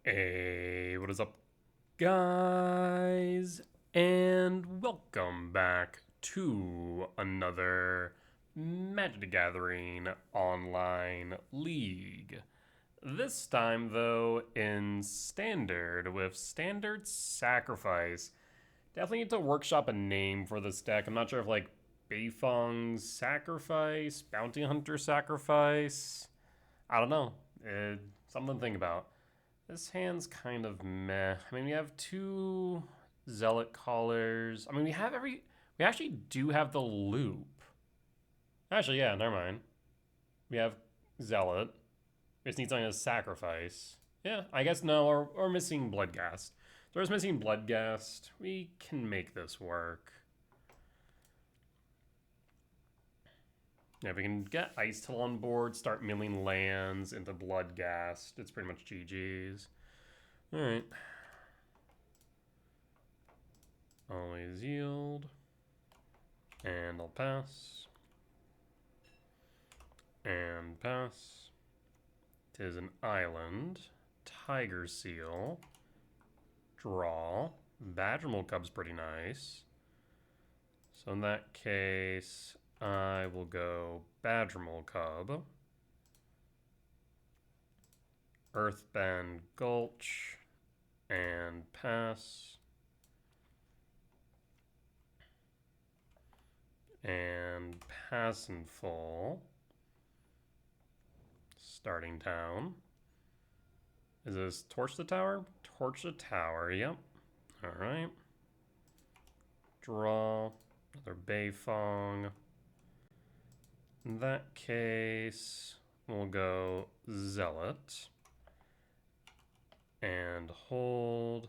Hey, what is up, guys? And welcome back to another Magic the Gathering online league. This time, though, in Standard with Standard Sacrifice. Definitely need to workshop a name for this deck. I'm not sure if, like, Beifong's Sacrifice, Bounty Hunter Sacrifice. I don't know. Something to think about. This hand's kind of meh. I mean, we have two Zealot Callers. I mean, we actually do have the loop. Actually, yeah, never mind. We have Zealot. We just need something to sacrifice. Yeah, I guess no, or missing Bloodghast. So we're just missing Bloodghast. We can make this work. Yeah, if we can get Ice Till on board, start milling lands into Bloodghast, it's pretty much GG's. Alright. Always yield. And I'll pass. And pass. 'Tis an island. Tiger Seal. Draw. Badgermal Cub's pretty nice. So in that case, I will go Badgermal Cub. Earthbend Gulch. And pass. And pass in full. Starting town. Is this Torch the Tower? Torch the Tower, yep. Alright. Draw. Another Beifong. In that case, we'll go Zealot. And hold.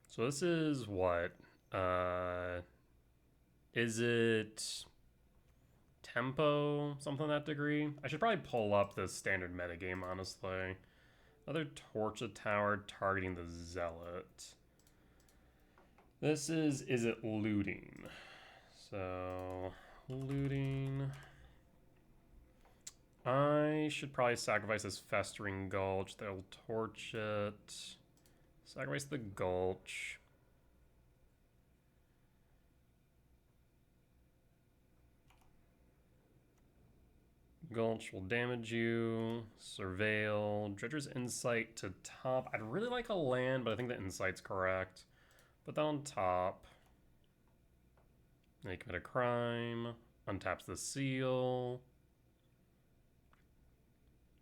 So this is what? Is it tempo? Something of that degree? I should probably pull up the standard metagame, honestly. Another Torch the Tower targeting the Zealot. This is it looting? So, looting. I should probably sacrifice this Festering Gulch. They'll torch it. Sacrifice the Gulch. Gulch will damage you. Surveil. Dredger's Insight to top. I'd really like a land, but I think the Insight's correct. Put that on top. Then you commit a crime. Untaps the seal.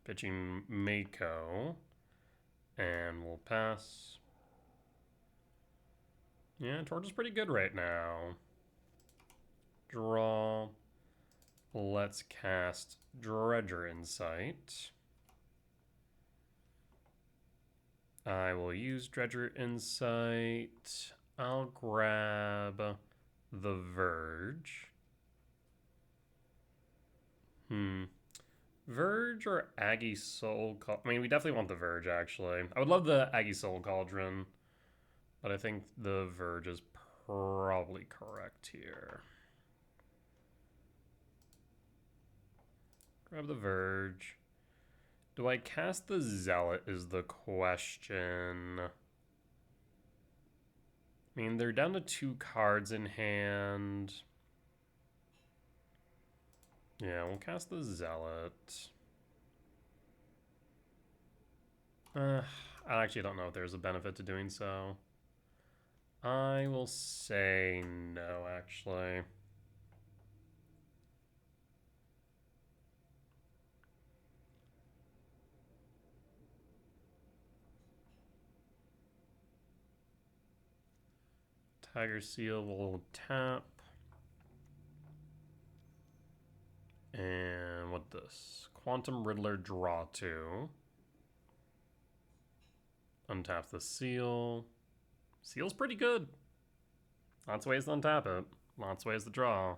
Pitching Mako. And we'll pass. Yeah, Torch is pretty good right now. Draw. Let's cast Dredger Insight. I will use Dredger Insight. I'll grab the Verge. Verge or Aggie Soul Cauldron? I mean, we definitely want the Verge, actually. I would love the Aggie Soul Cauldron, but I think the Verge is probably correct here. Grab the Verge. Do I cast the Zealot is the question. I mean, they're down to 2 cards in hand. Yeah, we'll cast the Zealot. I actually don't know if there's a benefit to doing so. I will say no, actually. Tiger Seal will tap. And what this? Quantum Riddler draw 2. Untap the Seal. Seal's pretty good. Lots of ways to untap it. Lots of ways to draw.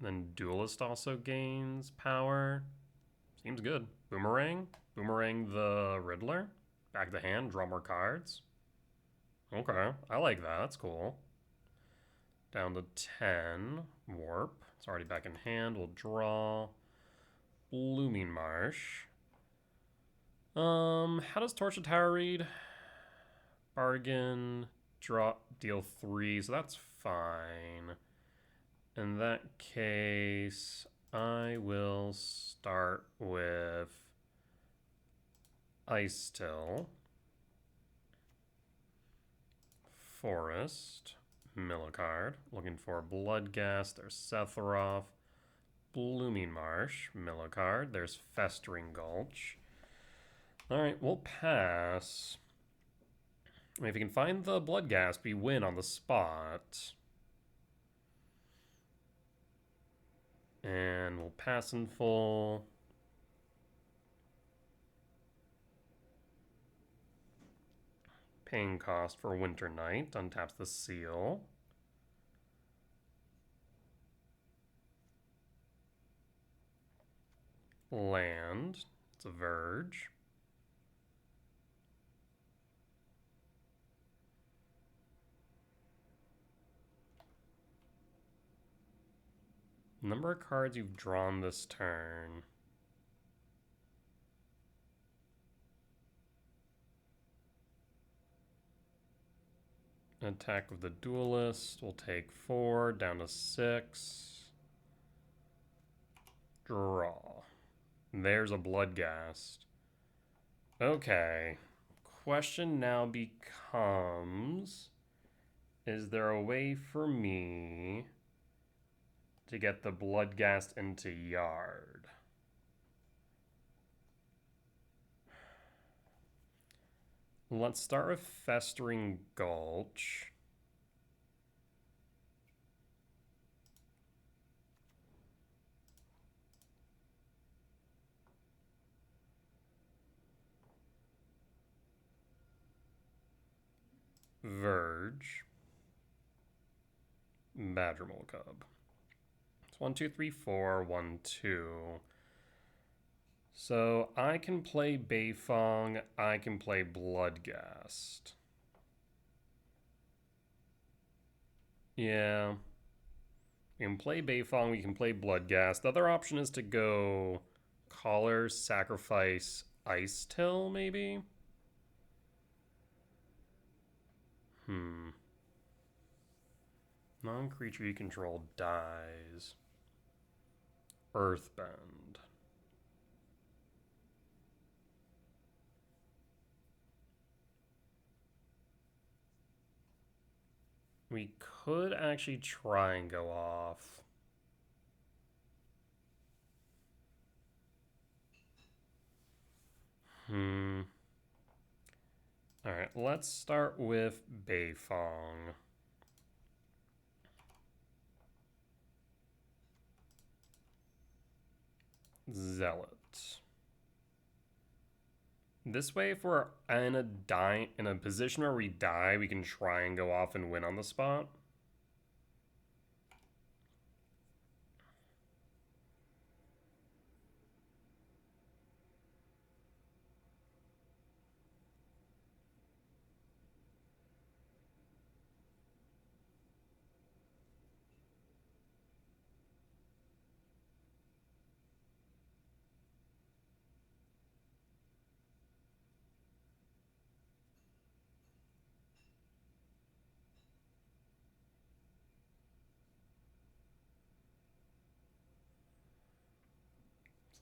Then Duelist also gains power. Seems good. Boomerang. Boomerang the Riddler. Back to hand, draw more cards. Okay, I like that. That's cool. Down to 10. Warp. It's already back in hand. We'll draw. Blooming Marsh. How does Torch the Tower read? Bargain. Draw. Deal 3. So that's fine. In that case, I will start with Ice Till. Forest. Millicard. Looking for Bloodghast. There's Sephiroth. Blooming Marsh. Millicard. There's Festering Gulch. Alright, we'll pass. I mean, if you can find the Bloodghast, we win on the spot. And we'll pass in full. Paying cost for Winter Night. Untaps the seal. Land. It's a Verge. Number of cards you've drawn this turn. Attack with the Duelist. We'll take 4, down to 6. Draw. There's a Bloodghast. Okay. Question now becomes, is there a way for me to get the Bloodghast into Yard? Let's start with Festering Gulch. Verge. Badgermole Cub. It's 1, 2, 3, 4, 1, 2. So I can play Beifong, I can play Bloodghast. Yeah. We can play Beifong, we can play Bloodghast. The other option is to go Collar, Sacrifice, Ice Till, maybe? Non-creature you control dies. Earthbend. We could actually try and go off. Alright, let's start with Beifong. Zealot. This way, if we're in a position where we die, we can try and go off and win on the spot.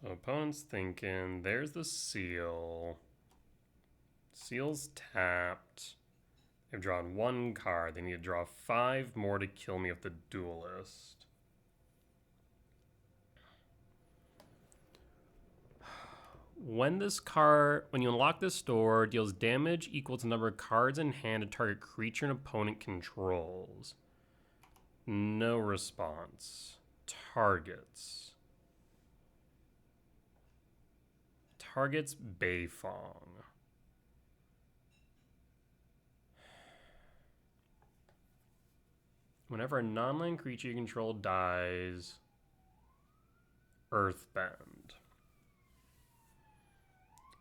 So opponent's thinking, there's the seal. Seal's tapped. They've drawn 1 card. They need to draw 5 more to kill me with the Duelist. When you unlock this door, deals damage equal to the number of cards in hand a target creature an opponent controls. No response. Targets Beifong. Whenever a non-land creature you control dies, Earthbend.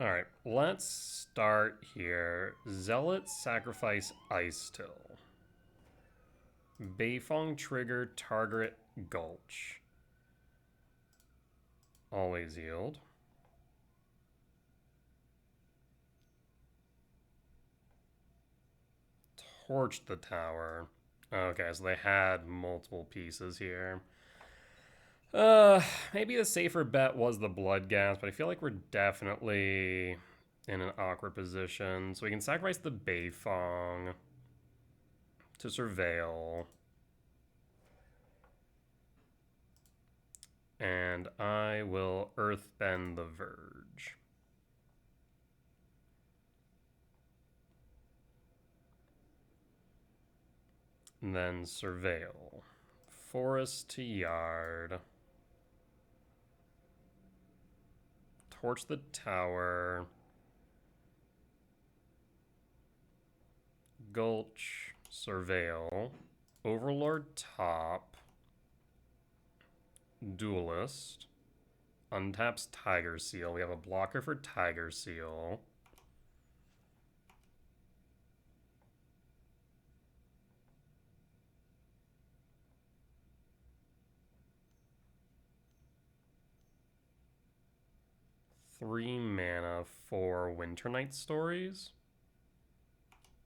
Alright, let's start here. Zealot, Sacrifice, Ice Till. Beifong trigger target Gulch. Always yield. Torch the tower. Okay, so they had multiple pieces here. Maybe the safer bet was the blood gas, but I feel like we're definitely in an awkward position. So we can sacrifice the Beifong to surveil. And I will Earthbend the Verge. And then surveil. Forest to yard. Torch the tower. Gulch. Surveil. Overlord top. Duelist. Untaps Tiger Seal. We have a blocker for Tiger Seal. Three mana for Winter Night Stories.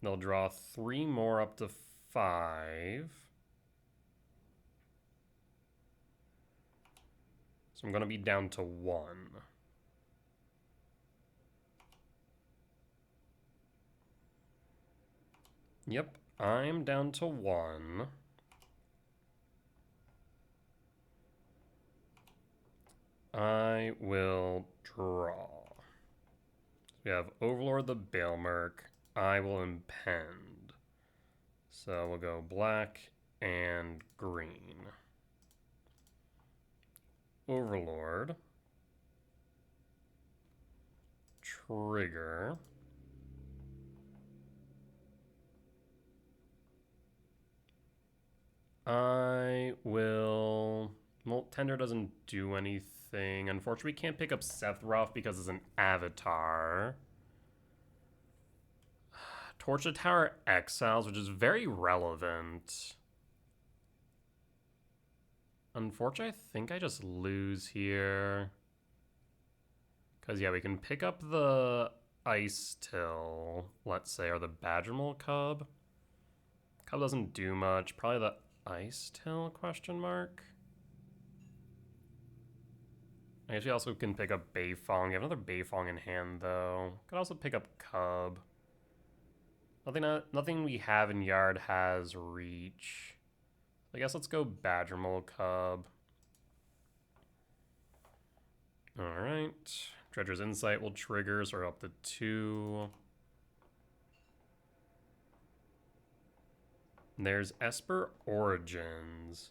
They'll draw 3 more up to 5. So I'm going to be down to 1. Yep, I'm down to 1. I will draw. We have Overlord the Bailmerk. I will impend. So we'll go black and green. Overlord. Trigger. I will... Molt Tender doesn't do anything. Unfortunately, we can't pick up Sephiroth because it's an avatar. Torch the Tower Exiles, which is very relevant. Unfortunately, I think I just lose here. Because, yeah, we can pick up the Ice Till, let's say, or the Badgermole Cub. Cub doesn't do much. Probably the Ice Till, question mark. I guess we also can pick up Beifong. We have another Beifong in hand, though. Could also pick up Cub. Nothing we have in yard has reach. I guess let's go Badgermole Cub. Alright. Dredger's Insight will trigger, so we're up to 2. And there's Esper Origins.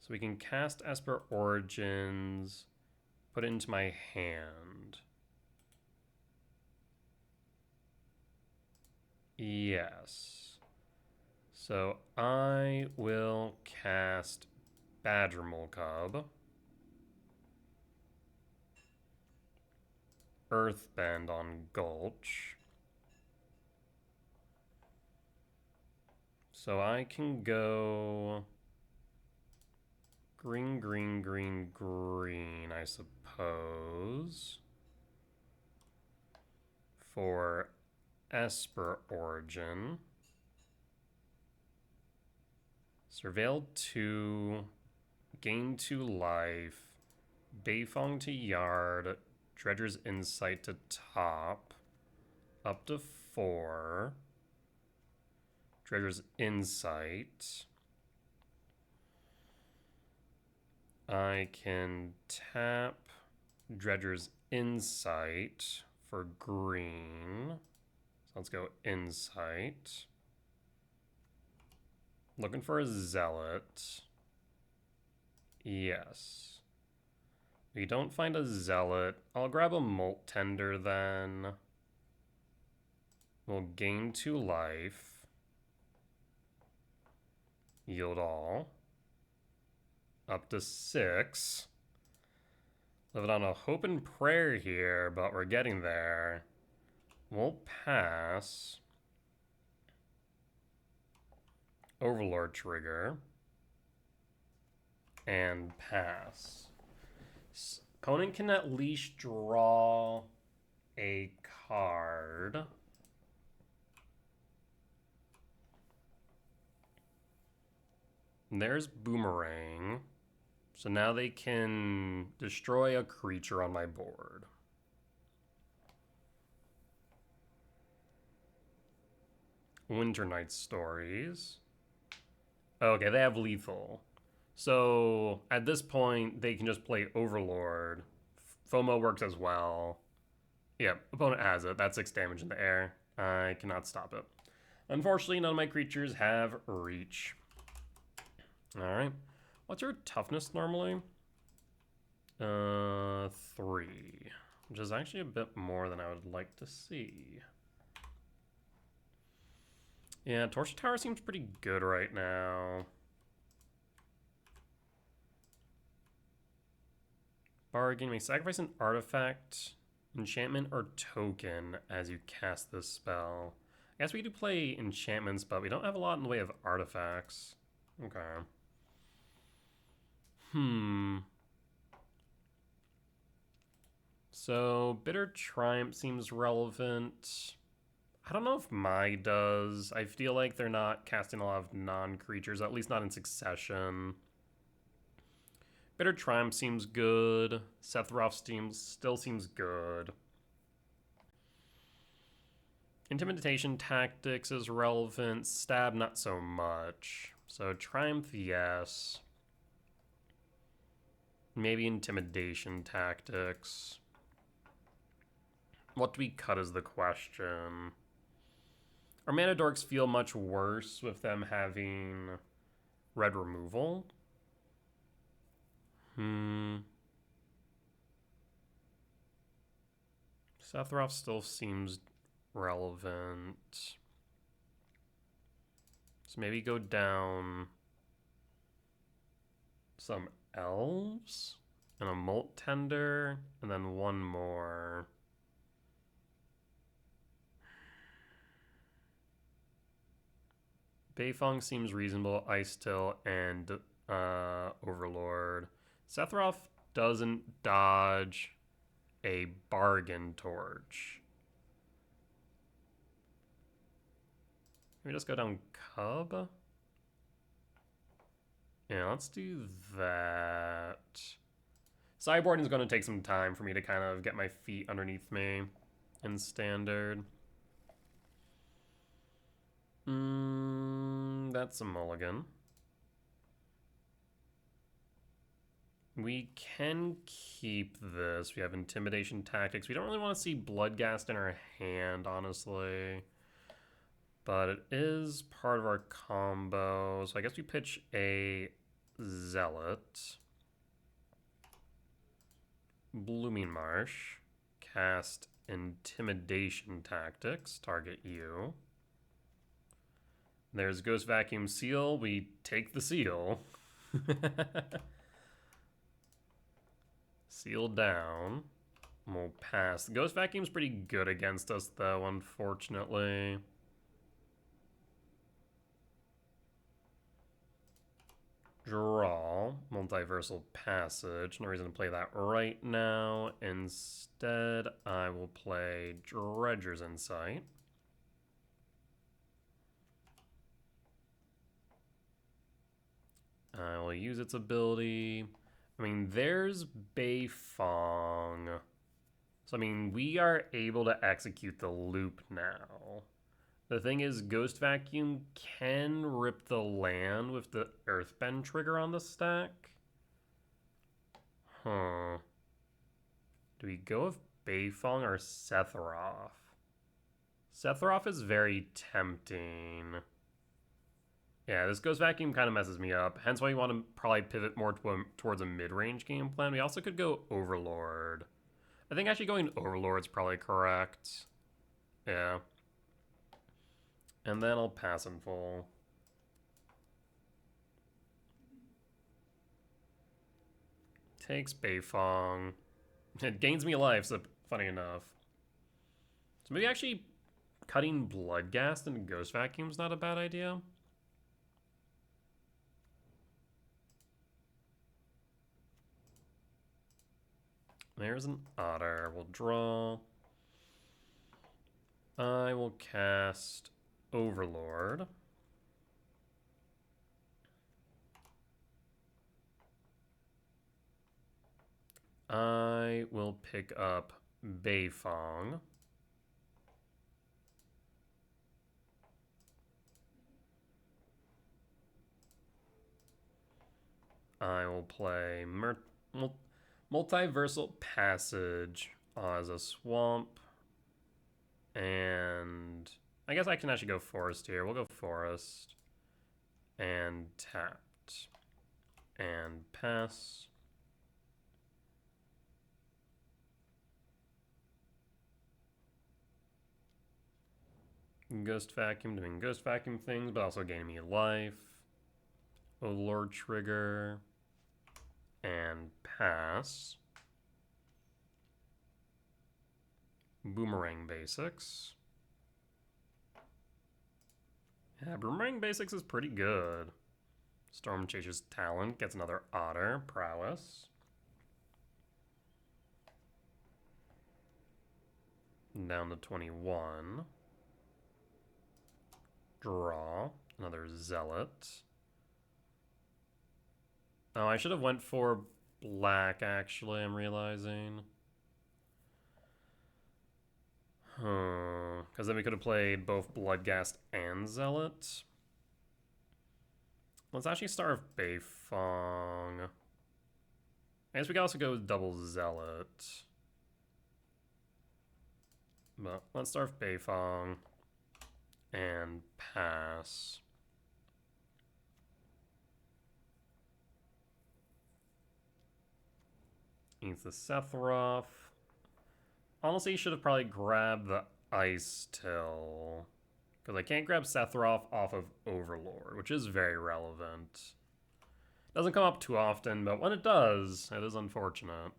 So we can cast Esper Origins, put it into my hand. Yes. So I will cast Badgermole Cub. Earthbend on Gulch. So I can go green, green, green, green, I suppose, for Esper Origin. Surveil 2, gain 2 life, Beifong to yard, Dredger's Insight to top, up to 4, Dredger's Insight. I can tap Dredger's Insight for green. So let's go Insight. Looking for a Zealot. Yes. We don't find a Zealot. I'll grab a Molt Tender then. We'll gain 2 life. Yield all. Up to 6. Living on a hope and prayer here, but we're getting there. We'll pass. Overlord trigger. And pass. Opponent can at least draw a card. And there's Boomerang. So now they can destroy a creature on my board. Winter Night Stories. Okay, they have lethal. So at this point, they can just play Overlord. FOMO works as well. Yep, opponent has it. That's 6 damage in the air. I cannot stop it. Unfortunately, none of my creatures have reach. Alright. What's your toughness normally? 3. Which is actually a bit more than I would like to see. Yeah, Torch Tower seems pretty good right now. Bargain, may sacrifice an artifact, enchantment, or token as you cast this spell. I guess we do play enchantments, but we don't have a lot in the way of artifacts. Okay. So, Bitter Triumph seems relevant. I don't know if Mai does. I feel like they're not casting a lot of non-creatures, at least not in succession. Bitter Triumph seems good. Sephiroth still seems good. Intimidation Tactics is relevant. Stab, not so much. So Triumph, yes. Maybe Intimidation Tactics. What do we cut is the question. Our mana dorks feel much worse with them having red removal. Sephiroth still seems relevant. So maybe go down some elves and a Molt Tender and then one more. Beifong seems reasonable. Ice Till and Overlord. Sephiroth doesn't dodge a Bargain Torch. Maybe just go down Cub? Yeah, let's do that. Sideboarding is going to take some time for me to kind of get my feet underneath me in Standard. That's a mulligan. We can keep this. We have Intimidation Tactics. We don't really want to see Bloodghast in our hand, honestly. But it is part of our combo. So I guess we pitch a Zealot. Blooming Marsh. Cast Intimidation Tactics. Target you. There's Ghost Vacuum Seal. We take the seal. Seal down. We'll pass. The Ghost Vacuum's pretty good against us, though, unfortunately. Draw. Multiversal Passage. No reason to play that right now. Instead, I will play Dredger's Insight. I will use its ability. I mean, there's Beifong. So, I mean, we are able to execute the loop now. The thing is, Ghost Vacuum can rip the land with the Earthbend trigger on the stack. Huh. Do we go with Beifong or Sephiroth? Sephiroth is very tempting. Yeah, this Ghost Vacuum kind of messes me up. Hence why we want to probably pivot more towards a mid-range game plan. We also could go Overlord. I think actually going Overlord is probably correct. Yeah. And then I'll pass in full. Takes Beifong. It gains me life, so funny enough. So maybe actually cutting Bloodghast and Ghost Vacuum is not a bad idea. There's an otter. We'll draw. I will cast Overlord. I will pick up Beifong. I will play Multiversal Passage as a swamp. And I guess I can actually go forest here. We'll go forest. And tapped. And pass. Ghost Vacuum doing Ghost Vacuum things, but also gaining me life. Overlord trigger. And pass. Boomerang Basics. Yeah, Boomerang Basics is pretty good. Storm Chaser's Talent gets another Otter. Prowess. Down to 21. Draw. Another Zealot. Oh, I should have went for black, actually, I'm realizing. Because then we could have played both Bloodghast and Zealot. Let's actually start with Beifong. I guess we can also go with double Zealot. But let's start with Beifong. And pass. Eats the Sephiroth. Honestly, should have probably grabbed the Ice Till. Because I can't grab Sephiroth off of Overlord, which is very relevant. Doesn't come up too often, but when it does, it is unfortunate.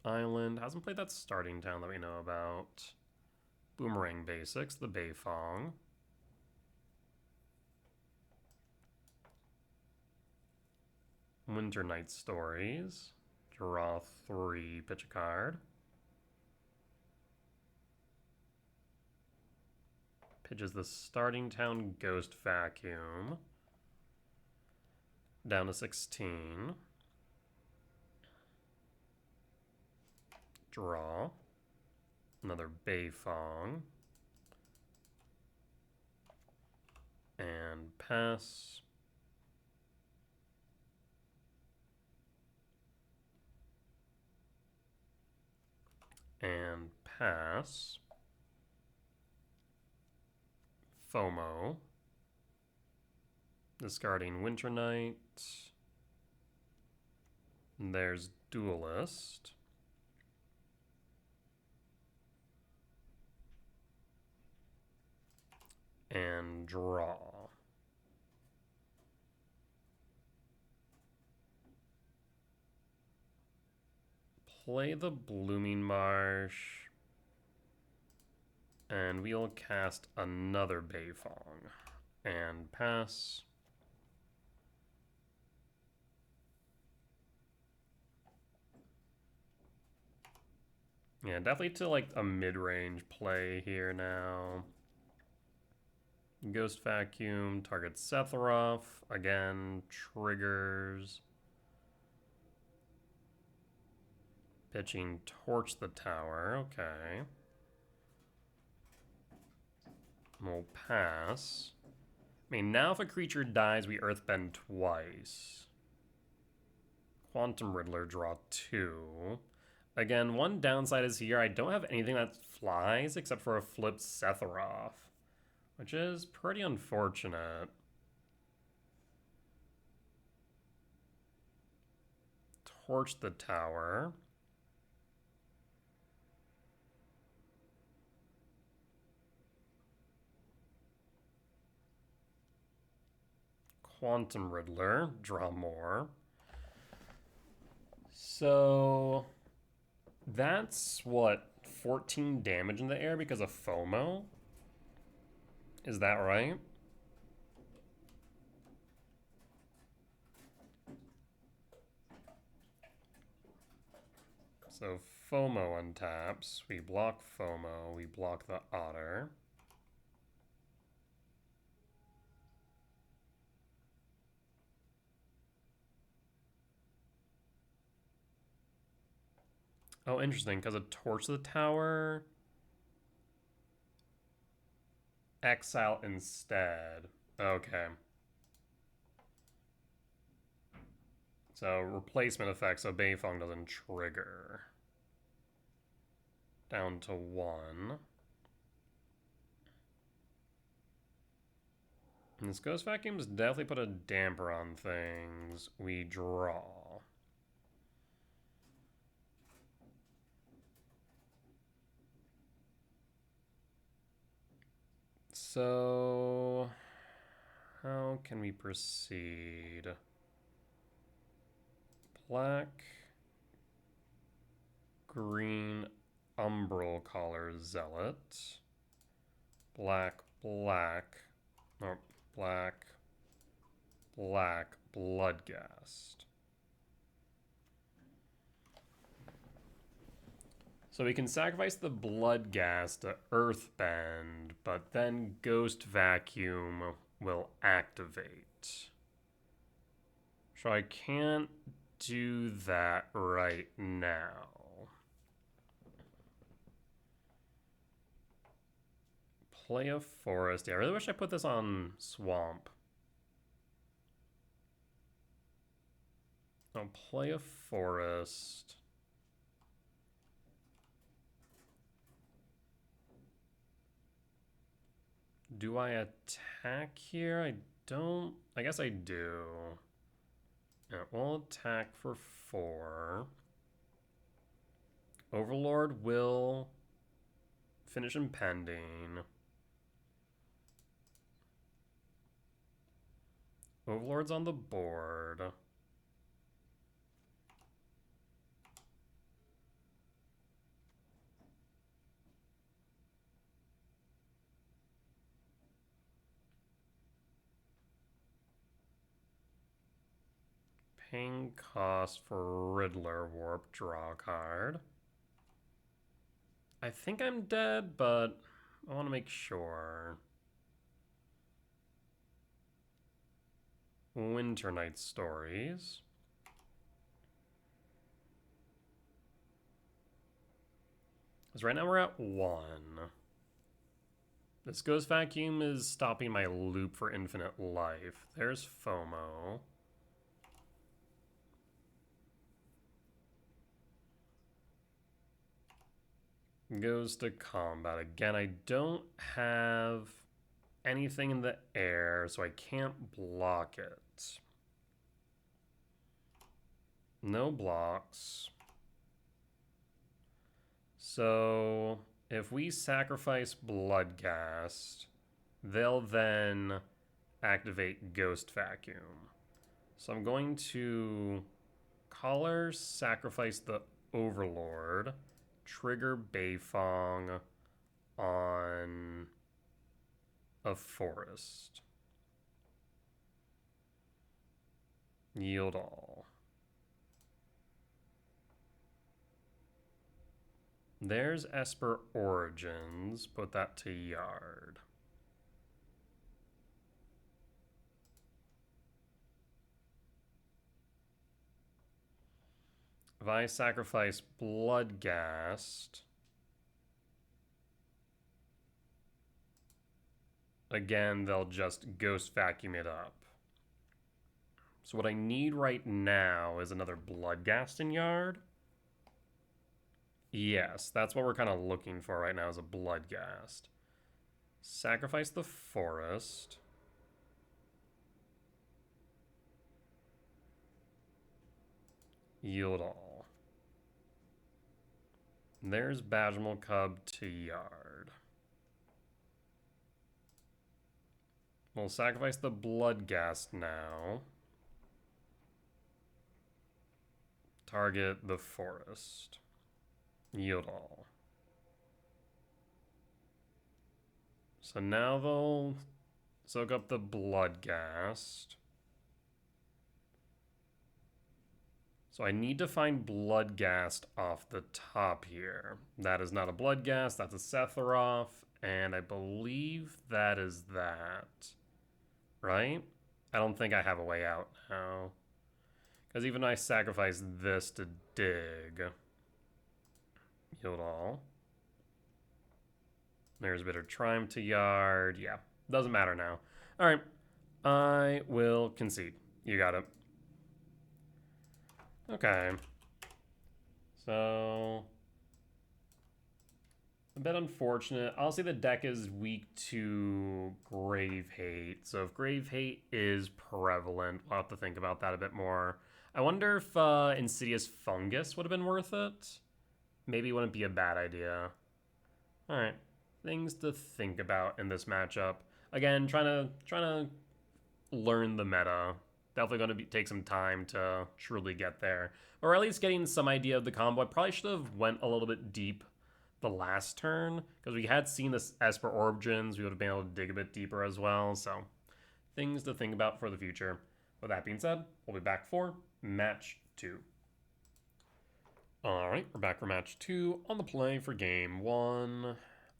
Island. Hasn't played that starting town that we know about. Boomerang Basics, the Beifong. Winter Night Stories. Draw 3, pitch a card. Pitches the starting town Ghost Vacuum. Down to 16. Draw. Another Beifong. And pass. And pass. FOMO. Discarding Winter Night. And there's Duelist. And draw. Play the Blooming Marsh. And we'll cast another Beifong. And pass. Yeah, definitely to like a mid-range play here now. Ghost Vacuum targets Sephiroth. Again, triggers. Pitching Torch the Tower. Okay. We'll pass. I mean, now if a creature dies, we Earthbend twice. Quantum Riddler, draw 2. Again, one downside is here, I don't have anything that flies except for a flipped Sephiroth, which is pretty unfortunate. Torch the Tower. Quantum Riddler, draw more. So that's what, 14 damage in the air because of FOMO? Is that right? So FOMO untaps. We block FOMO. We block the Otter. Oh, interesting, because a Torch the Tower, exile instead. Okay. So replacement effect, so Beifong doesn't trigger. Down to 1. And this Ghost Vacuum's definitely put a damper on things. We draw. So, how can we proceed? Black, green, Umbral Collar Zealot. Black, black. Oh, black, black, Bloodghast. So we can sacrifice the Bloodghast to Earthbend, but then Ghost Vacuum will activate. So I can't do that right now. Play a Forest. Yeah, I really wish I put this on Swamp. I'll play a Forest. Do I attack here? I don't. I guess I do. Yeah, we'll attack for 4. Overlord will finish impending. Overlord's on the board. Paying cost for Riddler Warp, draw a card. I think I'm dead, but I want to make sure. Winter Night Stories. Because right now we're at 1. This Ghost Vacuum is stopping my loop for infinite life. There's FOMO. Goes to combat. Again, I don't have anything in the air, so I can't block it. No blocks. So if we sacrifice Bloodghast, they'll then activate Ghost Vacuum. So I'm going to Collar, sacrifice the Overlord, trigger Beifong on a Forest. Yield all. There's Esper Origins. Put that to yard. If I sacrifice Bloodghast, again, they'll just Ghost Vacuum it up. So what I need right now is another Bloodghast in yard. Yes, that's what we're kind of looking for right now is a Bloodghast. Sacrifice the Forest. Yield all. There's Bajmal Cub to yard. We'll sacrifice the Bloodghast now. Target the Forest. Yield all. So now they'll soak up the Bloodghast. So I need to find Bloodghast off the top here. That is not a Bloodghast, that's a Sephiroth, and I believe that is that. Right? I don't think I have a way out now. Because even I sacrifice this to dig. Yield all. There's a bit of Triumph to Yard. Yeah, doesn't matter now. Alright, I will concede. You got it. Okay. So, a bit unfortunate. I'll say the deck is weak to Grave Hate. So if Grave Hate is prevalent, we'll have to think about that a bit more. I wonder if Insidious Fungus would have been worth it. Maybe it wouldn't be a bad idea. Alright. Things to think about in this matchup. Again, trying to learn the meta. Definitely going to take some time to truly get there. Or at least getting some idea of the combo. I probably should have went a little bit deep the last turn, because we had seen this Esper Origins. We would have been able to dig a bit deeper as well. So things to think about for the future. With that being said, we'll be back for match 2. All right, we're back for match 2 on the play for game 1.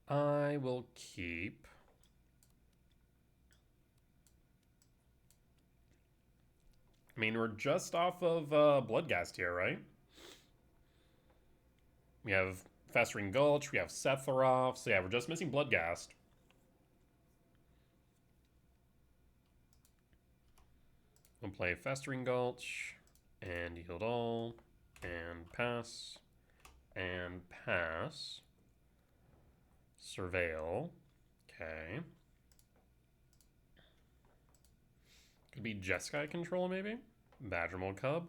I will keep I mean, we're just off of Bloodghast here, right? We have Festering Gulch, we have Sephiroth, so yeah, we're just missing Bloodghast. We'll play Festering Gulch, and yield all, and pass, Surveil, okay. Could be Jeskai control, maybe? Badgermole Cub.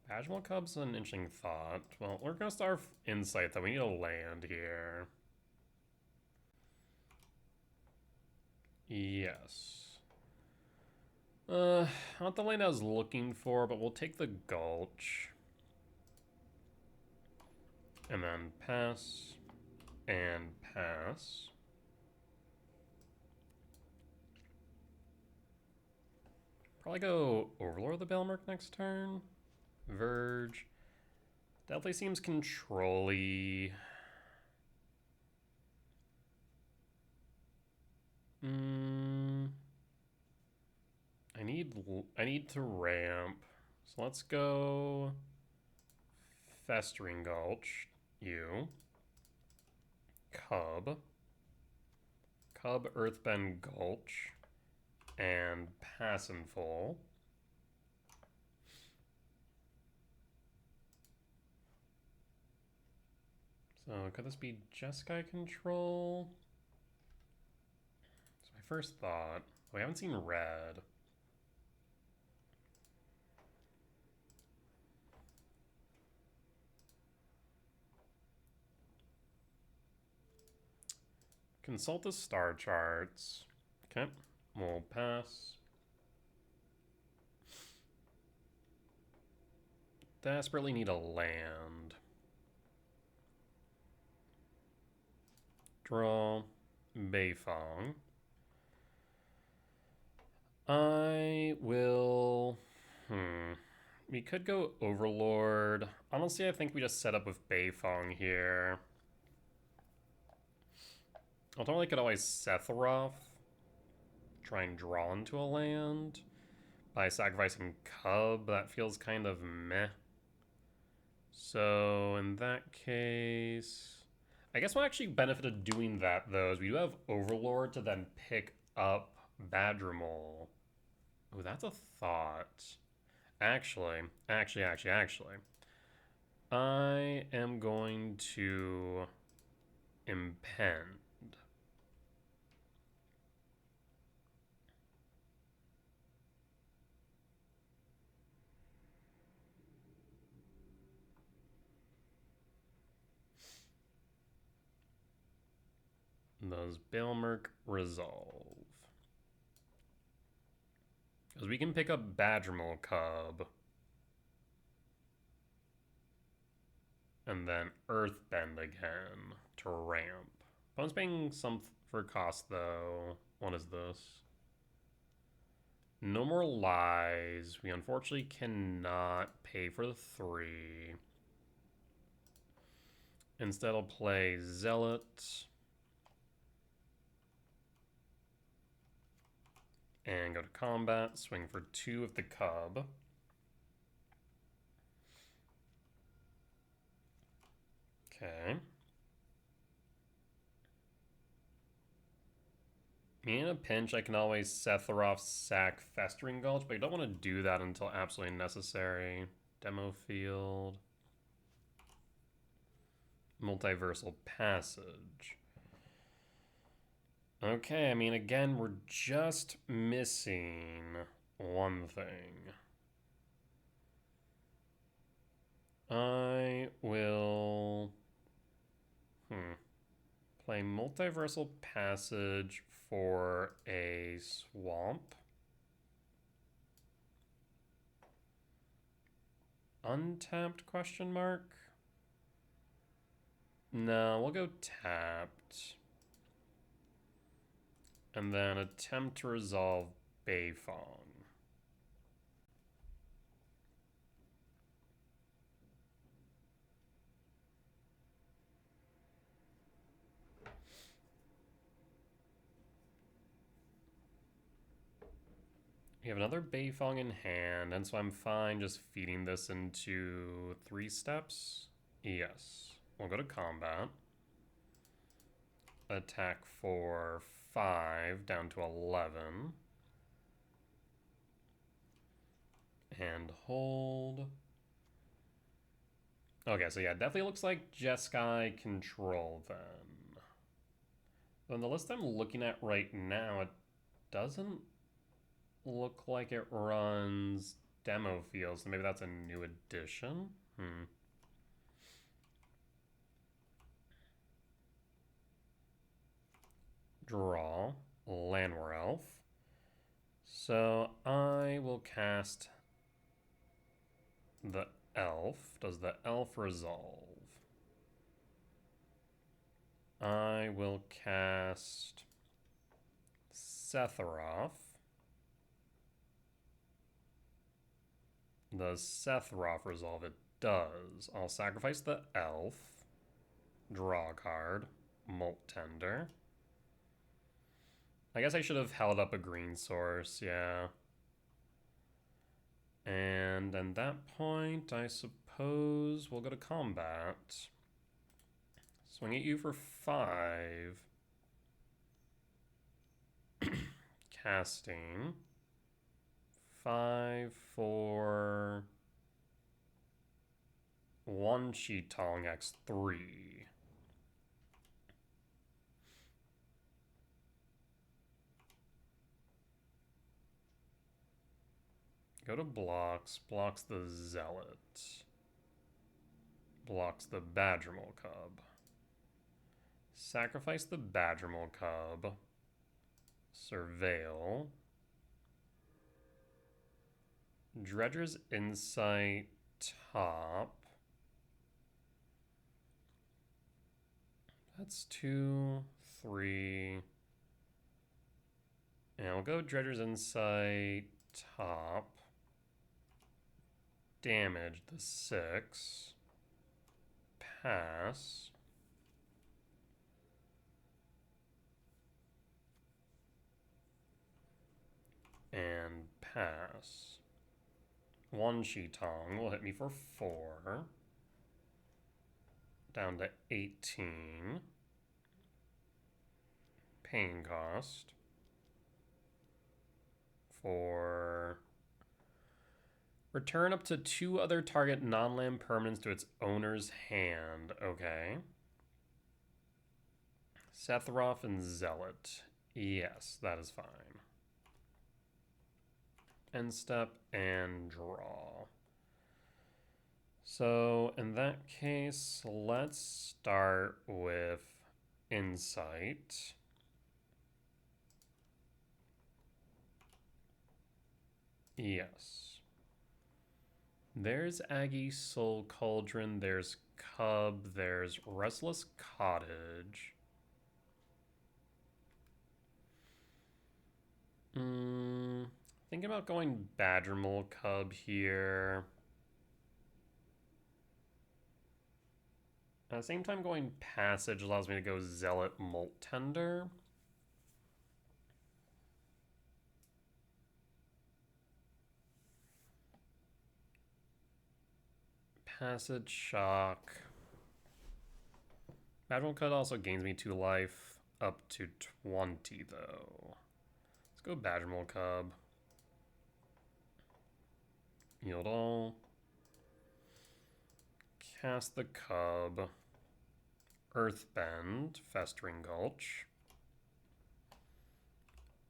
Badgermole Cub's an interesting thought. Well, we're going to start Insight, though. We need a land here. Yes. Not the land I was looking for, but we'll take the Gulch. And then pass. And pass. Probably go Overlord the Belmerk next turn. Verge. Definitely seems control-y. I need to ramp. So let's go Festering Gulch. You. Cub, Earthbend Gulch, and Pass in Full. So could this be Jeskai control? That's my first thought. We haven't seen red. Consult the star charts. Okay, we'll pass. Desperately need a land. Draw. Beifong. I will... We could go Overlord. Honestly, I think we just set up with Beifong here. Ultimately, could always Sephiroth. Try and draw into a land. By sacrificing Cub, that feels kind of meh. So, in that case... I guess what actually benefited doing that, though, is we do have Overlord to then pick up Badgermole. Oh, that's a thought. Actually. I am going to impend. Does Bailmerk resolve? Because we can pick up Badgermole Cub. And then Earthbend again to ramp. Opponent's paying some for cost, though. What is this? No more lies. We unfortunately cannot pay for the 3. Instead, I'll play Zealot. And go to combat. Swing for 2 of the Cub. Okay. In a pinch, I can always Sephiroth sack Festering Gulch, but I don't want to do that until absolutely necessary. Demo field. Multiversal Passage. Okay, I mean, again, we're just missing one thing. I will play Multiversal Passage for a swamp. Untapped question mark? No, we'll go tapped. And then attempt to resolve Beifong. We have another Beifong in hand, and so I'm fine just feeding this into 3 steps. Yes. We'll go to combat. Attack for 5 down to 11. And hold. Okay, so yeah, definitely looks like Jeskai control then. On the list I'm looking at right now, it doesn't look like it runs demo fields, so maybe that's a new addition. Draw, Llanowar Elf. So I will cast the elf. Does the elf resolve? I will cast Sephiroth. Does Sephiroth resolve? It does. I'll sacrifice the elf. Draw a card. Molt Tender. I guess I should have held up a green source, yeah. And at that point, I suppose we'll go to combat. Swing at you for 5. Casting. 5 for 1 Chitong X3. Go to blocks, blocks the Zealot. Blocks the Badgermole Cub. Sacrifice the Badgermole Cub. Surveil. Dredger's Insight top. That's 2, 3. And I'll go Dredger's Insight top. Damage the 6. Pass. And pass. 1 Chitong will hit me for 4. Down to 18. Pain cost. For return up to 2 other target non-land permanents to its owner's hand. Okay. Sephiroth and Zealot. Yes, that is fine. End step and draw. So in that case, let's start with Insight. Yes. There's Aggie Soul Cauldron, there's Cub, there's Restless Cottage. I thinking about going Badgermole Cub here. At the same time, going Passage allows me to go Zealot Molt Tender. Passage Shock. Badgermole Cub also gains me 2 life, up to 20 though. Let's go Badgermole Cub. Yield all. Cast the Cub. Earthbend, Festering Gulch.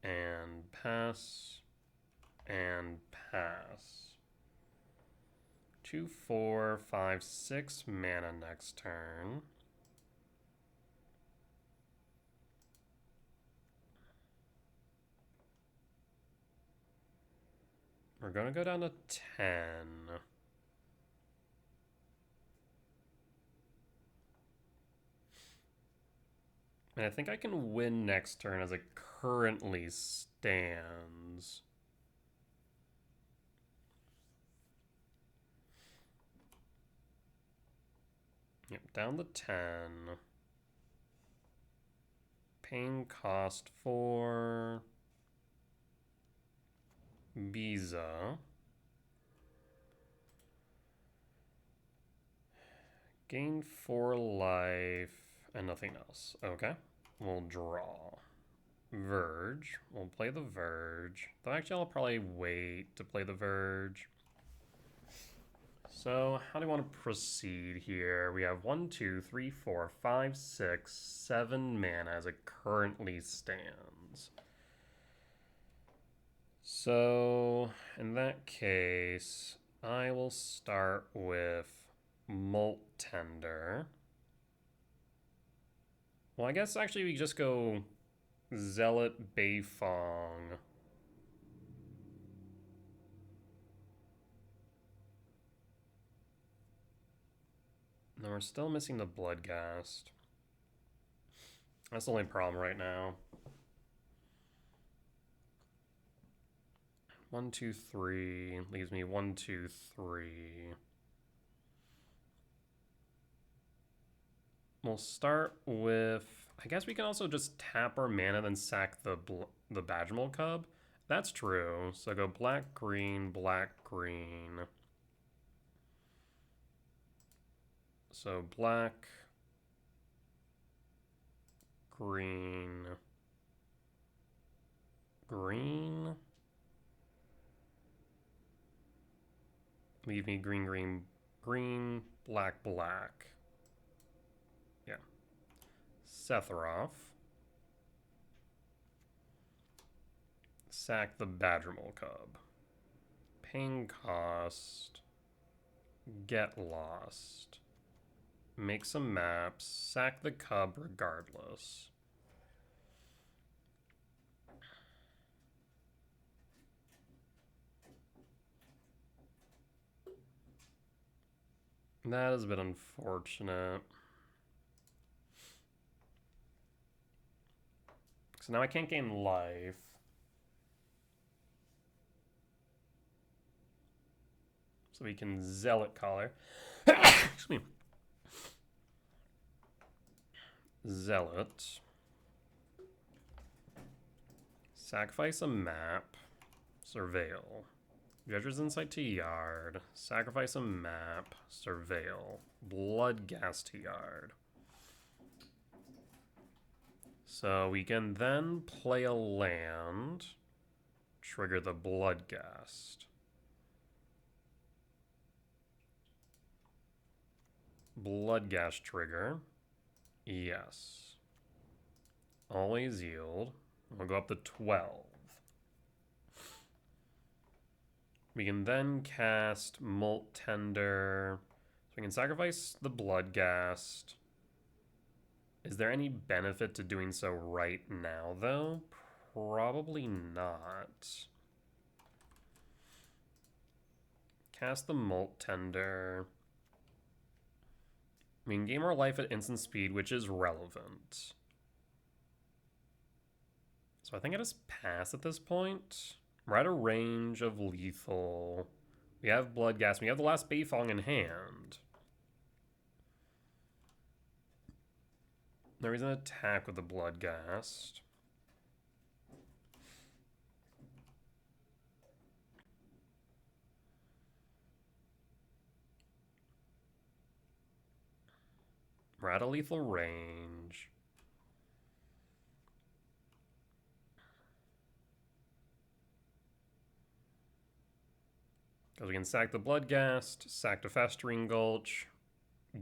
And pass. And pass. 2, 4, 5, 6 mana next turn. We're going to go down to 10. And I think I can win next turn as it currently stands. Yep, down to 10. Paying cost for Biza. Gain 4 life and nothing else. Okay, we'll draw. Verge. We'll play the Verge. Though actually I'll probably wait to play the Verge. So how do you want to proceed here? We have 1, 2, 3, 4, 5, 6, 7 mana as it currently stands. So in that case, I will start with Molt Tender. Well, I guess actually we just go Zealot Beifong. No, we're still missing the Bloodghast. That's the only problem right now. 1, 2, 3 leaves me 1, 2, 3. We'll start with, I guess we can also just tap our mana then sack the Badgermole Cub. That's true. So go black, green, black, green. So black, green, green. Leave me green, green, green, black, black. Yeah. Sephiroth. Sack the Badgermole Cub. Paying cost. Get lost. Make some maps. Sack the Cub regardless. That is a bit unfortunate. So now I can't gain life. So we can Zealot Collar. Excuse me. Zealot. Sacrifice a map. Surveil. Judge's Insight to Yard. Sacrifice a map. Surveil. Bloodghast to Yard. So we can then play a land. Trigger the Bloodghast. Bloodghast trigger. Yes. Always yield. We'll go up to 12. We can then cast Molt Tender. So we can sacrifice the Bloodghast. Is there any benefit to doing so right now, though? Probably not. Cast the Molt Tender. We can gain more life at instant speed, which is relevant. So I think I just pass at this point. We're at a range of lethal. We have Bloodghast. We have the last Beifong in hand. There is an attack with the Bloodghast. We're at a lethal range. Because we can sack the Bloodghast, sack the Festering Gulch,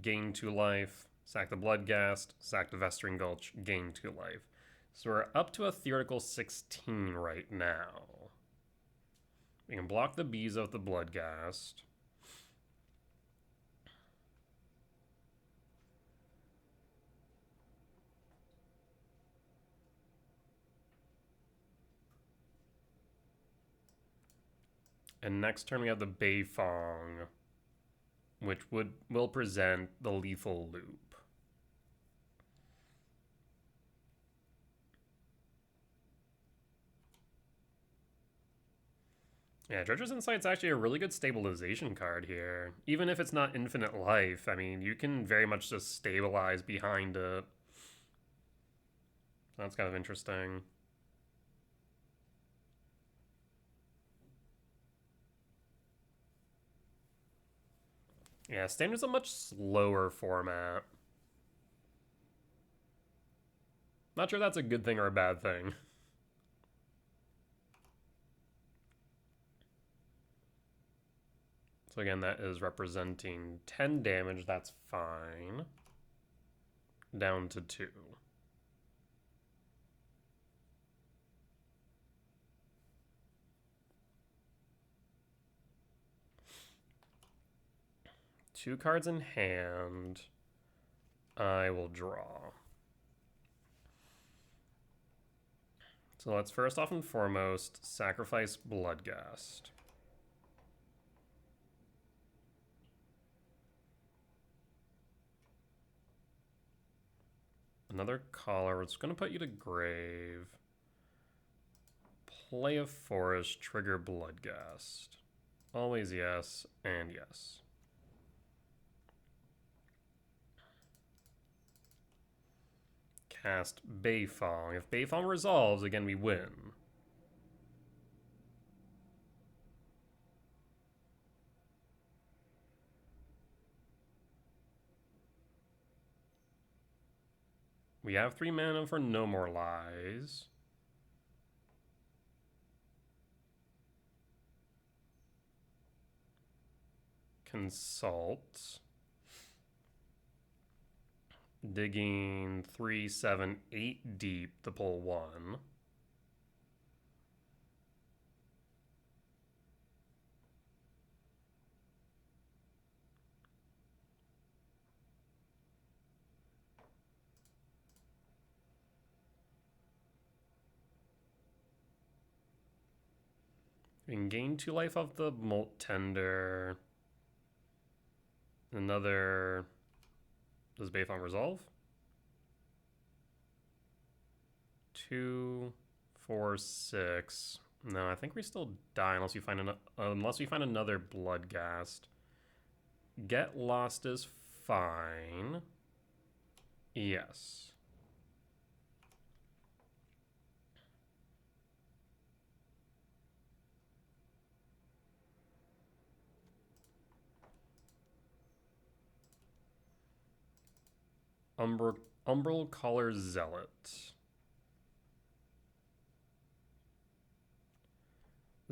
gain 2 life, sack the Bloodghast, sack the Festering Gulch, gain 2 life. So we're up to a theoretical 16 right now. We can block the bees with the Bloodghast. And next turn we have the Beifong, which will present the lethal loop. Yeah, Dredger's Insight's actually a really good stabilization card here. Even if it's not infinite life, I mean, you can very much just stabilize behind it. That's kind of interesting. Yeah, Standard's a much slower format. Not sure that's a good thing or a bad thing. So again, that is representing 10 damage. That's fine. Down to 2. Two cards in hand. I will draw. So let's first off and foremost sacrifice Bloodghast. Another collar. We're just going to put you to grave. Play a forest, trigger Bloodghast. Always yes, and yes. Cast Beifong. If Beifong resolves, again, we win. We have 3 mana for No More Lies. Consult. Digging 3, 7, 8 deep to pull 1. We can gain 2 life off the Molt Tender. Another... Does Beifong resolve? 2, 4, 6. No, I think we still die unless we find another Bloodghast. Get Lost is fine. Yes. Umbral Collar Zealot.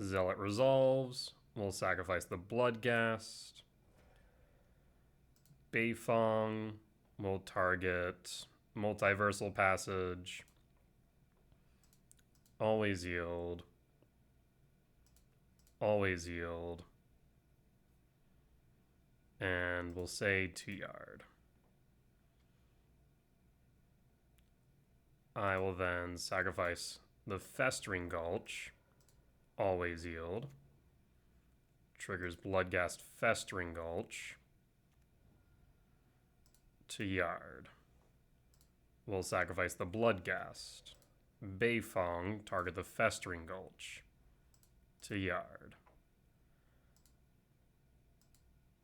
Zealot resolves. We'll sacrifice the Bloodghast. Beifong will target Multiversal Passage. Always yield. Always yield. And we'll say 2 yard. I will then sacrifice the Festering Gulch. Always yield. Triggers Bloodghast Festering Gulch. To yard. We'll sacrifice the Bloodghast. Beifong, target the Festering Gulch. to yard.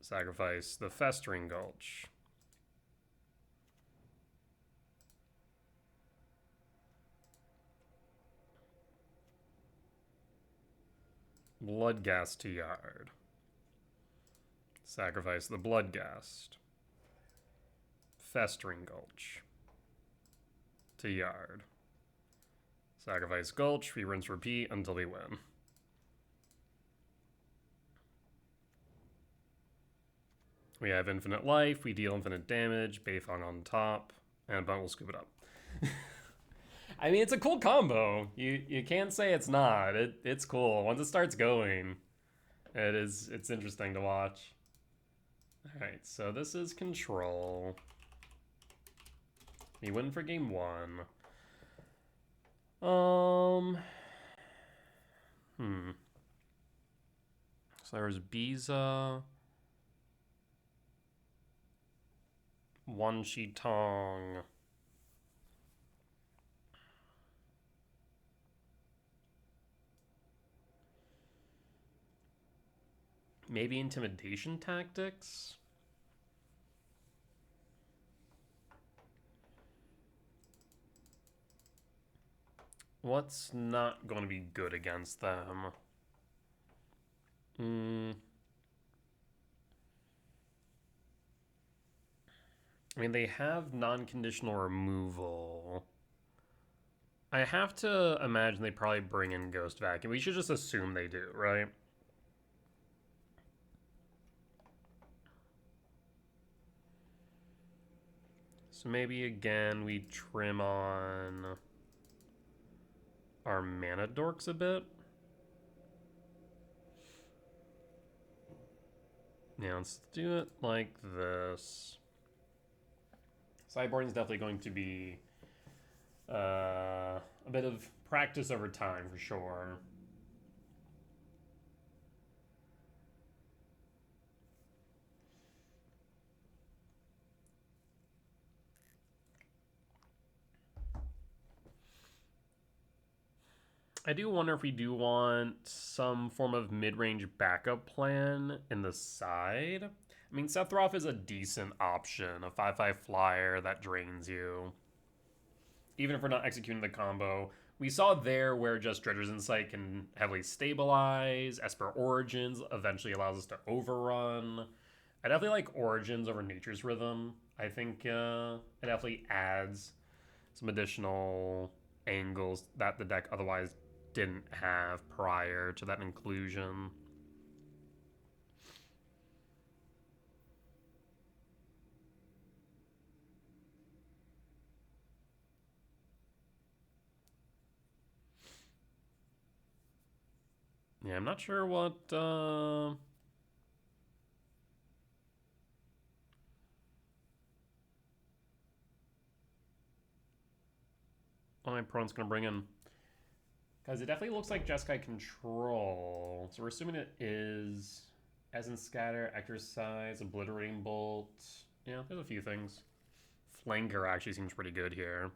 Sacrifice the Festering Gulch. Bloodghast to yard. Sacrifice the Bloodghast. Festering Gulch to yard. Sacrifice Gulch, we rinse repeat until we win. We have infinite life, we deal infinite damage, Beifong on top, and Bunt will scoop it up. I mean, it's a cool combo. You can't say it's not. It's cool. Once it starts going, it's interesting to watch. Alright, so this is control. We win for game 1. So there's Biza, One Shi Tong, maybe intimidation tactics. What's not going to be good against them? I mean, they have non-conditional removal. I have to imagine they probably bring in Ghost Vacuum. We should just assume they do, right? So maybe again we trim on our mana dorks a bit. Yeah, let's do it like this. Sideboarding is definitely going to be a bit of practice over time for sure. I do wonder if we do want some form of mid-range backup plan in the side. I mean, Sephiroth is a decent option, a 5/5 flyer that drains you. Even if we're not executing the combo. We saw there where just Dredger's Insight can heavily stabilize. Esper Origins eventually allows us to overrun. I definitely like Origins over Nature's Rhythm. I think it definitely adds some additional angles that the deck otherwise didn't have prior to that inclusion. Yeah, I'm not sure what my opponent's gonna bring in. Because it definitely looks like Jeskai control. So we're assuming it is Essence Scatter, Exercise, Obliterating Bolt. Yeah, there's a few things. Flanker actually seems pretty good here.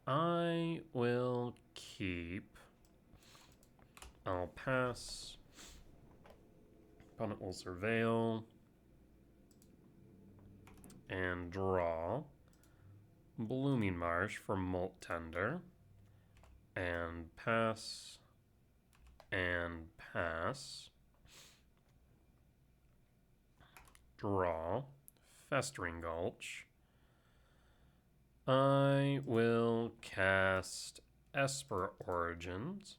I will keep. I'll pass. Opponent will surveil. And draw. Blooming Marsh for Molt Tender. And pass. And pass. Draw. Festering Gulch. I will cast Esper Origins.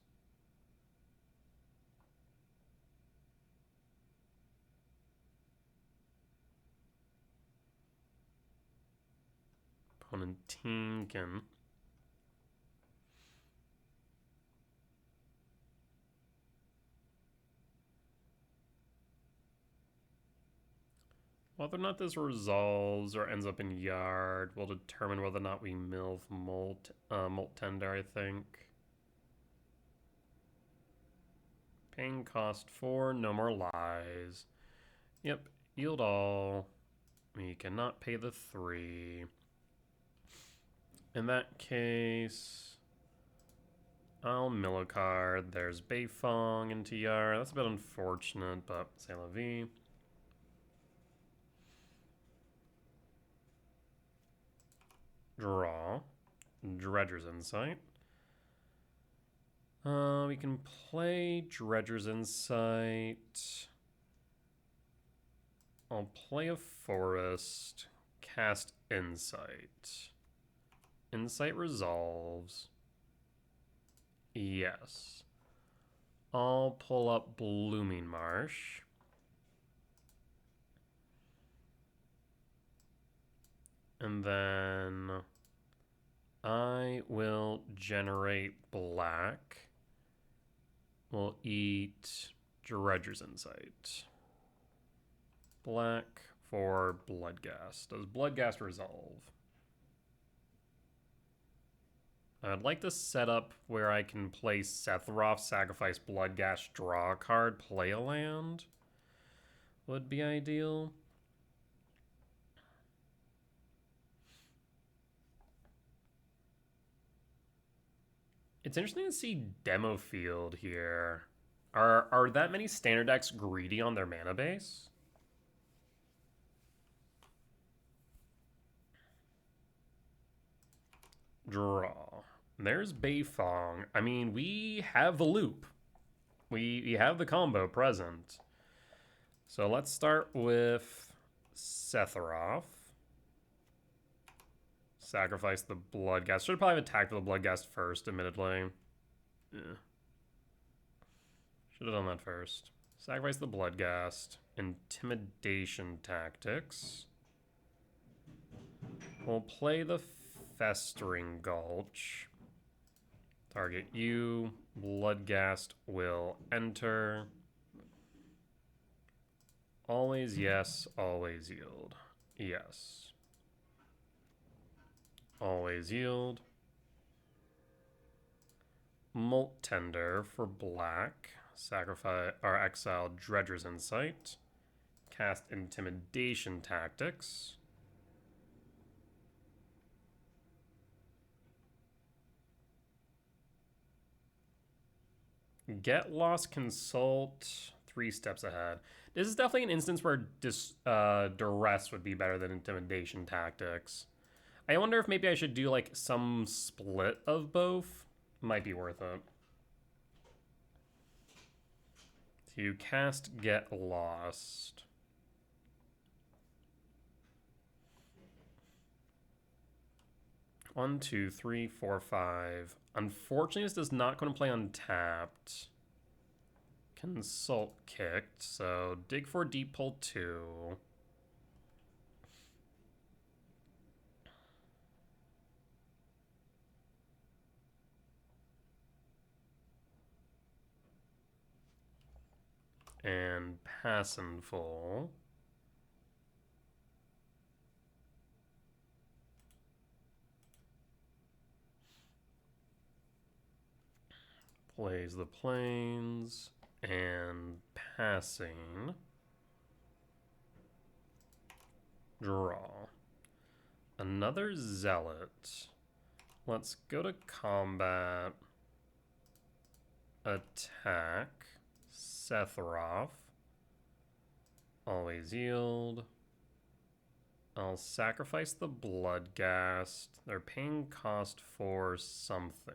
Opponent team can whether or not this resolves or ends up in yard will determine whether or not we milf Molt Tender, I think. Paying cost 4, no more lies. Yep, yield all. We cannot pay the 3. In that case, I'll mill a card. There's Beifong and TR. That's a bit unfortunate, but c'est la vie. Draw. Dredger's Insight. We can play Dredger's Insight. I'll play a forest. Cast Insight. Insight resolves. Yes. I'll pull up Blooming Marsh. And then I will generate black. We'll eat Dredger's Insight. Black for Bloodghast. Does Bloodghast resolve? I'd like to set up where I can play Sephiroth, sacrifice Bloodghast, draw a card, play a land. Would be ideal. It's interesting to see Demo Field here. Are that many standard decks greedy on their mana base? Draw. There's Beifong. I mean, we have the loop. We have the combo present. So let's start with Sephiroth. Sacrifice the Bloodghast. Should probably have attacked with the Bloodghast first, admittedly. Yeah. Should have done that first. Sacrifice the Bloodghast. Intimidation tactics. We'll play the Festering Gulch. Target you. Bloodghast will enter. Always yes, always yield. Yes. Always yield. Molt Tender for black. Sacrifice or exile Dredger's Insight. Cast Intimidation Tactics. Get Lost Consult. 3 steps ahead. This is definitely an instance where Duress would be better than Intimidation Tactics. I wonder if maybe I should do like some split of both. Might be worth it. To cast Get Lost. One, two, three, four, five. Unfortunately, this does not go to play untapped. Consult kicked, so dig for deep pull 2. And pass in full. Plays the plains and passing. Draw. Another Zealot. Let's go to combat. Attack. Sephiroth. Always yield. I'll sacrifice the Bloodghast. They're paying cost for something.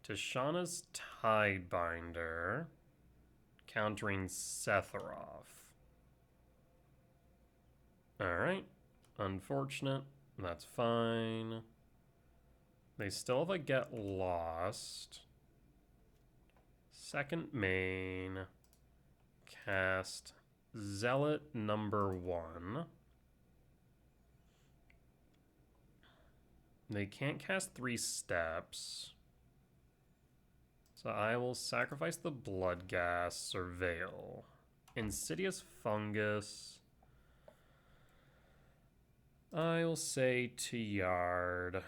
Tishana's Tidebinder. Countering Sephiroth. Alright. Unfortunate. That's fine. They still have a Get Lost. Second main. Cast Zealot number 1. They can't cast 3 steps. So I will sacrifice the Bloodghast, Surveil. Insidious Fungus. I will say to Yard.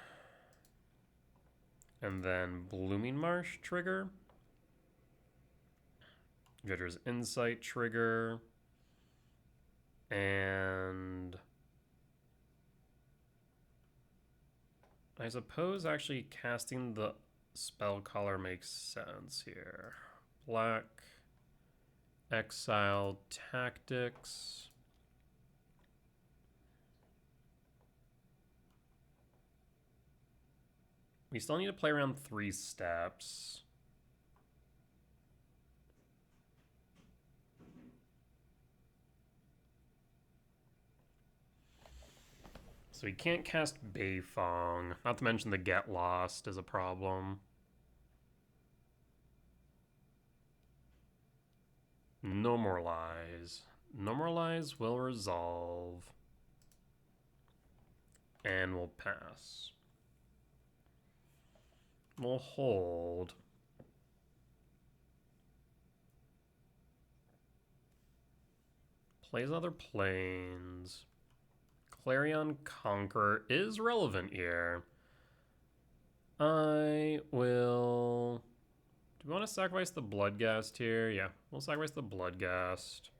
And then Blooming Marsh trigger. Dredger's Insight trigger. And I suppose actually casting the spell color makes sense here. Black, exile, tactics. We still need to play around 3 steps. So we can't cast Beifong. Not to mention the Get Lost is a problem. No more lies. No more lies will resolve. And we'll pass. We'll hold. Plays other planes. Clarion Conqueror is relevant here. I will... Do we want to sacrifice the Bloodghast here? Yeah, we'll sacrifice the Bloodghast.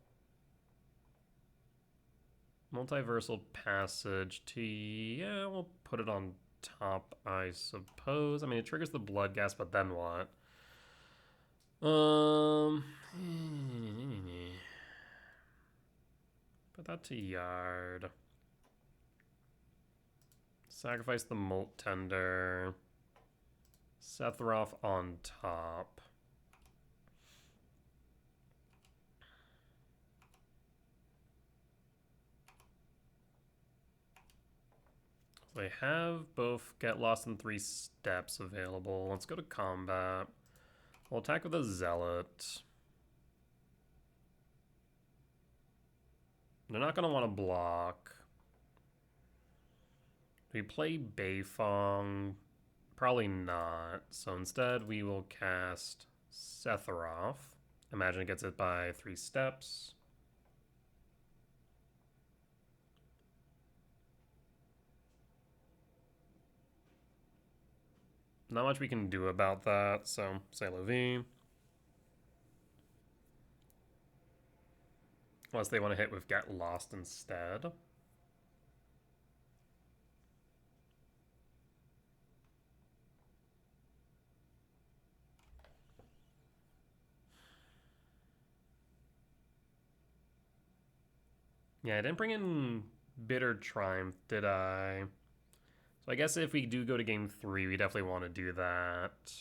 Multiversal Passage to... Yeah, we'll put it on top, I suppose. I mean, it triggers the Bloodghast, but then what? Put that to yard. Sacrifice the Molt Tender. Sephiroth on top. So they have both Get Lost in 3 steps available. Let's go to combat. We'll attack with a Zealot. They're not going to want to block. Do we play Beifong? Probably not. So instead we will cast Sephiroth. Imagine it gets it by 3 steps. Not much we can do about that, so say la vie. Unless they want to hit with Get Lost instead. Yeah, I didn't bring in Bitter Triumph, did I? So I guess if we do go to game 3, we definitely want to do that.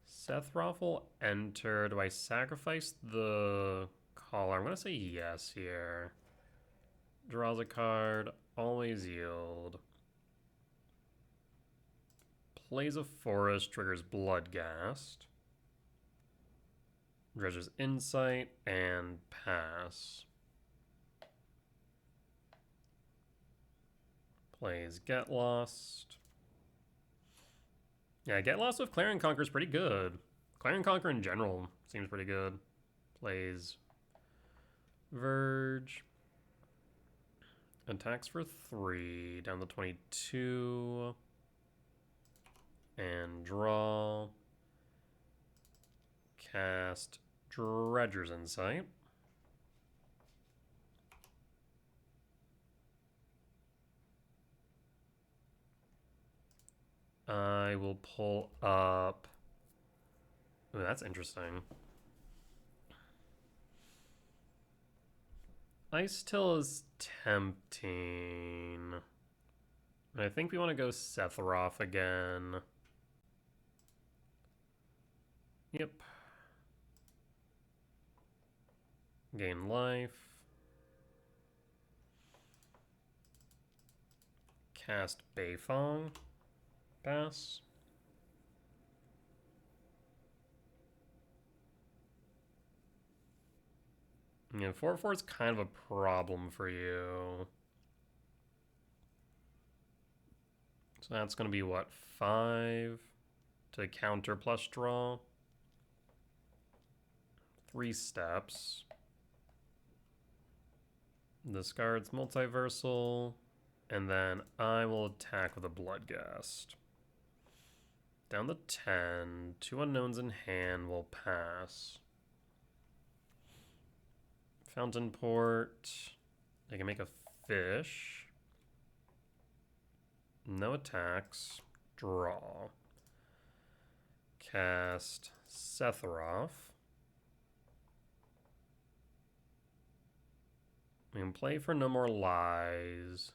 Sephiroth will enter. Do I sacrifice the collar? I'm going to say yes here. Draws a card. Always yield. Plays a forest. Triggers Bloodghast. Dredge's Insight and pass. Plays Get Lost. Yeah, Get Lost with Clarion Conqueror is pretty good. Clarion Conqueror in general seems pretty good. Plays Verge. Attacks for 3. Down to 22. And draw. Cast Dredger's Insight. I will pull up... Ooh, that's interesting. Ice Till is tempting. I think we want to go Sephiroth again. Yep. Gain life. Cast Beifong. Pass. Yeah, 4/4 is kind of a problem for you. So that's going to be what, 5 to counter plus draw? 3 steps. Discards Multiversal, and then I will attack with a Bloodghast. Down to 10. 2 unknowns in hand will pass. Fountain Port. I can make a fish. No attacks. Draw. Cast Sephiroth. We can play for No More Lies.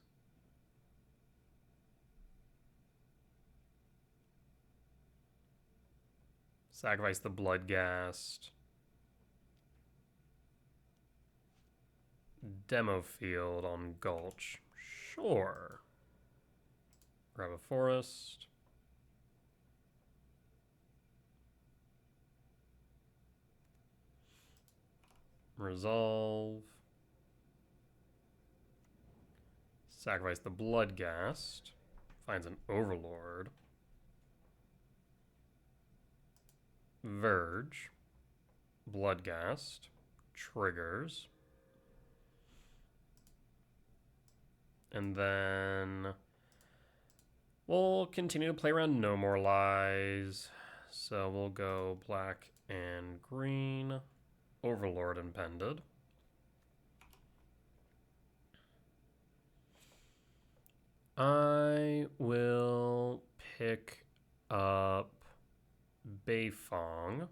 Sacrifice the Bloodghast. Demo field on Gulch. Sure. Grab a forest. Resolve. Sacrifice the Bloodghast. Finds an Overlord. Verge. Bloodghast. Triggers. And then we'll continue to play around No More Lies. So we'll go black and green. Overlord impended. I will pick up Beifong.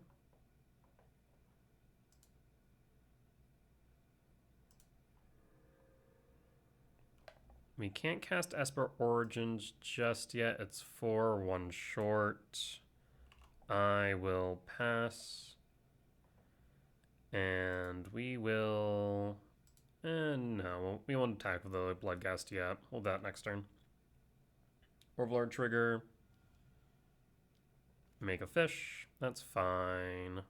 We can't cast Esper Origins just yet. It's 4, 1 short. I will pass. And we will... no, we won't attack with the Bloodghast yet. Hold that next turn. Overlord trigger. Make a fish. That's fine.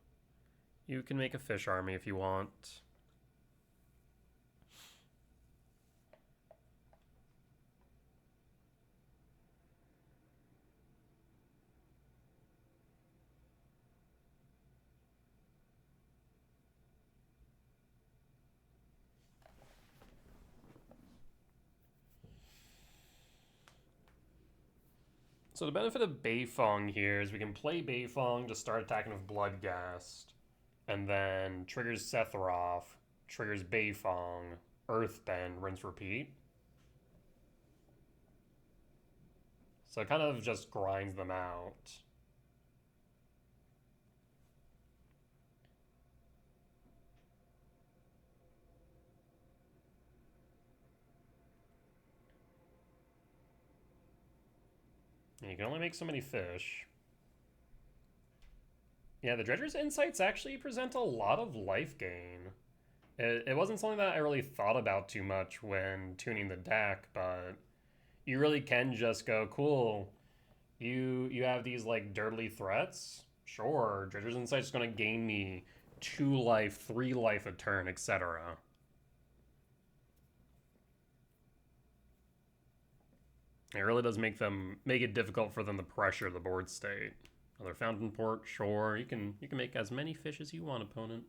You can make a fish army if you want. So the benefit of Beifong here is we can play Beifong to start attacking with Bloodghast, and then triggers Sephiroth, triggers Beifong, Earthbend, rinse, repeat. So it kind of just grinds them out. And you can only make so many fish. Yeah, the Dredger's Insights actually present a lot of life gain. It wasn't something that I really thought about too much when tuning the deck, but you really can just go, cool, you have these like dirtly threats? Sure, Dredger's Insights is going to gain me 2 life, 3 life a turn, etc. It really does make it difficult for them to pressure the board state. Another Fountain Port, sure. You can make as many fish as you want, opponent.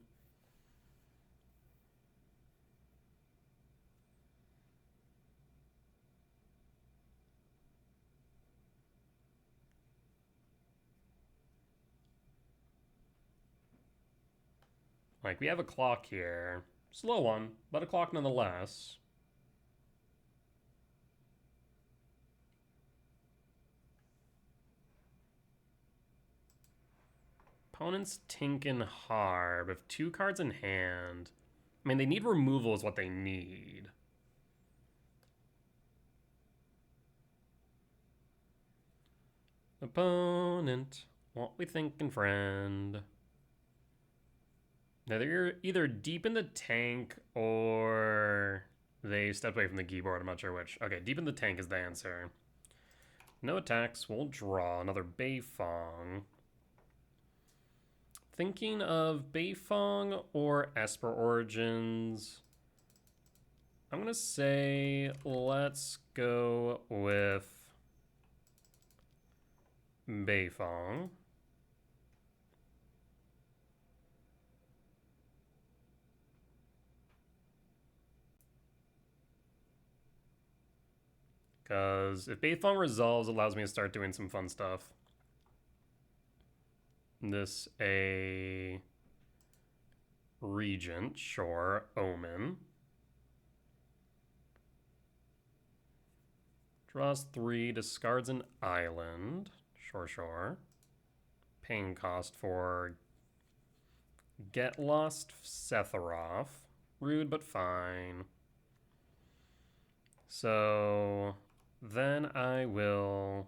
Like, we have a clock here. Slow one, but a clock nonetheless. Opponent's Tinkin Harb. With 2 cards in hand. I mean, they need removal is what they need. Opponent, what we thinking, friend? Now they're either deep in the tank or they stepped away from the keyboard. I'm not sure which. Okay, deep in the tank is the answer. No attacks. We'll draw another Beifong. Thinking of Beifong or Esper Origins. I'm going to say let's go with Beifong. Because if Beifong resolves, it allows me to start doing some fun stuff. This a Regent, sure. Omen. Draws 3, discards an island. Sure. Paying cost for Get Lost Setharoth. Rude, but fine. So then I will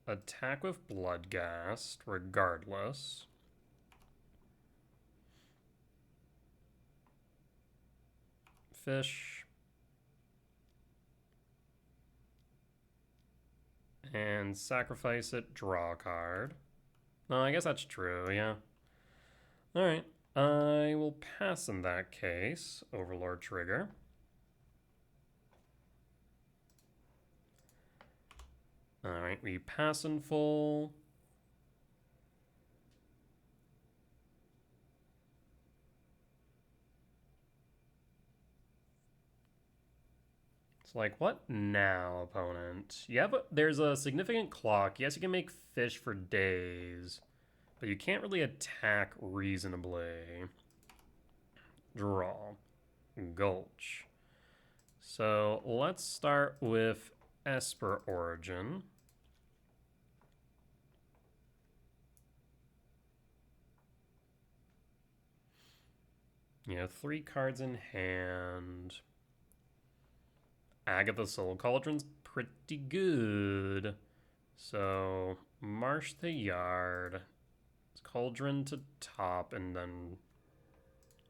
attack with Bloodghast regardless. Fish. And sacrifice it, draw a card. No, I guess that's true, yeah. Alright, I will pass in that case. Overlord trigger. Alright, we pass in full. It's like, what now, opponent? Yeah, but there's a significant clock. Yes, you can make fish for days, but you can't really attack reasonably. Draw. Gulch. So let's start with Esper Origin. You have 3 cards in hand. Agatha Soul Cauldron's pretty good. So Marsh the Yard. Cauldron to top and then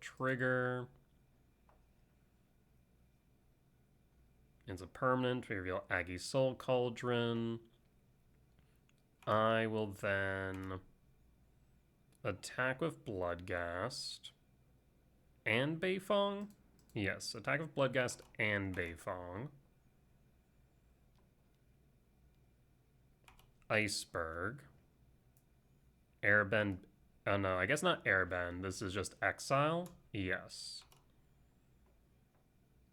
trigger. It's a permanent. We reveal Aggie Soul Cauldron. I will then attack with Bloodghast and Beifong. Yes, attack with Bloodghast and Beifong. Iceberg. Airbend. Oh no, I guess not Airbend. This is just Exile. Yes.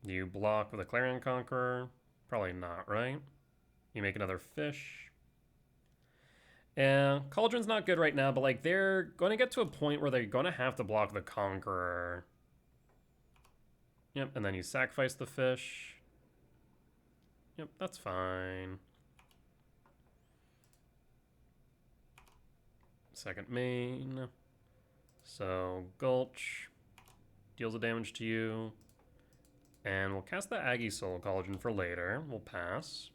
You block with a Clarion Conqueror? Probably not, right? You make another fish. Yeah, Cauldron's not good right now, but like they're going to get to a point where they're going to have to block the Conqueror. Yep, and then you sacrifice the fish. Yep, that's fine. Second main. So Gulch deals a damage to you. And we'll cast the Aggie Soul Cauldron for later. We'll pass.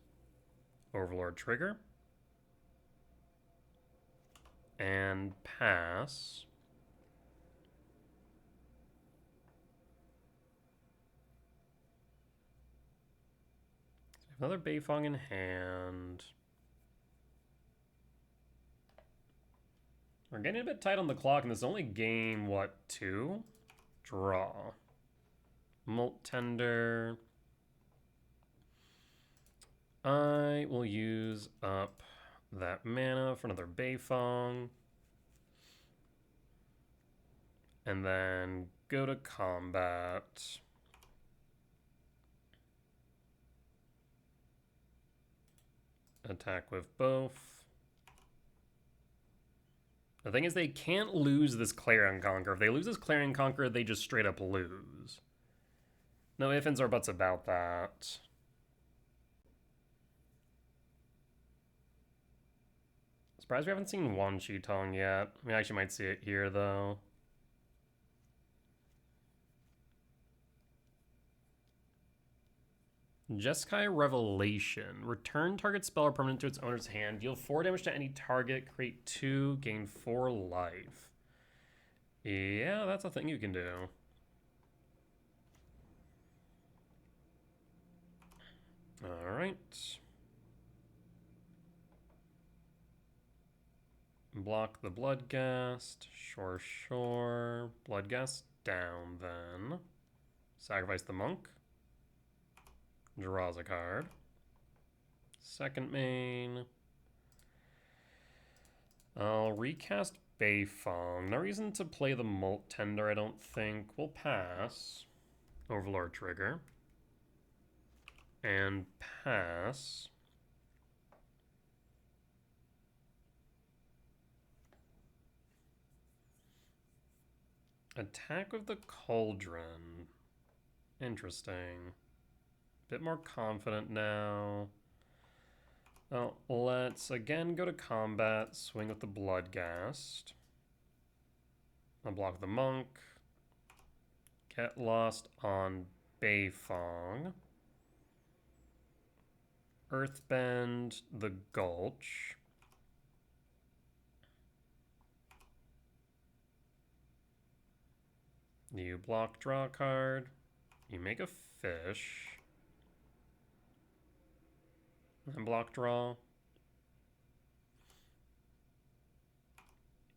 Overlord trigger. And pass. Another Beifong in hand. We're getting a bit tight on the clock, and this is only game, what, 2? Draw. Molt Tender. I will use up that mana for another Beifong. And then go to combat. Attack with both. The thing is, they can't lose this Clarion Conqueror. If they lose this Clarion Conqueror, they just straight up lose. No ifs, ands, or buts about that. Surprised we haven't seen Wan Shi Tong yet. We actually might see it here, though. Jeskai Revelation. Return target spell or permanent to its owner's hand. Deal 4 damage to any target. Create 2. Gain 4 life. Yeah, that's a thing you can do. Alright. Block the Bloodghast. Sure. Bloodghast down, then. Sacrifice the Monk. Draws a card. Second main. I'll recast Beifong. No reason to play the Molt Tender, I don't think. We'll pass. Overlord trigger. And pass. Attack with the Cauldron. Interesting. Bit more confident now. Well, let's again go to combat, swing with the Bloodghast. I'll block the monk. Get lost on Beifong. Earthbend the Gulch. You block, draw a card. You make a fish. And block, draw.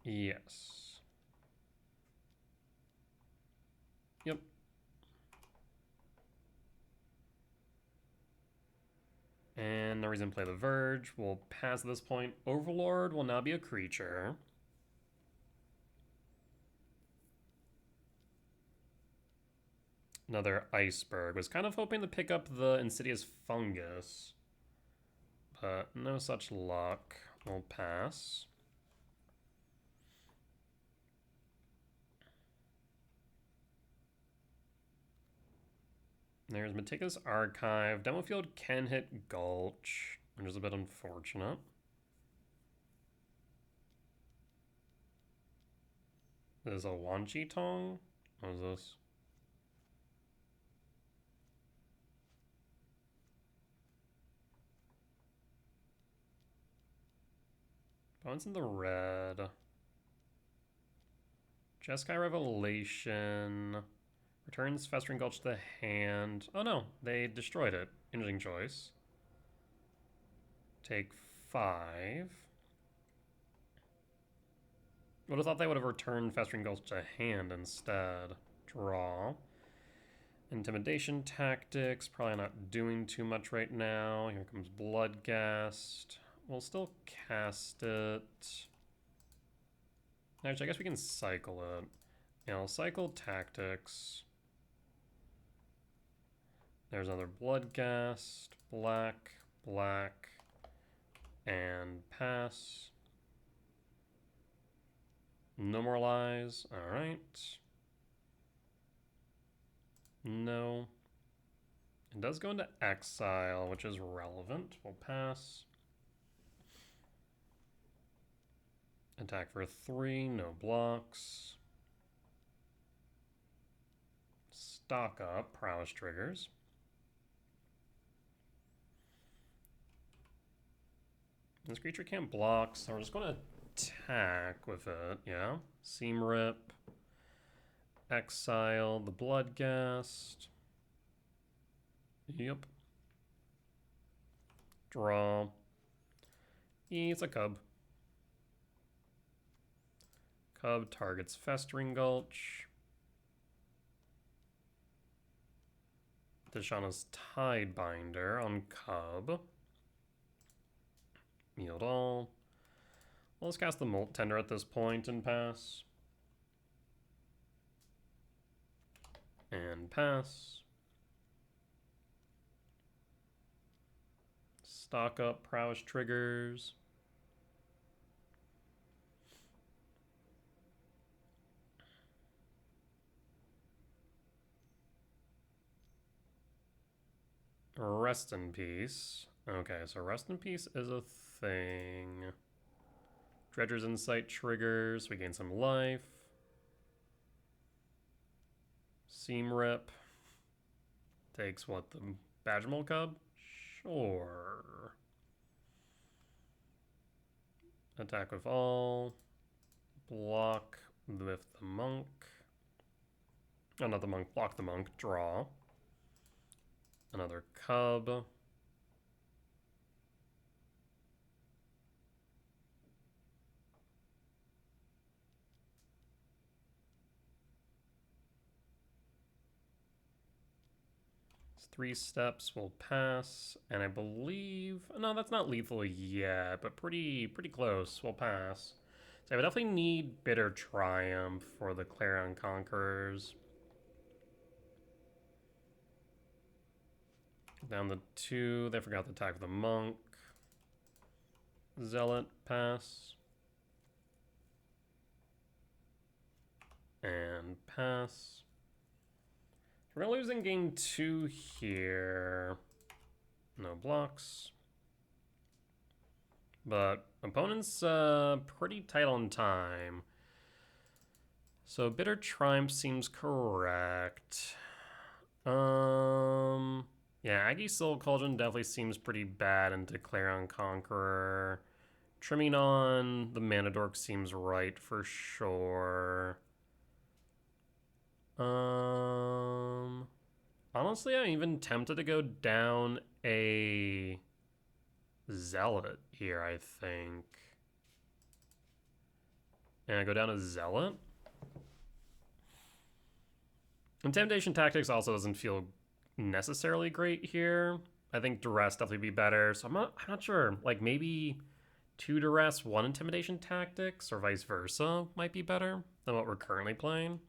Yes. Yep. And no reason to play the Verge. We'll pass this point. Overlord will now be a creature. Another Iceberg. Was kind of hoping to pick up the Insidious Fungus, but no such luck. We'll pass. There's Meticulous Archive. Demo field can hit Gulch, which is a bit unfortunate. There's a Wanchi Tong? What is this? Bones in the red. Jeskai Revelation. Returns Festering Gulch to the hand. Oh no, they destroyed it. Interesting choice. Take 5. Would have thought they would have returned Festering Gulch to hand instead. Draw. Intimidation Tactics. Probably not doing too much right now. Here comes Bloodghast. We'll still cast it. Actually, I guess we can cycle it. Yeah, I'll cycle Tactics. There's another Bloodghast. Black, black, and pass. No more lies. Alright. No. It does go into exile, which is relevant. We'll pass. Attack for 3, no blocks. Stock up, prowess triggers. This creature can't block, so we're just going to attack with it, yeah? Seam Rip. Exile the Bloodghast. Yep. Draw. It's a cub. Cub targets Festering Gulch. Deshana's Tidebinder on Cub. Yield all. Well, let's cast the Molt Tender at this point and pass. And pass. Stock up prowess triggers. Rest in Peace. Okay, so Rest in Peace is a thing. Dredger's Insight triggers. We gain some life. Seam Rip. Takes what, the Badgermole Cub? Sure. Attack with all. Block with the monk. Oh, not the monk. Block the monk. Draw. Another cub. It's 3 steps will pass, and I believe no, that's not lethal yet, but pretty close. We'll pass. So I would definitely need Bitter Triumph for the Clarion Conquerors. Down the 2, they forgot to attack the monk. Zealot, pass. And pass. We're gonna lose in game 2 here. No blocks. But opponent's pretty tight on time. So Bitter Triumph seems correct. Yeah, Aggie Soul Cauldron definitely seems pretty bad into Clarion Conqueror. Trimming on the Mana Dork seems right for sure. Honestly, I'm even tempted to go down a Zealot here, I think. And I go down a Zealot. Intimidation Tactics also doesn't feel necessarily great here. I think Duress definitely be better. So I'm not sure. Like maybe 2 Duress, 1 Intimidation Tactics, or vice versa might be better than what we're currently playing.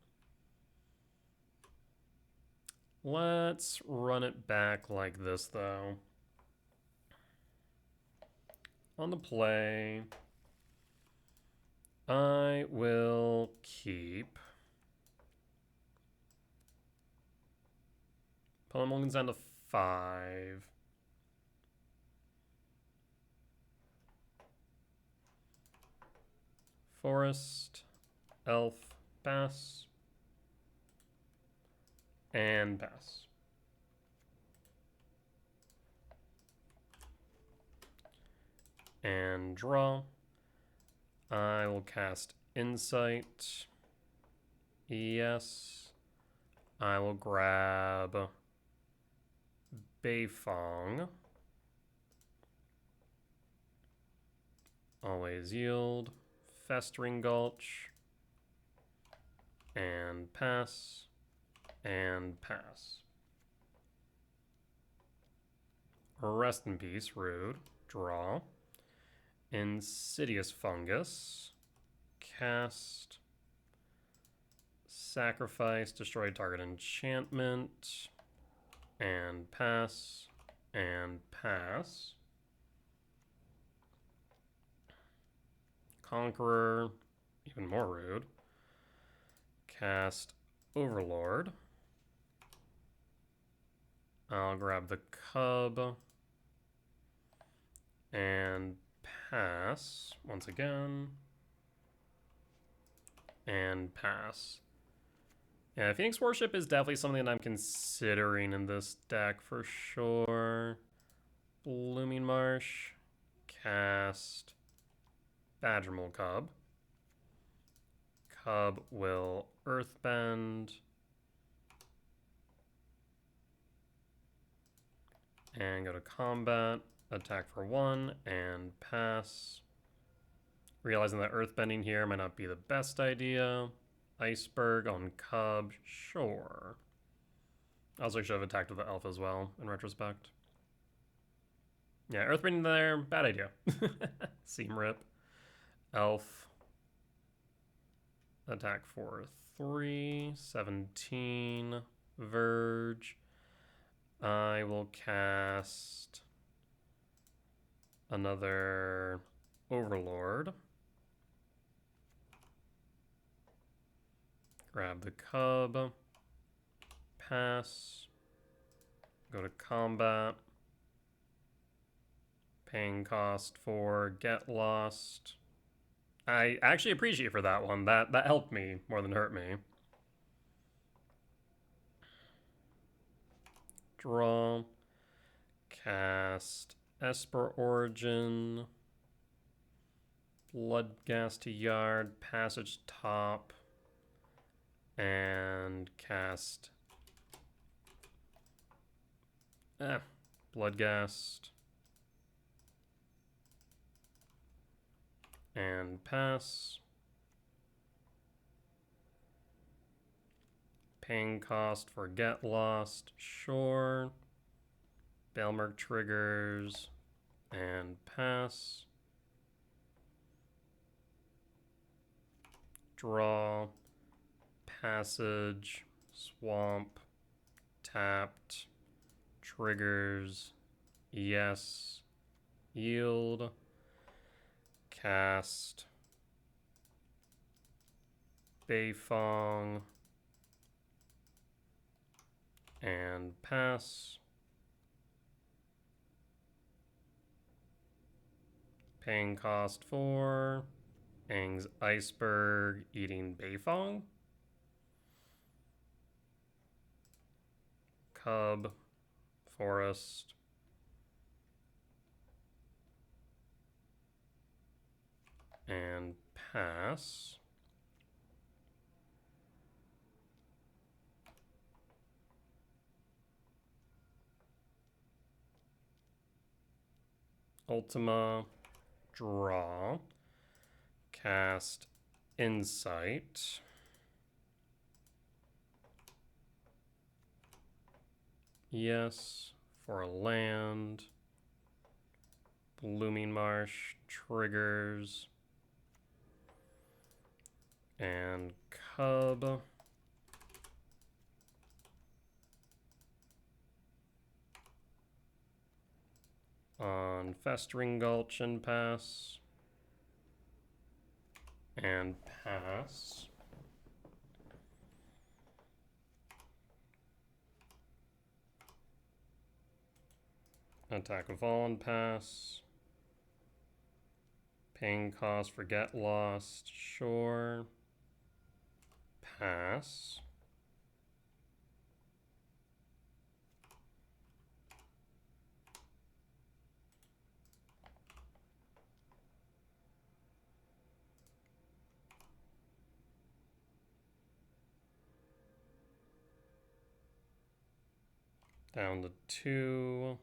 Let's run it back like this though. On the play, I will keep Mulligan's down to 5. Forest, Elf, pass, and pass. And draw. I will cast Insight. Yes. I will grab Beifong. Always yield. Festering Gulch. And pass. And pass. Rest in peace, rude. Draw. Insidious Fungus. Cast. Sacrifice, destroy target enchantment. And pass. And pass. Conqueror, even more rude. Cast Overlord. I'll grab the Cub. And pass once again. And pass. Yeah, Phoenix Worship is definitely something that I'm considering in this deck for sure. Blooming Marsh. Cast Badgermole Cub. Cub will Earthbend. And go to combat. Attack for 1 and pass. Realizing that Earthbending here might not be the best idea. Iceberg on Cub, sure. I also should have attacked with the Elf as well, in retrospect. Yeah, Earthbending there, bad idea. Seam Rip. Elf. Attack for 3, 17. Verge. I will cast another Overlord. Grab the Cub. Pass. Go to combat. Paying cost for Get Lost. I actually appreciate you for that one. That helped me more than hurt me. Draw. Cast Esper Origin. Bloodghast to Yard. Passage Top. And cast Bloodghast. And pass. Paying cost for Get Lost, sure. Balmerk triggers. And pass. Draw. Passage. Swamp. Tapped. Triggers. Yes. Yield. Cast. Beifong. And pass. Paying cost 4. Ang's Iceberg, eating Beifong. Cub, Forest. And pass. Ultima, draw. Cast Insight. Yes, for a land. Blooming Marsh triggers. And Cub. On Festering Gulch and pass. And pass. Attack of all and pass. Paying cost for get lost. Sure. Pass. Down to 2.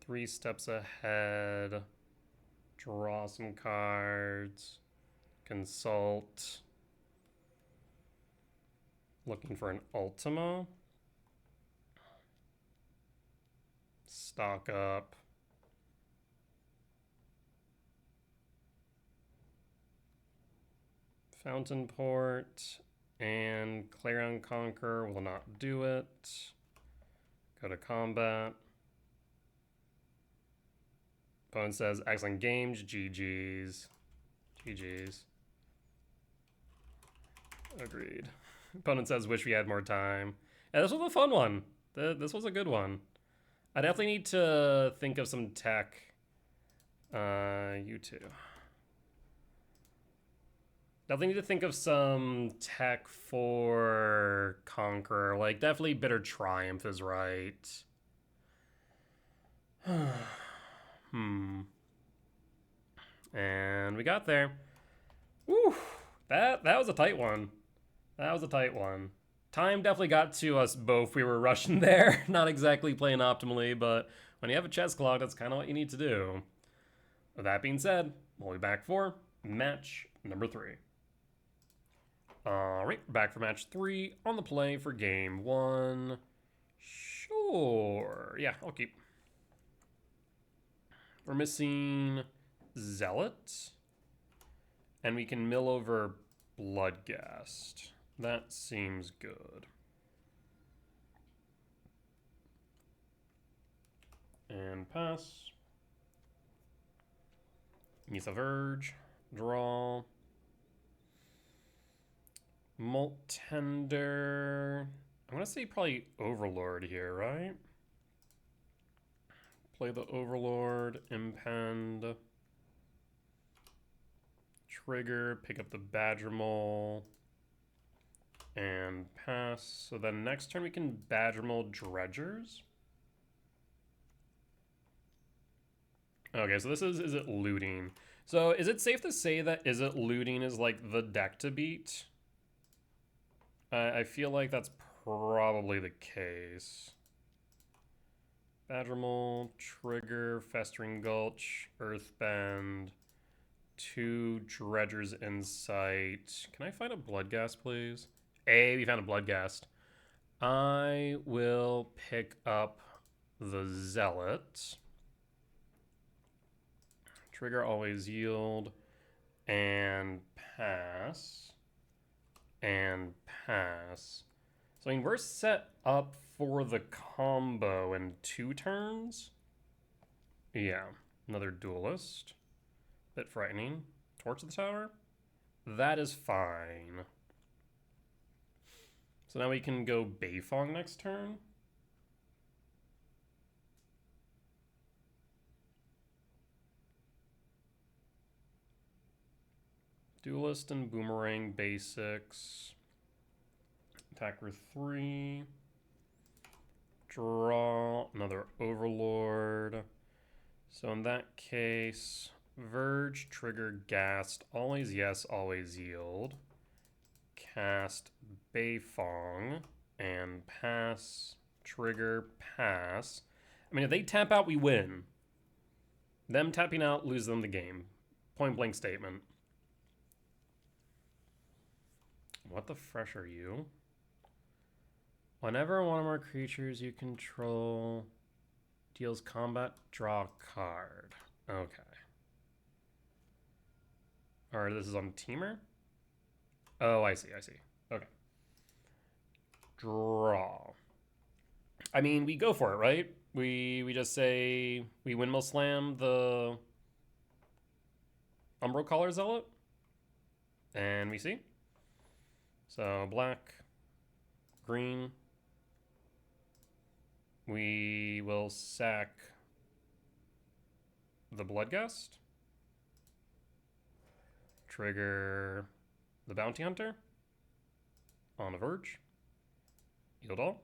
Three steps ahead. Draw some cards. Consult. Looking for an Ultima. Stock up. Fountain Port and Clarion Conquer will not do it. Go to combat. Opponent says, excellent games, GG's. GG's. Agreed. Opponent says, wish we had more time. Yeah, this was a fun one. This was a good one. I definitely need to think of some tech. You too. Definitely need to think of some tech for Conqueror. Like, definitely Bitter Triumph is right. And we got there. Woo! That was a tight one. That was a tight one. Time definitely got to us both. We were rushing there. Not exactly playing optimally, but when you have a chess clock, that's kind of what you need to do. With that being said, we'll be back for match number 3. Alright, back for match 3 on the play for game 1. Sure. Yeah, I'll keep. We're missing Zealot. And we can mill over Bloodghast. That seems good. And pass. Mesa Verge. Draw. Molt Tender. I'm going to say probably Overlord here, right? Play the Overlord. Impend. Trigger. Pick up the Badger Mole. And pass. So then next turn we can Badger Mole Dredgers. Okay, so this is it looting? So is it safe to say that is it looting is like the deck to beat? I feel like that's probably the case. Badger Mole, Trigger, Festering Gulch, Earthbend, 2 Dredgers Insight. Can I find a Bloodghast, please? Hey, we found a Bloodghast. I will pick up the Zealot. Trigger always yield. And pass. And pass. So I mean, we're set up for the combo in 2 turns. Yeah, another Duelist. Bit frightening. Torch of the Tower. That is fine. So now we can go Beifong next turn. Duelist and Boomerang basics. Attack for 3. Draw another Overlord. So in that case, Verge, trigger, Ghast. Always yes, always yield. Cast Beifong and pass, trigger, pass. I mean, if they tap out, we win. Them tapping out, lose them the game. Point blank statement. What the fresh are you? Whenever one or more creatures you control deals combat, draw a card. Okay. Alright, this is on Teamer? Oh, I see. Okay. Draw. I mean, we go for it, right? We just say we Windmill Slam the Umbral Collar Zealot. And we see. So black, green. We will sack the Bloodgust. Trigger the Bounty Hunter on a Verge. Yield all.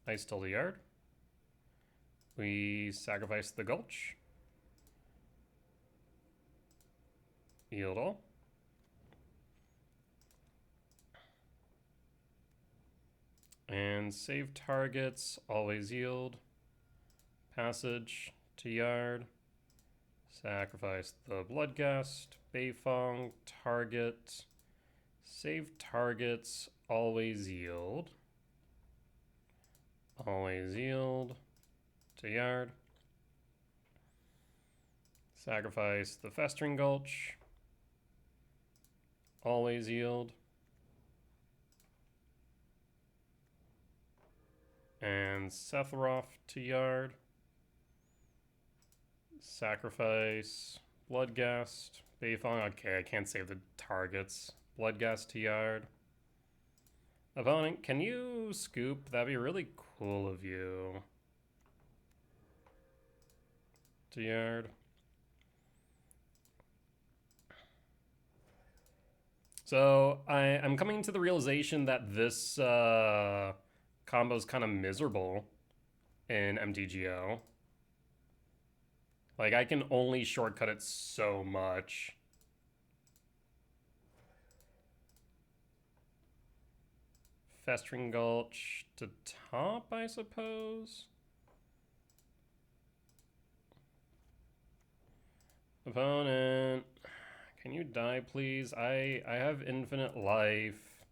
Ice till the yard. We sacrifice the Gulch. Yield all. And save targets, always yield. Passage to yard. Sacrifice the Bloodgust, Beifong, target. Save targets, always yield. Always yield to yard. Sacrifice the Festering Gulch. Always yield. And Sephiroth to yard. Sacrifice Bloodgast, Beifong. Okay, I can't save the targets. Bloodgast to yard. Opponent, can you scoop? That'd be really cool of you. To yard. So I'm coming to the realization that this combo is kind of miserable in MTGO. Like, I can only shortcut it so much. Festering Gulch to top, I suppose. Opponent, can you die, please? I have infinite life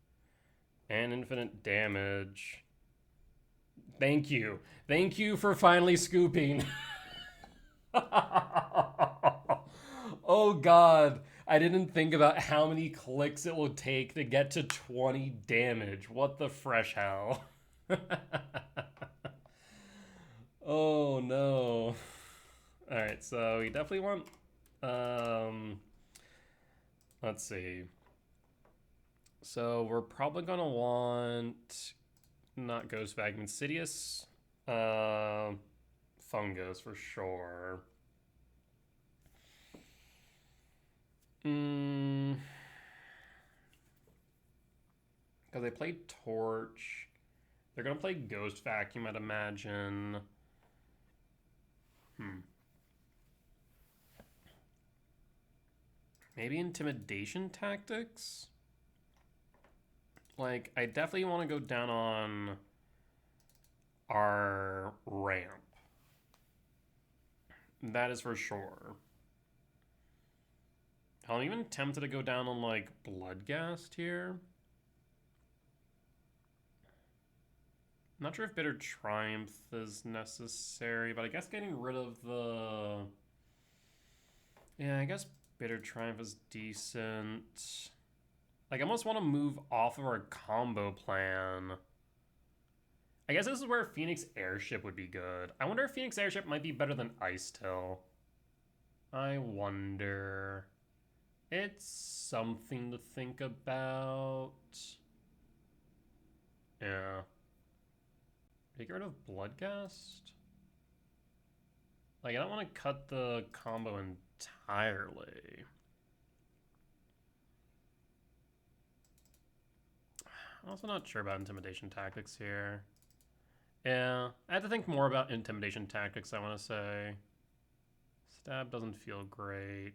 and infinite damage. Thank you. Thank you for finally scooping. Oh god, I didn't think about how many clicks it will take to get to 20 damage. What the fresh hell? Oh no. Alright, so we definitely want let's see. So we're probably gonna want not Ghost Vacuum, Insidious, Fungus for sure. Because they played Torch. They're gonna play Ghost Vacuum, I'd imagine. Maybe Intimidation Tactics? Like, I definitely want to go down on our ramp. That is for sure. I'm even tempted to go down on, like, Bloodgast here. I'm not sure if Bitter Triumph is necessary, but I guess getting rid of the... Yeah, I guess Bitter Triumph is decent. Like, I almost want to move off of our combo plan. I guess this is where Phoenix Airship would be good. I wonder if Phoenix Airship might be better than Ice Till. I wonder. It's something to think about. Yeah. Get rid of Bloodgast? Like, I don't want to cut the combo entirely. I'm also not sure about Intimidation Tactics here. Yeah, I had to think more about Intimidation Tactics, I want to say. Stab doesn't feel great.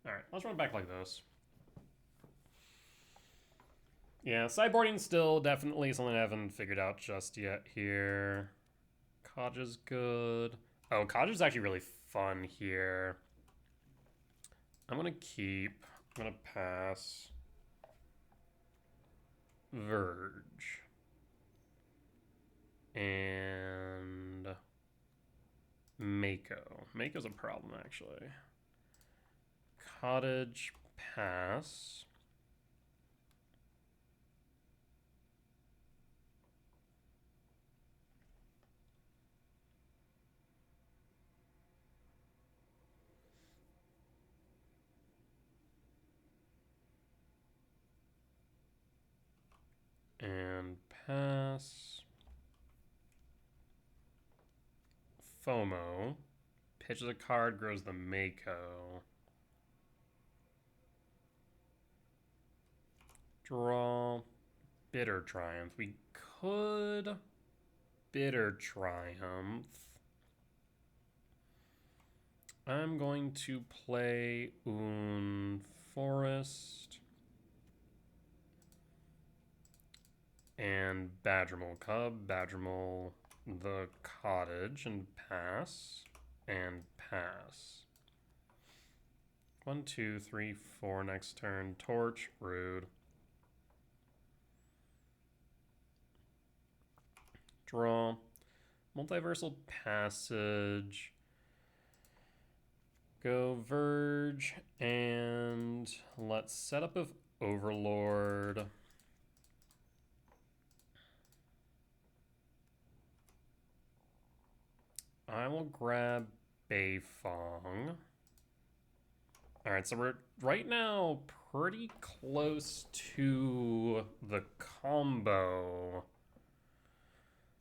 Alright, let's run back like this. Yeah, sideboarding still definitely something I haven't figured out just yet here. Kaj is good. Oh, Kaj is actually really fun here. I'm gonna keep. I'm gonna pass. Verge. And Mako. Mako's a problem, actually. Cottage, pass. And pass. FOMO. Pitches a card, grows the Mako. Draw. Bitter Triumph. We could Bitter Triumph. I'm going to play Forest and Badgermole Cub. Badgermole the Cottage and pass. And pass. 1, 2, 3, 4 next turn. Torch, rude. Draw. Multiversal Passage. Go Verge, and let's set up of Overlord. I will grab Beifong. Alright, so we're right now pretty close to the combo.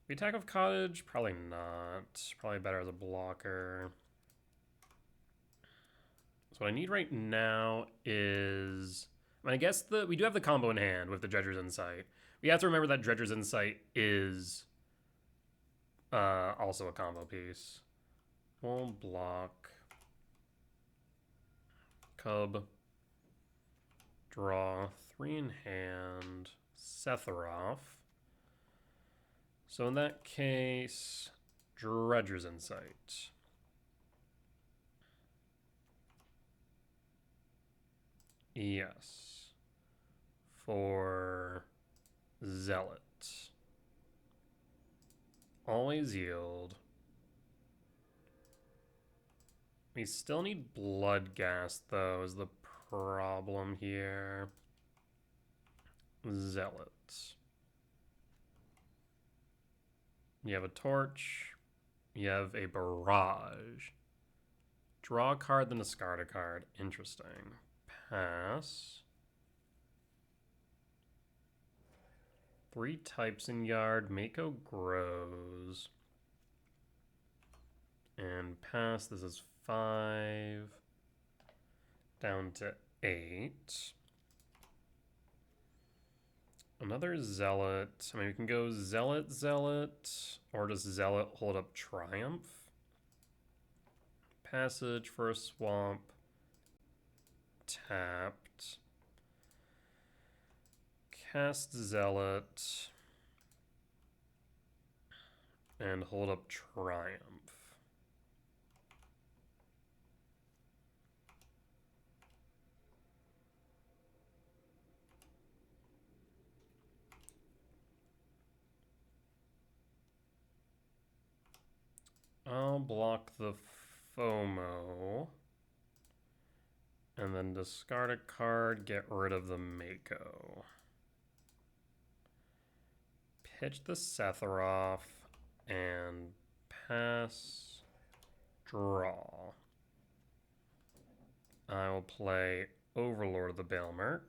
The attack of Cottage? Probably not. Probably better as a blocker. So what I need right now is... I mean, I guess we do have the combo in hand with the Dredger's Insight. We have to remember that Dredger's Insight is also a combo piece. We'll block. Cub. Draw. 3 in hand. Sephiroth. So in that case, Dredger's Insight. Yes. For Zealot. Always yield. We still need Bloodgast, though, is the problem here. Zealot. You have a Torch. You have a Barrage. Draw a card, then discard a card. Interesting. Pass. 3 types in yard. Mako grows. And pass. This is 5. Down to 8. Another Zealot. I mean, we can go Zealot, Zealot. Or does Zealot hold up Triumph? Passage for a swamp. Tapped. Cast Zealot. And hold up Triumph. I'll block the FOMO. And then discard a card, get rid of the Mako. Pitch the Sephiroth and pass, draw. I will play Overlord of the Baelmerk.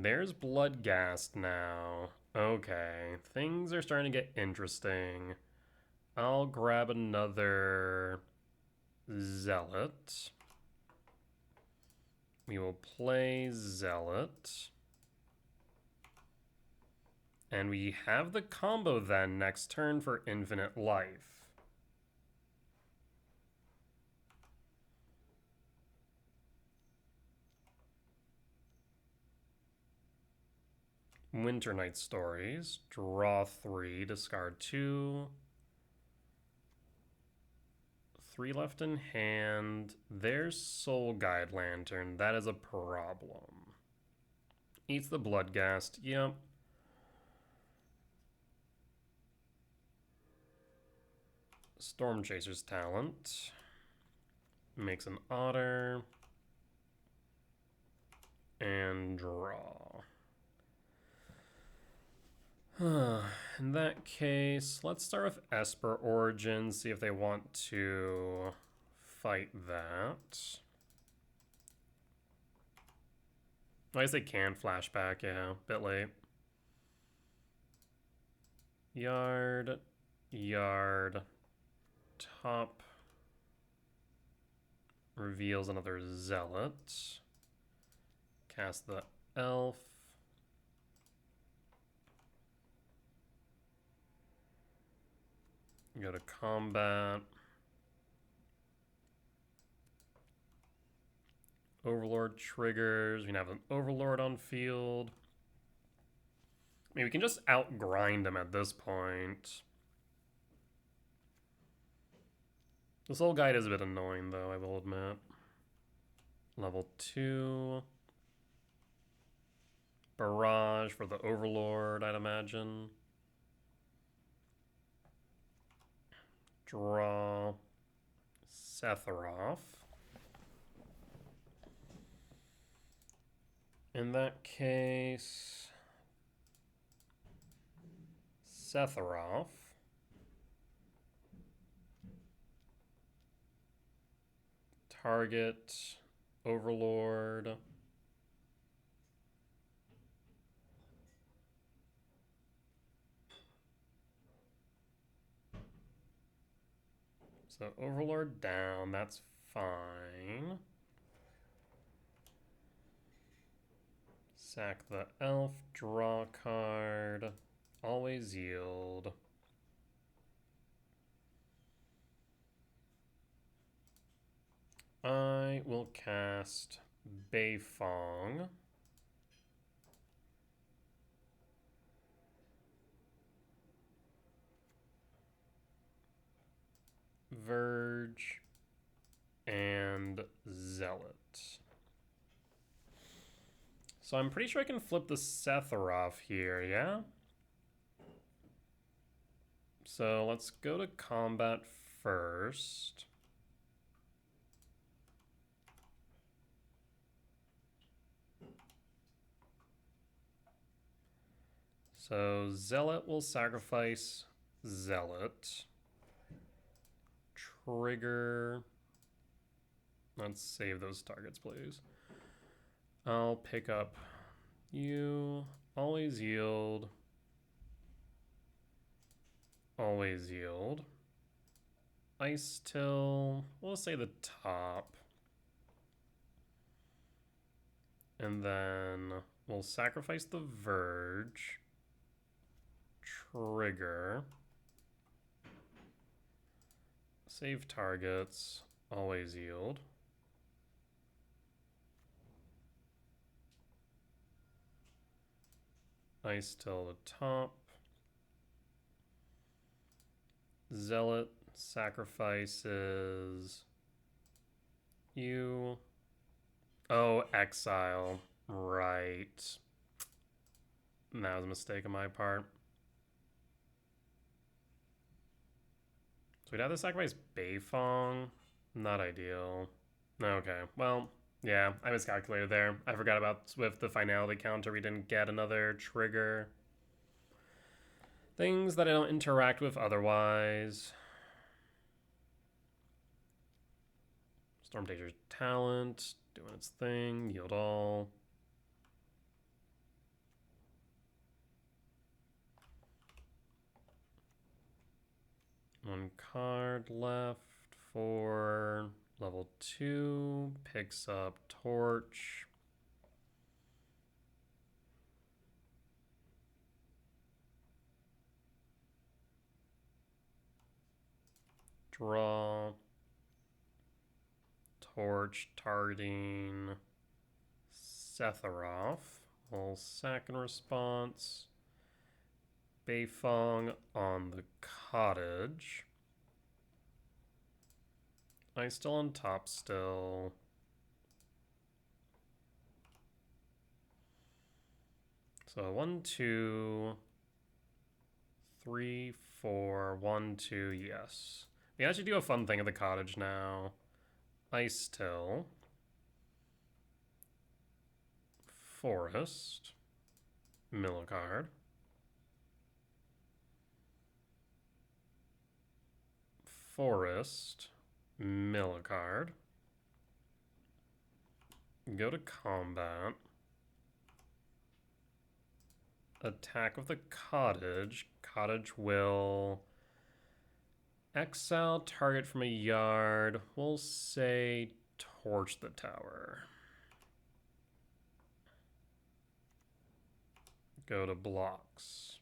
There's Bloodghast now. Okay, things are starting to get interesting. I'll grab another Zealot. We will play Zealot. And we have the combo then next turn for infinite life. Winter Night Stories. Draw 3, discard 2. 3 left in hand. There's Soul Guide Lantern. That is a problem. Eats the Bloodghast. Yep. Storm Chaser's Talent. Makes an Otter. And draw. In that case, let's start with Esper Origins, see if they want to fight that. I guess they can flashback, yeah, bit late. Yard, top reveals another Zealot. Cast the Elf. Go to combat. Overlord triggers. We can have an Overlord on field. I mean, we can just outgrind him at this point. The Soul Guide is a bit annoying, though, I will admit. Level 2. Barrage for the Overlord, I'd imagine. Draw Sephiroth. In that case, Sephiroth. Target Overlord. So Overlord down, that's fine. Sack the Elf, draw a card, always yield. I will cast Beifong. Verge and Zealot. So I'm pretty sure I can flip the Sephiroth here, yeah? So let's go to combat first. So Zealot will sacrifice Zealot. Trigger. Let's save those targets, please. I'll pick up you. Always yield. Always yield. Ice Till. We'll say the top. And then we'll sacrifice the Verge. Trigger. Save targets. Always yield. Ice till the top. Zealot sacrifices you. Oh, exile. Right. That was a mistake on my part. So we'd have to sacrifice Beifong. Not ideal. Okay, well, yeah, I miscalculated there. I forgot about with the finality counter, we didn't get another trigger. Things that I don't interact with otherwise. Storm Chaser's Talent, doing its thing, yield all. One card left for level 2. Picks up Torch. Draw. Torch targeting Setharoth. We'll sack in response. Beifong on the cottage. I still on top still. So 1, 2, 3, 4, 1, 2, yes. We actually do a fun thing at the cottage now. Ice Till. Forest. Mill a card. Forest. Mill a card. Go to combat. Attack with the cottage. Cottage will exile target from a yard. We'll say torch the tower. Go to blocks.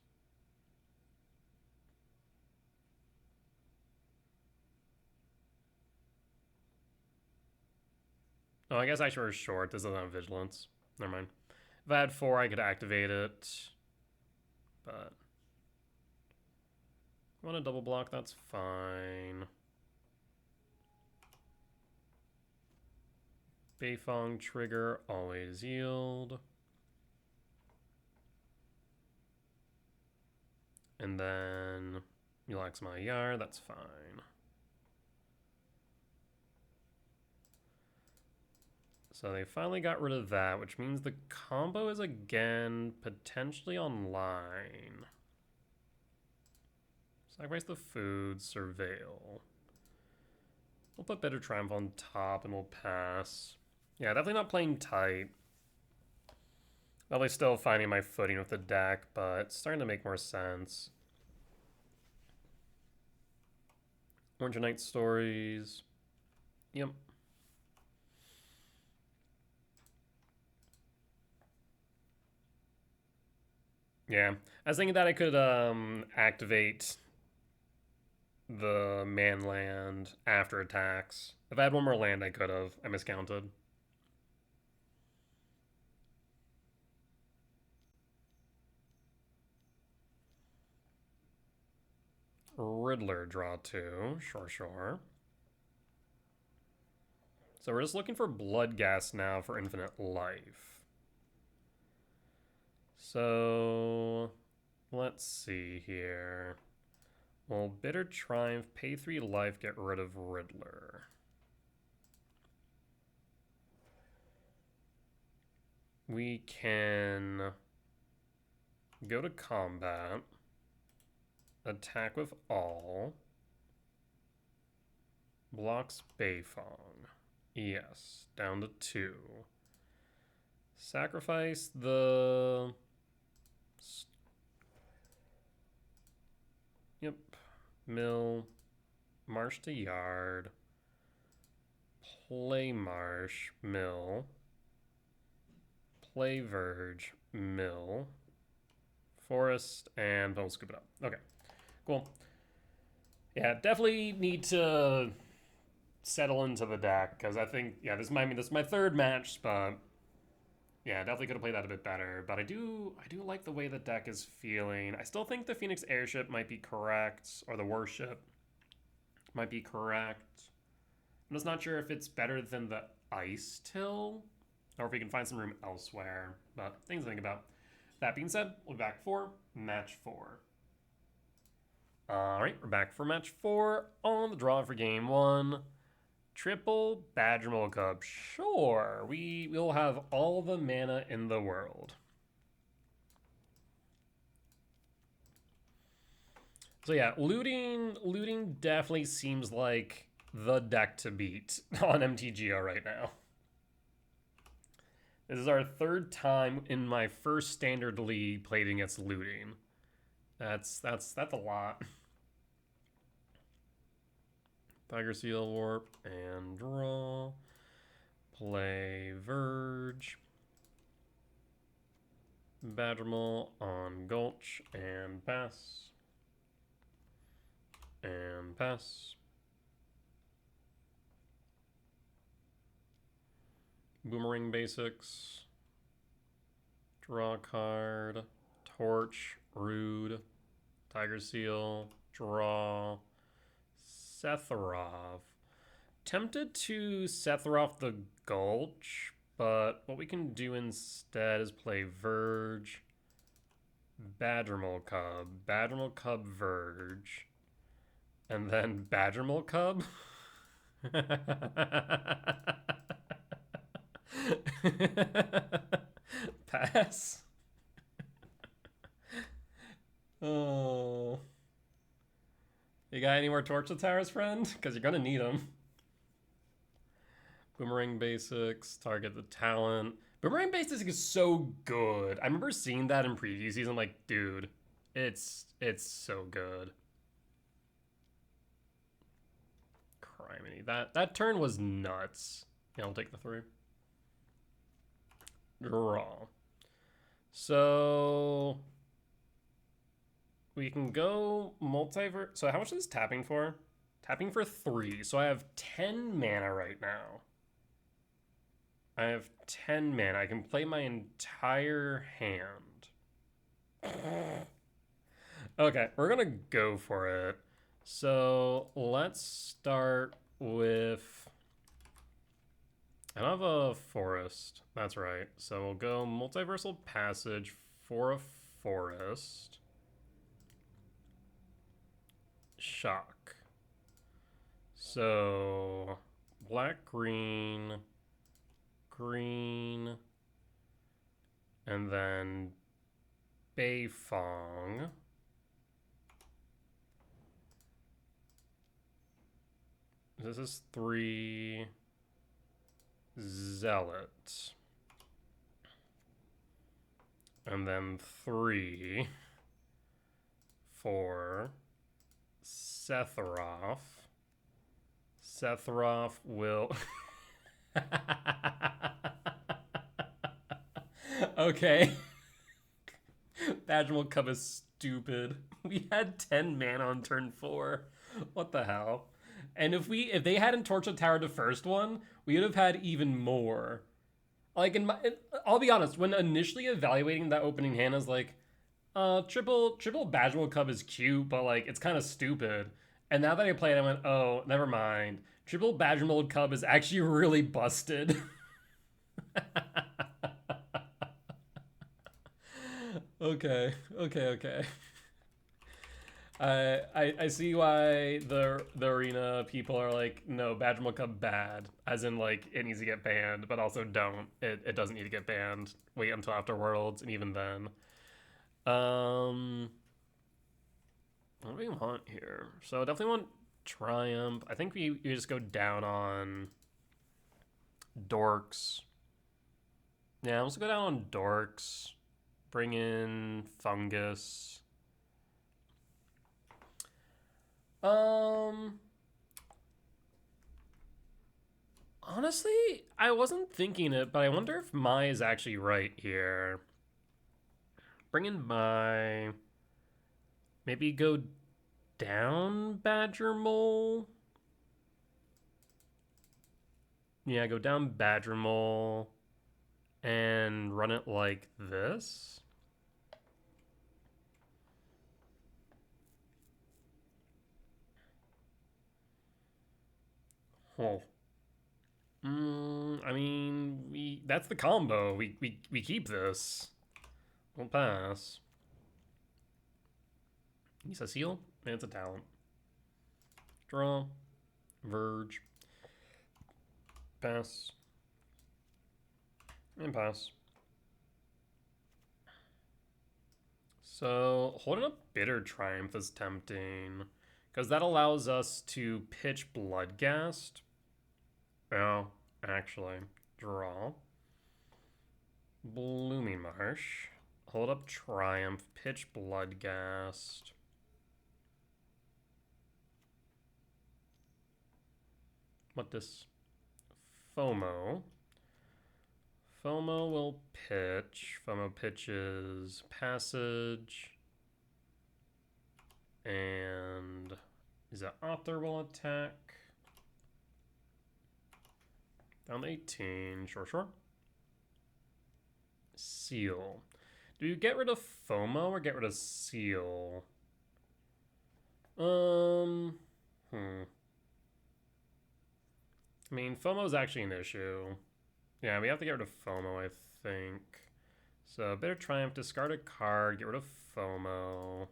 Oh, I guess I should short. This doesn't have vigilance. Never mind. If I had 4, I could activate it. But if you want to double block, that's fine. Beifong trigger, always yield. And then you'll X my yard, that's fine. So they finally got rid of that, which means the combo is again potentially online. Sacrifice the food, surveil. We'll put Bitter Triumph on top and we'll pass. Yeah, definitely not playing tight. Probably still finding my footing with the deck, but it's starting to make more sense. Orange Knight Stories. Yep. Yeah, I was thinking that I could activate the man land after attacks. If I had one more land, I could have. I miscounted. Riddler, draw 2. Sure. So we're just looking for Bloodghast now for infinite life. So let's see here. Well, Bitter Triumph, pay 3 life, get rid of Riddler. We can go to combat, attack with all, blocks Beifong. Yes, down to 2. Sacrifice the... Yep. Mill. Marsh to yard. Play marsh. Mill. Play verge. Mill. Forest. And we'll scoop it up. Okay. Cool. Yeah, definitely need to settle into the deck because I think, yeah, this is my third match, but yeah, definitely could have played that a bit better. But I do like the way the deck is feeling. I still think the Phoenix Airship might be correct, or the Warship might be correct. I'm just not sure if it's better than the Ice Till, or if we can find some room elsewhere. But things to think about. That being said, we'll be back for match 4. All right, we're back for match 4 on the draw for game 1. Triple Badgermole Cup. Sure, we will have all the mana in the world. So yeah, looting definitely seems like the deck to beat on MTGO right now. This is our 3rd time in my first standard league played against looting. That's a lot. Tiger Seal, Warp, and draw. Play Verge. Badgermole on Gulch, and pass. And pass. Boomerang Basics. Draw card. Torch, Rude. Tiger Seal, draw. Sephiroth. Tempted to Sephiroth the Gulch, but what we can do instead is play Verge, Badgermole Cub, Verge, and then Badgermole Cub. Pass. Oh. You got any more Torture Towers, friend? Because you're gonna need them. Boomerang Basics, target the talent. Boomerang Basics is so good. I remember seeing that in preview season, like, dude, it's so good. Criminy. That turn was nuts. Yeah, I'll take the 3. Draw. So we can go multiverse. So how much is this tapping for? Tapping for 3. So I have 10 mana right now. I have 10 mana. I can play my entire hand. Okay, we're gonna go for it. So let's start with... I don't have a forest. That's right. So we'll go Multiversal Passage for a forest. Shock. So black, green, green, and then Beifong. This is 3 Zealot. And then 3 for Sephiroth. Sephiroth will... Okay. Badgermole Cub is stupid. We had 10 mana on turn 4. What the hell? And if they hadn't Torture Towered the first one, we would have had even more. Like, I'll be honest, when initially evaluating that opening hand, I was like, triple Badgermole Cub is cute, but like, it's kind of stupid. And now that I played, I went, oh, never mind. Triple Badgermole Cub is actually really busted. Okay. I see why the arena people are like, no, Badgermole Cub bad. As in, like, it needs to get banned, but also don't. It doesn't need to get banned. Wait until after Worlds, and even then. What do we want here? So definitely want Triumph. I think we just go down on Dorks. Yeah, let's go down on Dorks. Bring in Fungus. Honestly, I wasn't thinking it, but I wonder if Mai is actually right here. Bring in Mai. Maybe go down Badgermole. Yeah, go down Badgermole and run it like this. Oh. I mean, that's the combo. We keep this. We'll pass. He's a seal? Man, it's a talent. Draw. Verge. Pass. And pass. So, holding up Bitter Triumph is tempting. Because that allows us to pitch Bloodghast. Oh, actually. Draw. Blooming Marsh. Hold up Triumph. Pitch Bloodghast. What this? FOMO. FOMO will pitch. FOMO pitches Passage. And is that Author will attack? Down to 18. Sure. Seal. Do you get rid of FOMO or get rid of Seal? I mean, FOMO is actually an issue. Yeah, we have to get rid of FOMO, I think. So, Bitter Triumph, discard a card, get rid of FOMO.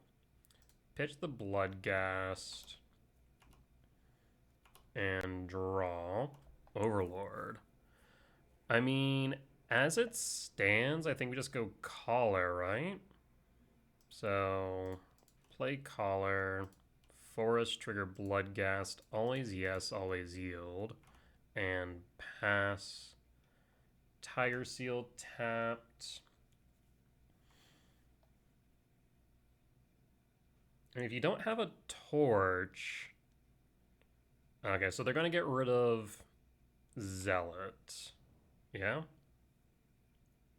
Pitch the Bloodghast. And draw Overlord. I mean, as it stands, I think we just go Collar, right? So, play Collar. Forest, trigger Bloodghast. Always yes, always yield. And pass. Tiger Seal tapped. And if you don't have a torch... Okay, so they're going to get rid of Zealot. Yeah?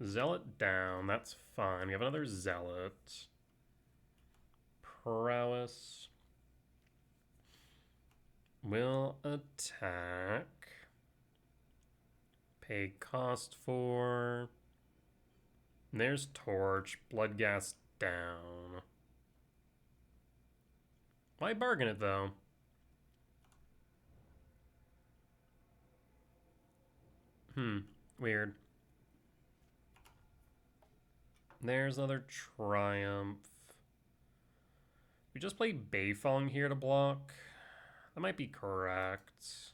Zealot down, that's fine. We have another Zealot. Prowess. Will attack. Pay cost 4. And there's Torch. Bloodghast down. Why bargain it, though? Weird. There's another Triumph. We just play Beifong here to block. That might be correct.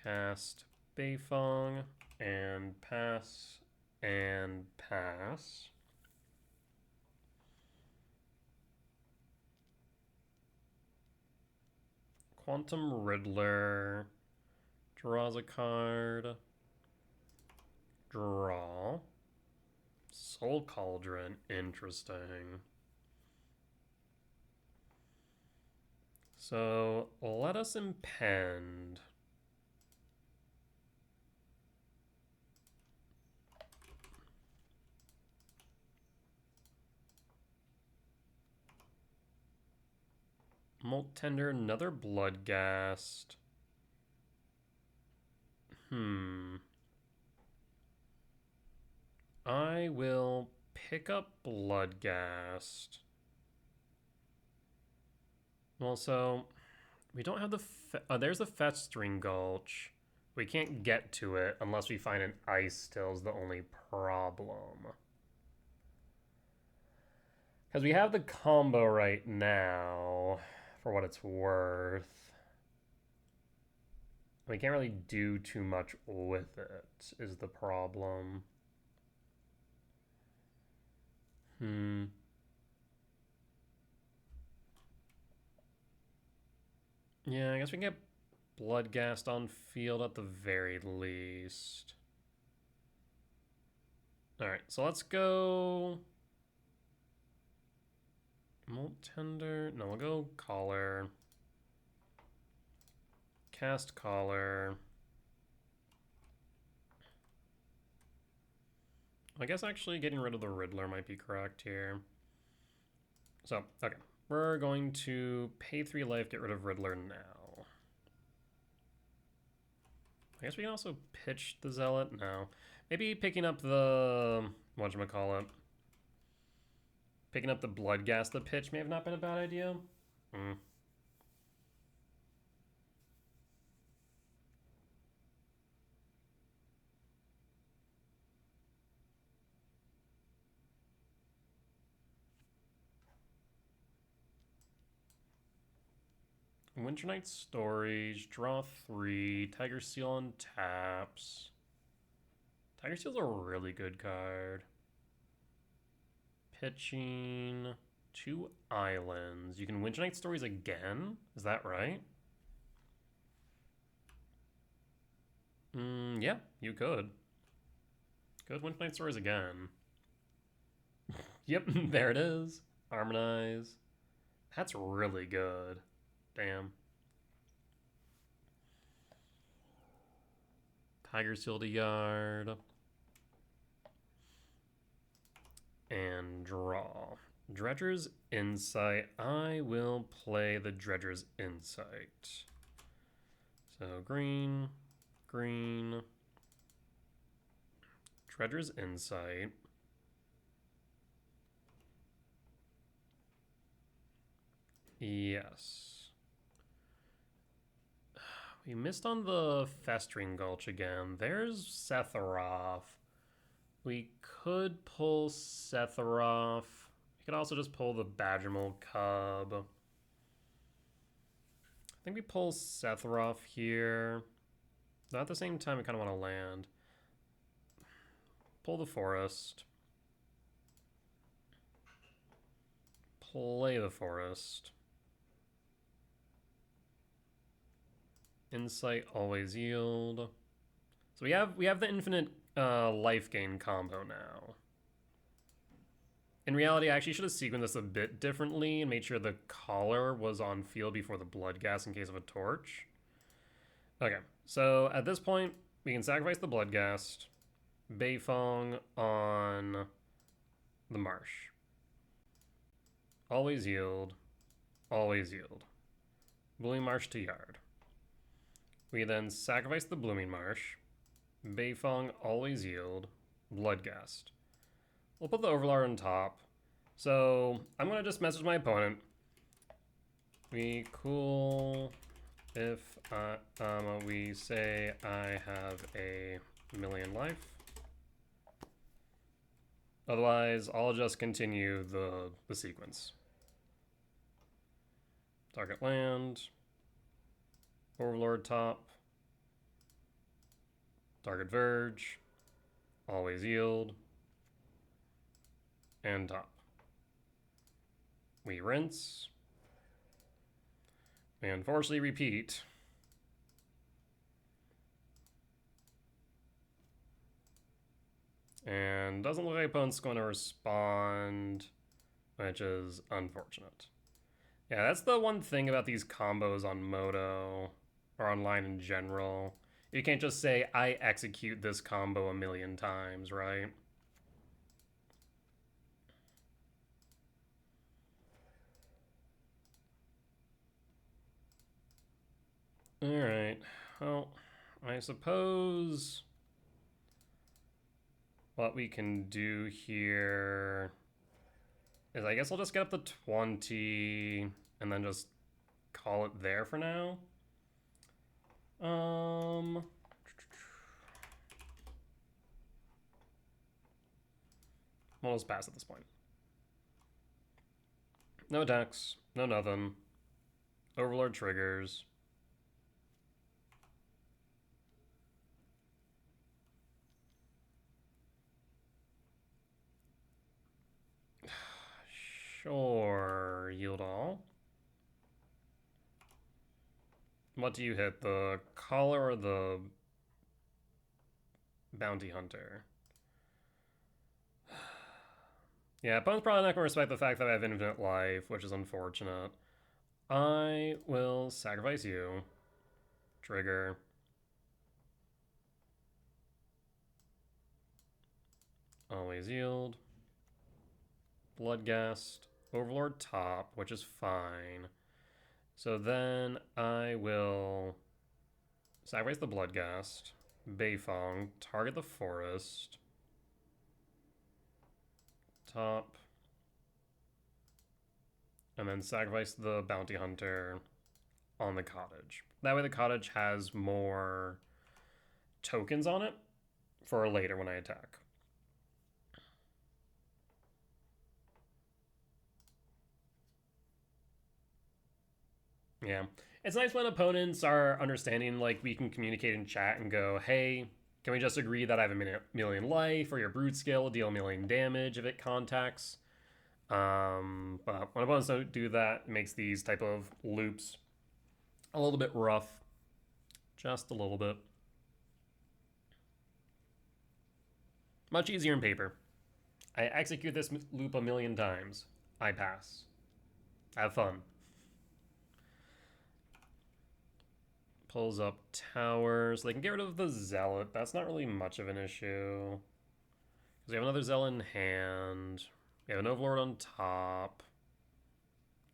Cast Beifong and pass and pass. Quantum Riddler draws a card. Draw. Soul Cauldron, interesting. So let us impend. Molt Tender, another Bloodghast. I will pick up Bloodghast. Well, so we don't have the... there's the Festering Gulch. We can't get to it unless we find an Ice Still is the only problem. Because we have the combo right now, for what it's worth. We can't really do too much with it, is the problem. Yeah, I guess we can get Bloodghast on field at the very least. Alright, so let's go... Molt Tender... No, we'll go Collar. Cast Collar. I guess actually getting rid of the Riddler might be correct here. So, okay. We're going to pay 3 life, get rid of Riddler now. I guess we can also pitch the Zealot? No. Maybe picking up the... whatchamacallit? Picking up the Bloodghast, the pitch may have not been a bad idea. Winter Night Stories, draw 3, Tiger Seal on taps. Tiger Seal's a really good card. Pitching 2 islands. You can Winter Night Stories again? Is that right? Yeah, you could. Good Winter Night Stories again. Yep, there it is. Harmonize. That's really good. Damn. Tiger Seal to yard. And draw. Dredger's Insight. I will play the Dredger's Insight. So green, green. Dredger's Insight. Yes. We missed on the Festering Gulch again. There's Sephiroth. We could pull Sephiroth. We could also just pull the Badgermold Cub. I think we pull Sephiroth here. Though at the same time, we kind of want to land. Pull the Forest. Play the Forest. Insight, always yield. So we have the infinite life gain combo now. In reality, I actually should have sequenced this a bit differently and made sure the collar was on field before the blood gas in case of a torch. Okay, so at this point, we can sacrifice the blood gas, Beifong on the marsh. Always yield, always yield. Blooming Marsh to yard. We then sacrifice the Blooming Marsh, Beifong, always yield, Bloodghast. We'll put the Overlord on top. So I'm going to just message my opponent. We cool if we say I have a million life. Otherwise, I'll just continue the sequence. Target land. Overlord top. Target Verge. Always yield. And top. We rinse. And forcefully repeat. And doesn't look like opponent's going to respond, which is unfortunate. Yeah, that's the one thing about these combos on Moto, or online in general. You can't just say, I execute this combo a million times, right? Alright, well, I suppose what we can do here is I guess I'll just get up to 20 and then just call it there for now. We'll just pass at this point. No attacks, no nothing. Overlord triggers. Sure, yield all. What do you hit, the Collar or the Bounty Hunter? Yeah, opponent's probably not going to respect the fact that I have infinite life, which is unfortunate. I will sacrifice you. Trigger. Always yield. Bloodghast. Overlord top, which is fine. So then I will sacrifice the Bloodghast. Beifong. Target the Forest. Top. And then sacrifice the Bounty Hunter on the Cottage. That way the Cottage has more tokens on it for later when I attack. Yeah. It's nice when opponents are understanding, like, we can communicate in chat and go, hey, can we just agree that I have a million life, or your brute skill will deal a million damage if it contacts? But when opponents don't do that, it makes these type of loops a little bit rough. Just a little bit. Much easier in paper. I execute this loop a million times. I pass. Have fun. pulls up towers. They can get rid of the zealot. That's not really much of an issue. Because we have another zealot in hand. We have an overlord on top.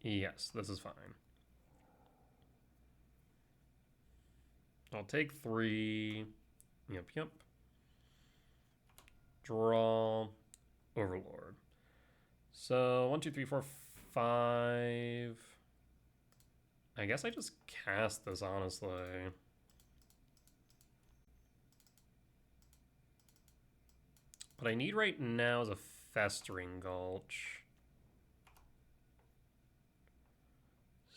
Yes, this is fine. I'll take 3. Yep. Draw. Overlord. So 1, 2, 3, 4, 5. I guess I just cast this, honestly. What I need right now is a Festering Gulch.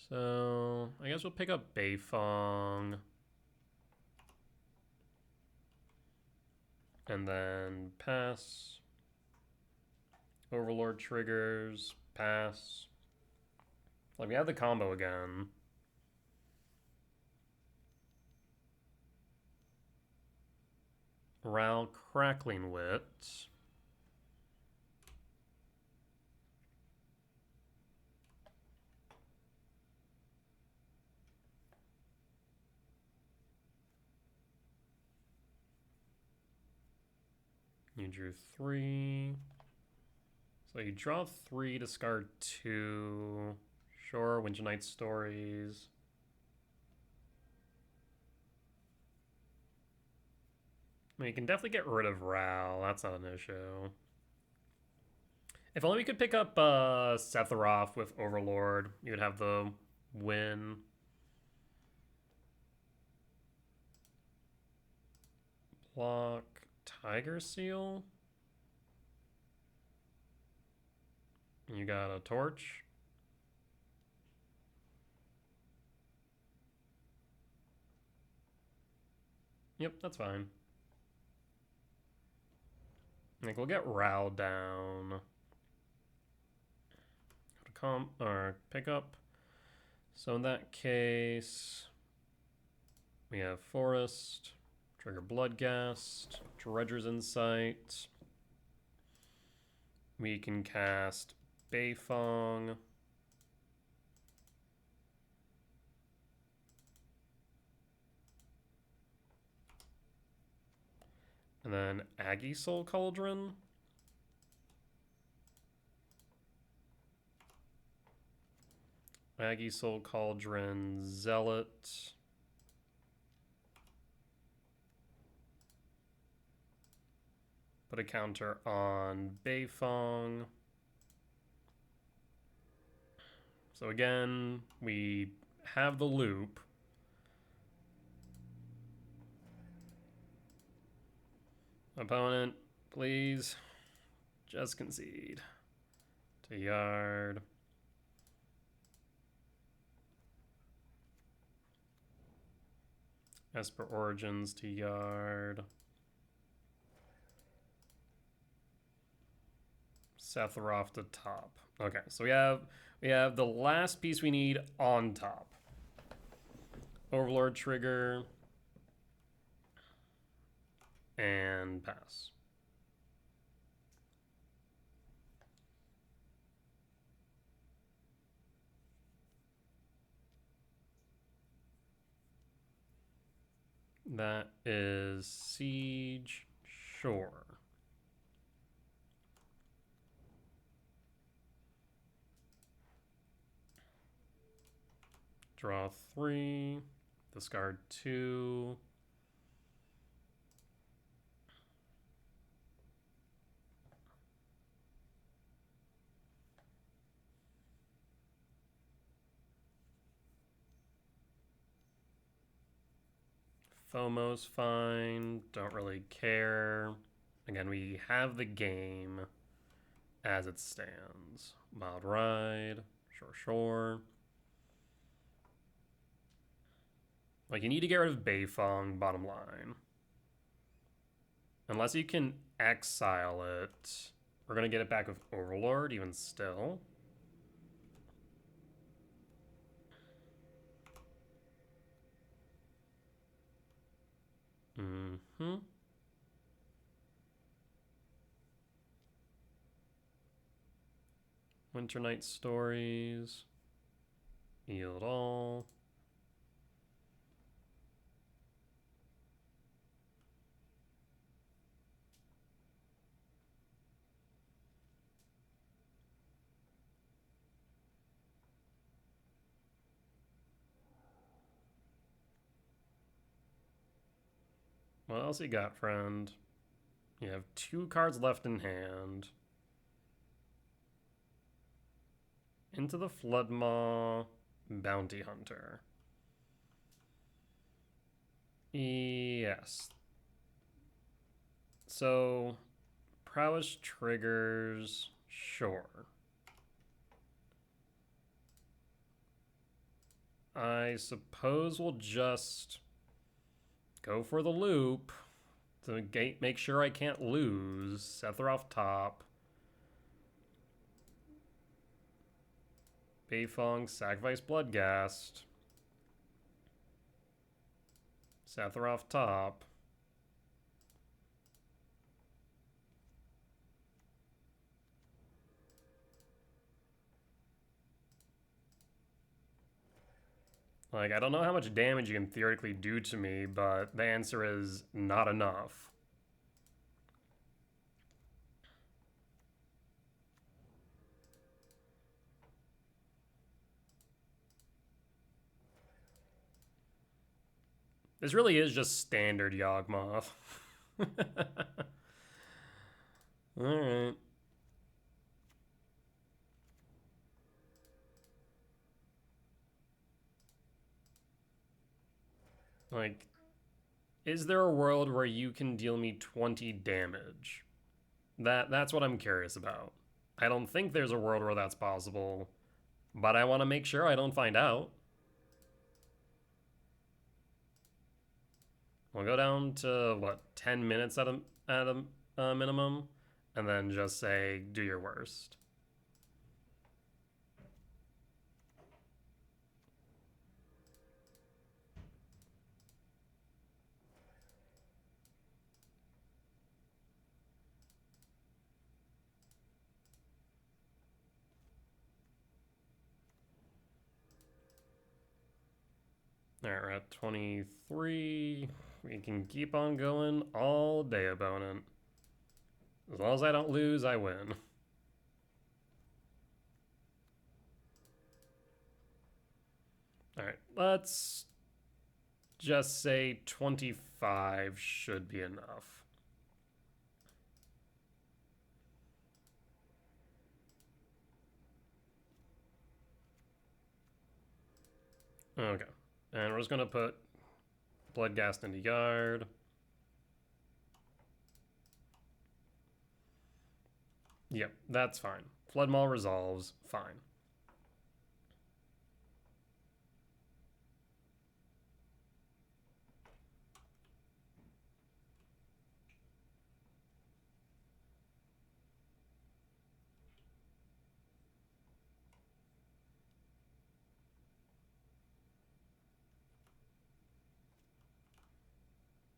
So I guess we'll pick up Beifong. And then pass. Overlord triggers. Pass. Like, we have the combo again. Ral Crackling Wit. You drew 3. So you draw 3, discard 2. Sure, Winter Night Stories. I mean, you can definitely get rid of Ral. That's not an issue. If only we could pick up Sephiroth with Overlord. You would have the win. Block Tiger Seal. You got a torch. Yep, that's fine. I think we'll get Ral down. Or pick up. So in that case, we have Forest, trigger Bloodghast, Dredger's Insight. We can cast Beifong. And then Aggie Soul Cauldron. Aggie Soul Cauldron, Zealot. Put a counter on Beifong. So again, we have the loop. Opponent, please just concede. To yard. Esper Origins to yard. Sephiroth to top. Okay, so we have the last piece we need on top. Overlord trigger. And pass. That is Siege, sure. Draw 3, discard 2. FOMO's fine, don't really care. Again, we have the game as it stands. Wild Ride, sure. Like, you need to get rid of Beifong, bottom line. Unless you can exile it. We're gonna get it back with Overlord, even still. Winter Night Stories. Yield all. What else you got, friend? You have 2 cards left in hand. Into the Floodmaw, Bounty Hunter. Yes. So, prowess triggers, sure. I suppose we'll just go for the loop to make sure I can't lose. Sephiroth top. Beifong, sacrifice Bloodghast. Sephiroth top. Like, I don't know how much damage you can theoretically do to me, but the answer is not enough. This really is just standard Yawgmoth. Alright. Like, is there a world where you can deal me 20 damage? That's what I'm curious about. I don't think there's a world where that's possible, but I want to make sure I don't find out. We'll go down to, what, 10 minutes at a minimum, and then just say, do your worst. Alright, we're at 23. We can keep on going all day, opponent. As long as I don't lose, I win. Alright, let's just say 25 should be enough. Okay. And we're just going to put Bloodghast into yard. Yep, that's fine. Floodmaw resolves, fine.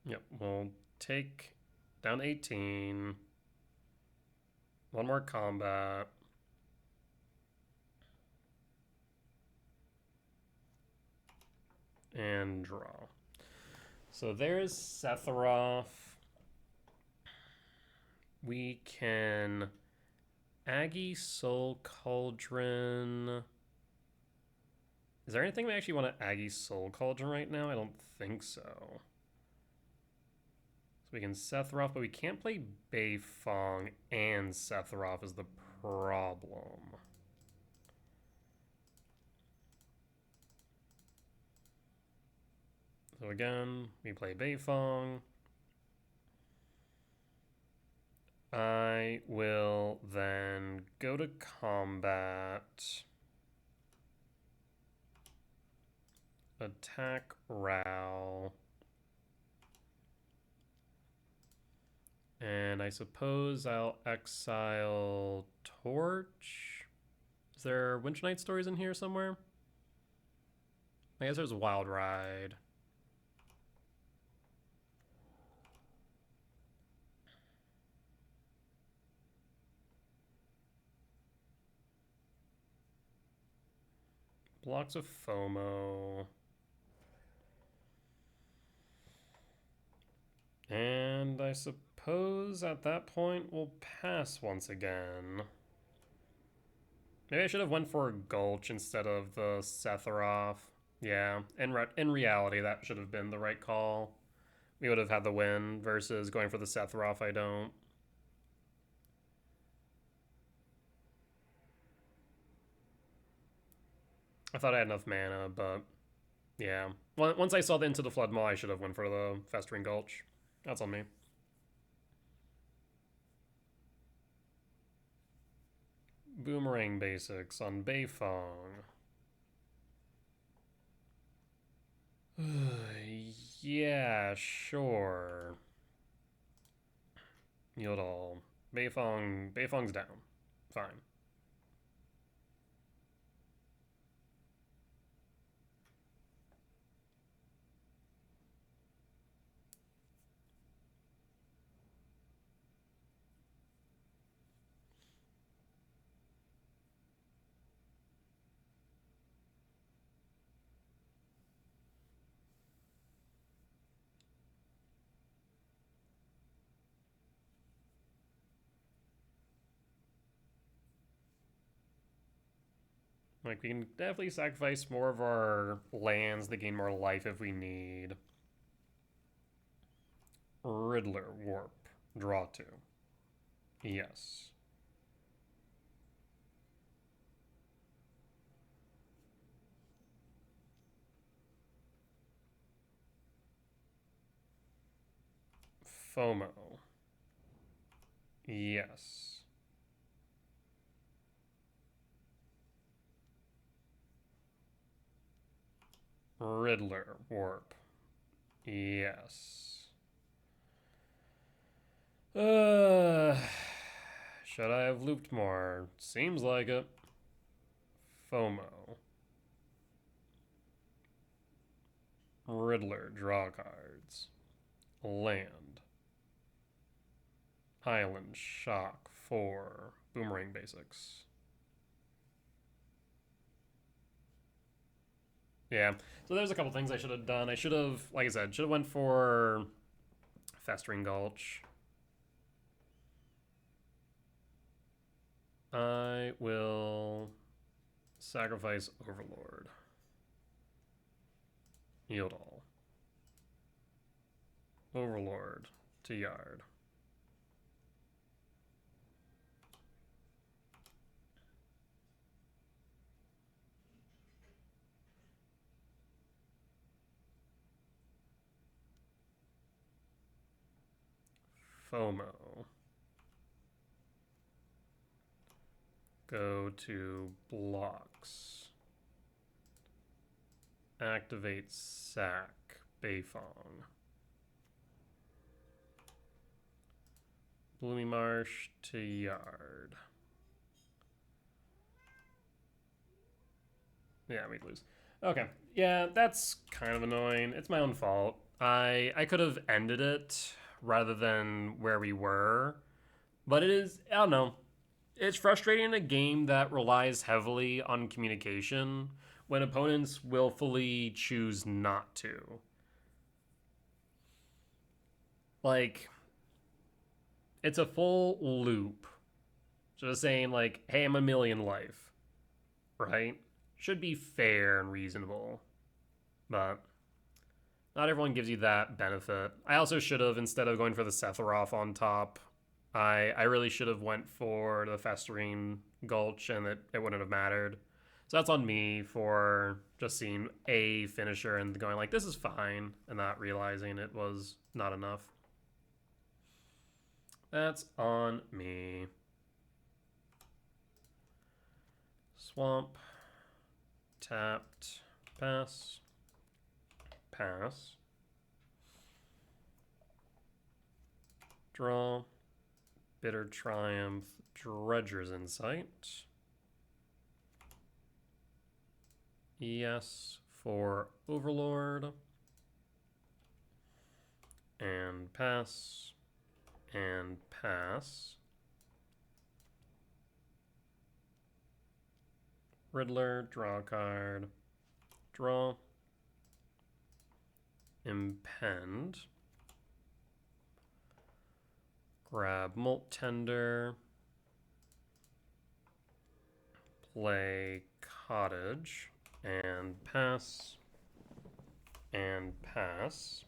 Yep, we'll take down 18. One more combat. And draw. So there's Sephiroth. We can Aggie Soul Cauldron. Is there anything we actually want to Aggie Soul Cauldron right now? I don't think so. So we can Sephiroth, but we can't play Beifong and Sephiroth is the problem. So again, we play Beifong. I will then go to combat. Attack Rao. And I suppose I'll exile Torch. Is there Winter Night Stories in here somewhere? I guess there's Wild Ride. Blocks of FOMO. And I suppose at that point we'll pass once again. Maybe I should have went for a Gulch instead of the Sephiroth. Yeah, in reality that should have been the right call. we would have had the win versus going for the Sephiroth. I don't. I thought I had enough mana, but yeah. Once I saw the Into the Flood Maw, I should have went for the Festering Gulch. That's on me. Boomerang basics on Beifong. Yeah, sure. Yodel. Beifong's down. Fine. Like, we can definitely sacrifice more of our lands to gain more life if we need. Riddler Warp. Draw 2. Yes. FOMO. Yes. Riddler Warp. Yes. Should I have looped more? Seems like it. FOMO. Riddler, draw cards. Land. Island, shock, 4. Boomerang basics. Yeah, so there's a couple things I should have done. I should have, like I said, should have went for Festering Gulch. I will sacrifice Overlord. Yield all. Overlord to yard. FOMO. Go to blocks. Activate sack. Beifong. Bloomy Marsh to yard. Yeah, we'd lose. Okay. Yeah, that's kind of annoying. It's my own fault. I could have ended it rather than where we were. But it is, I don't know. It's frustrating in a game that relies heavily on communication when opponents willfully choose not to. Like, it's a full loop. Just saying, like, hey, I'm a million life, right? Should be fair and reasonable. But not everyone gives you that benefit. I also should have, instead of going for the Sephiroth on top, I really should have went for the Festering Gulch and it wouldn't have mattered. So that's on me for just seeing a finisher and going like, this is fine, and not realizing it was not enough. That's on me. Swamp. Tapped. Pass. Pass. Draw. Bitter Triumph. Dredger's Insight. Yes for Overlord. And pass. And pass. Riddler, draw a card. Draw. Impend. Grab Molt Tender. Play Cottage. And pass. And pass.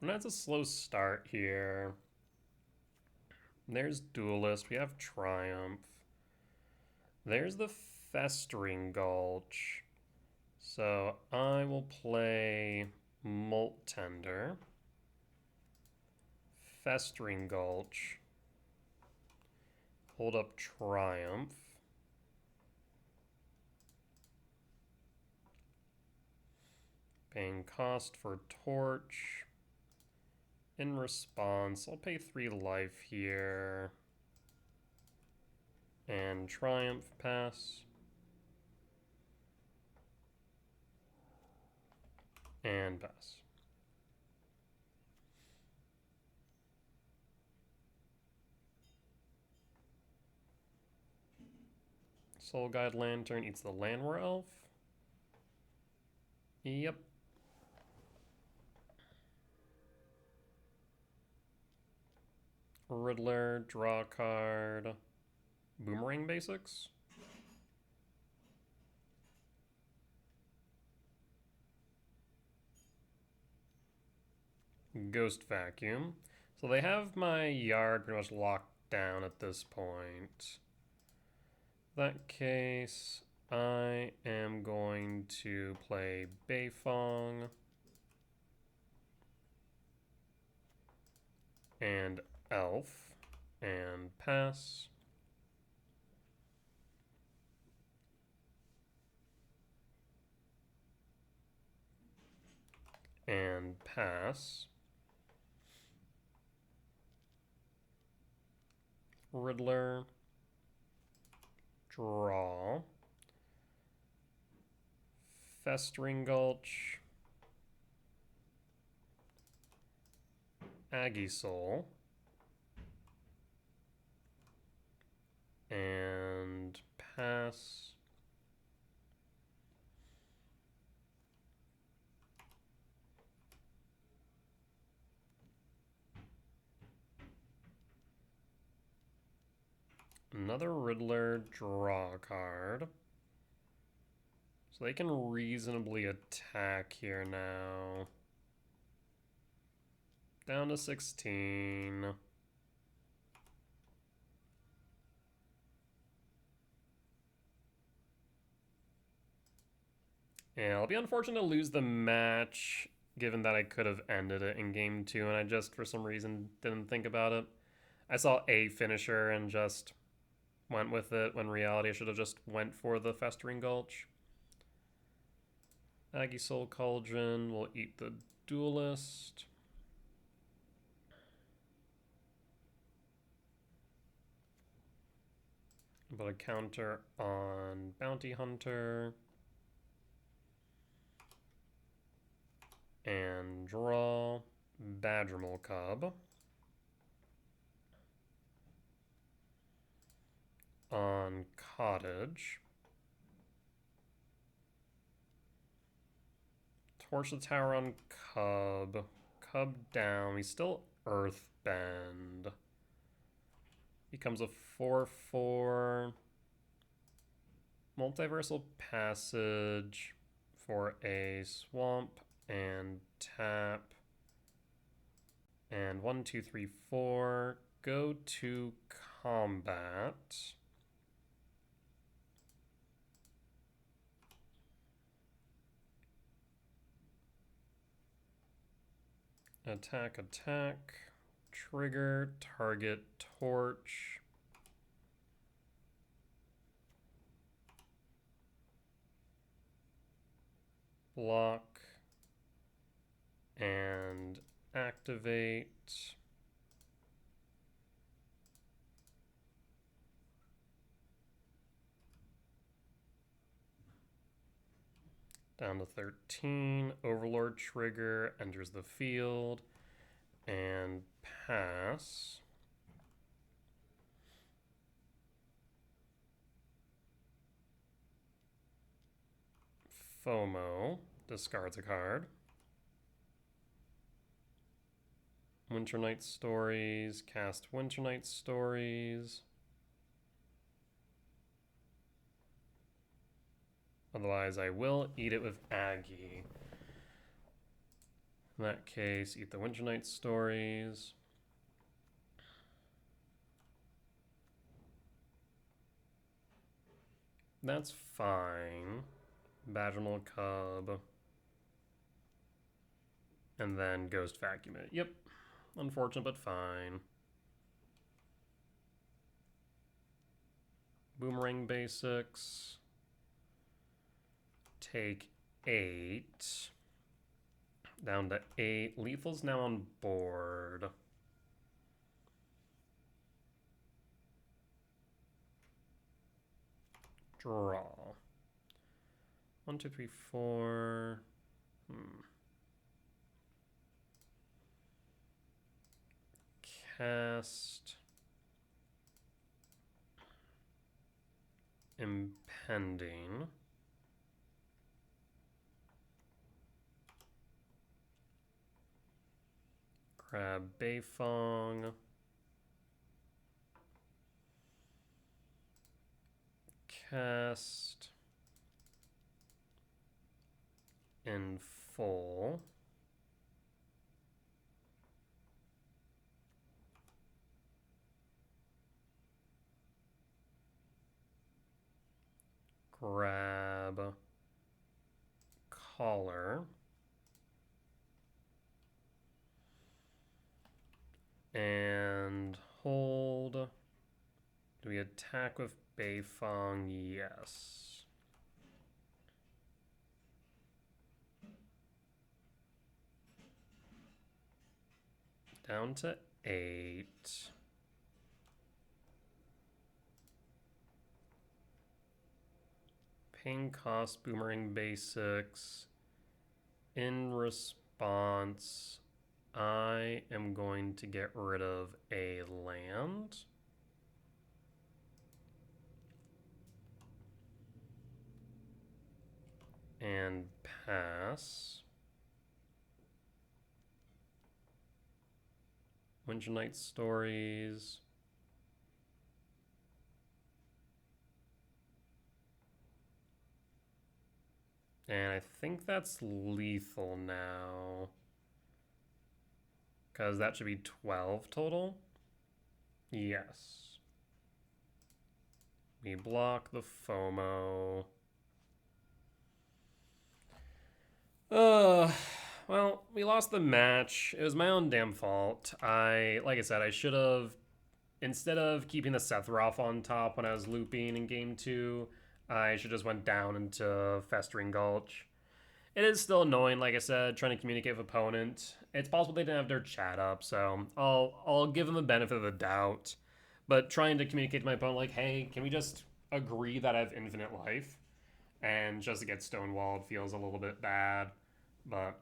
And that's a slow start here. There's Duelist. We have Triumph. There's the Festering Gulch. So I will play Molt Tender. Festering Gulch. Hold up Triumph. Paying cost for Torch. In response, I'll pay 3 life here. And Triumph pass. And pass. Soul Guide Lantern eats the Landwar Elf. Yep. Riddler, draw a card. Boomerang basics. Ghost Vacuum. So they have my yard pretty much locked down at this point. In that case, I am going to play Beifong and Elf and pass. And pass. Riddler. Draw. Festering Gulch. Aggro. And pass. Another Riddler, draw a card. So they can reasonably attack here now. Down to 16. Yeah, it'll be unfortunate to lose the match, given that I could have ended it in game 2, and I just, for some reason, didn't think about it. I saw a finisher and just went with it, when in reality I should have just went for the Festering Gulch. Aggro Cauldron will eat the Duelist. Put a counter on Bounty Hunter. And draw Badgermole Cub. On Cottage. Torch the Tower on Cub. Cub down. He's still Earthbend. Becomes a 4/4. Multiversal Passage for a swamp and tap. And 1, 2, 3, 4. Go to combat. Attack, attack. Trigger, target, torch. Block. And activate. Down to 13. Overlord trigger enters the field. And pass. FOMO discards a card. Winter Night Stories, cast Winter Night Stories. Otherwise, I will eat it with Aggie. In that case, eat the Winter Night Stories. That's fine. Badgermal Cub. And then Ghost Vacuum it. Yep. Unfortunate, but fine. Boomerang Basics. Take 8. Down to 8. Lethal's now on board. Draw. 1, 2, 3, 4. Cast. Impending. Grab Beifong. Cast. In full. Grab Collar. And hold. Do we attack with Beifong? Yes. Down to 8. Paying cost, Boomerang Basics. In response, I am going to get rid of a land. And pass. Winter Night Stories. And I think that's lethal now. Because that should be 12 total. Yes. We block the FOMO. Well, we lost the match. It was my own damn fault. Like I said, I should have, instead of keeping the Sephiroth on top when I was looping in game 2, I should just went down into Festering Gulch. It is still annoying, like I said, trying to communicate with opponent. It's possible they didn't have their chat up, so I'll give them the benefit of the doubt. But trying to communicate to my opponent, like, hey, can we just agree that I have infinite life? And just to get stonewalled feels a little bit bad, but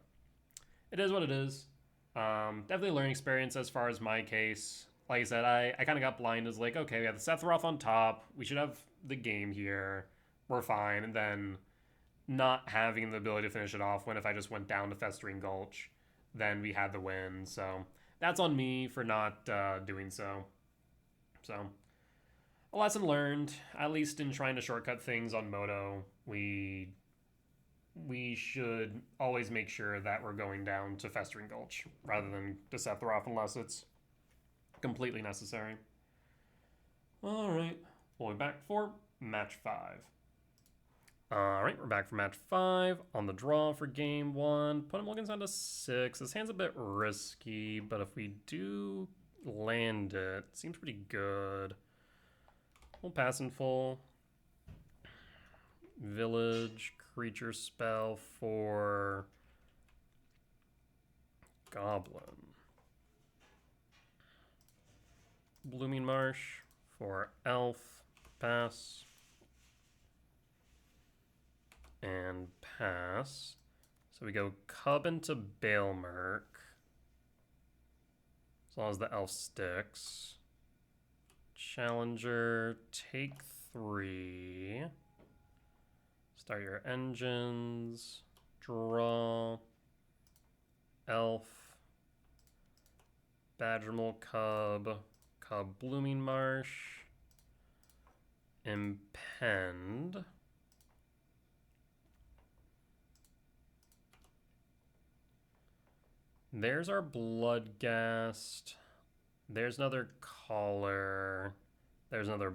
it is what it is. Definitely a learning experience as far as my case. Like I said, I kind of got blind as like, okay, we have the Sephiroth on top. We should have the game here. We're fine. And then not having the ability to finish it off when if I just went down to Festering Gulch, then we had the win. So that's on me for not doing so. So a lesson learned, at least in trying to shortcut things on Moto. We should always make sure that we're going down to Festering Gulch rather than to Sephiroth unless it's completely necessary. All right, we'll be back for match 5. All right, we're back for match 5 on the draw for game 1. Put him Mulligans down to 6. This hand's a bit risky, but if we do land it, it seems pretty good. We'll pass in full. Village, creature spell for Goblin. Blooming Marsh for Elf, pass. And pass. So we go Cub into Balemerk. As long as the Elf sticks. Challenger, take 3. Start your engines. Draw. Elf. Badgermal Cub. Cub Blooming Marsh. Impend. There's our Bloodghast. There's another Caller. There's another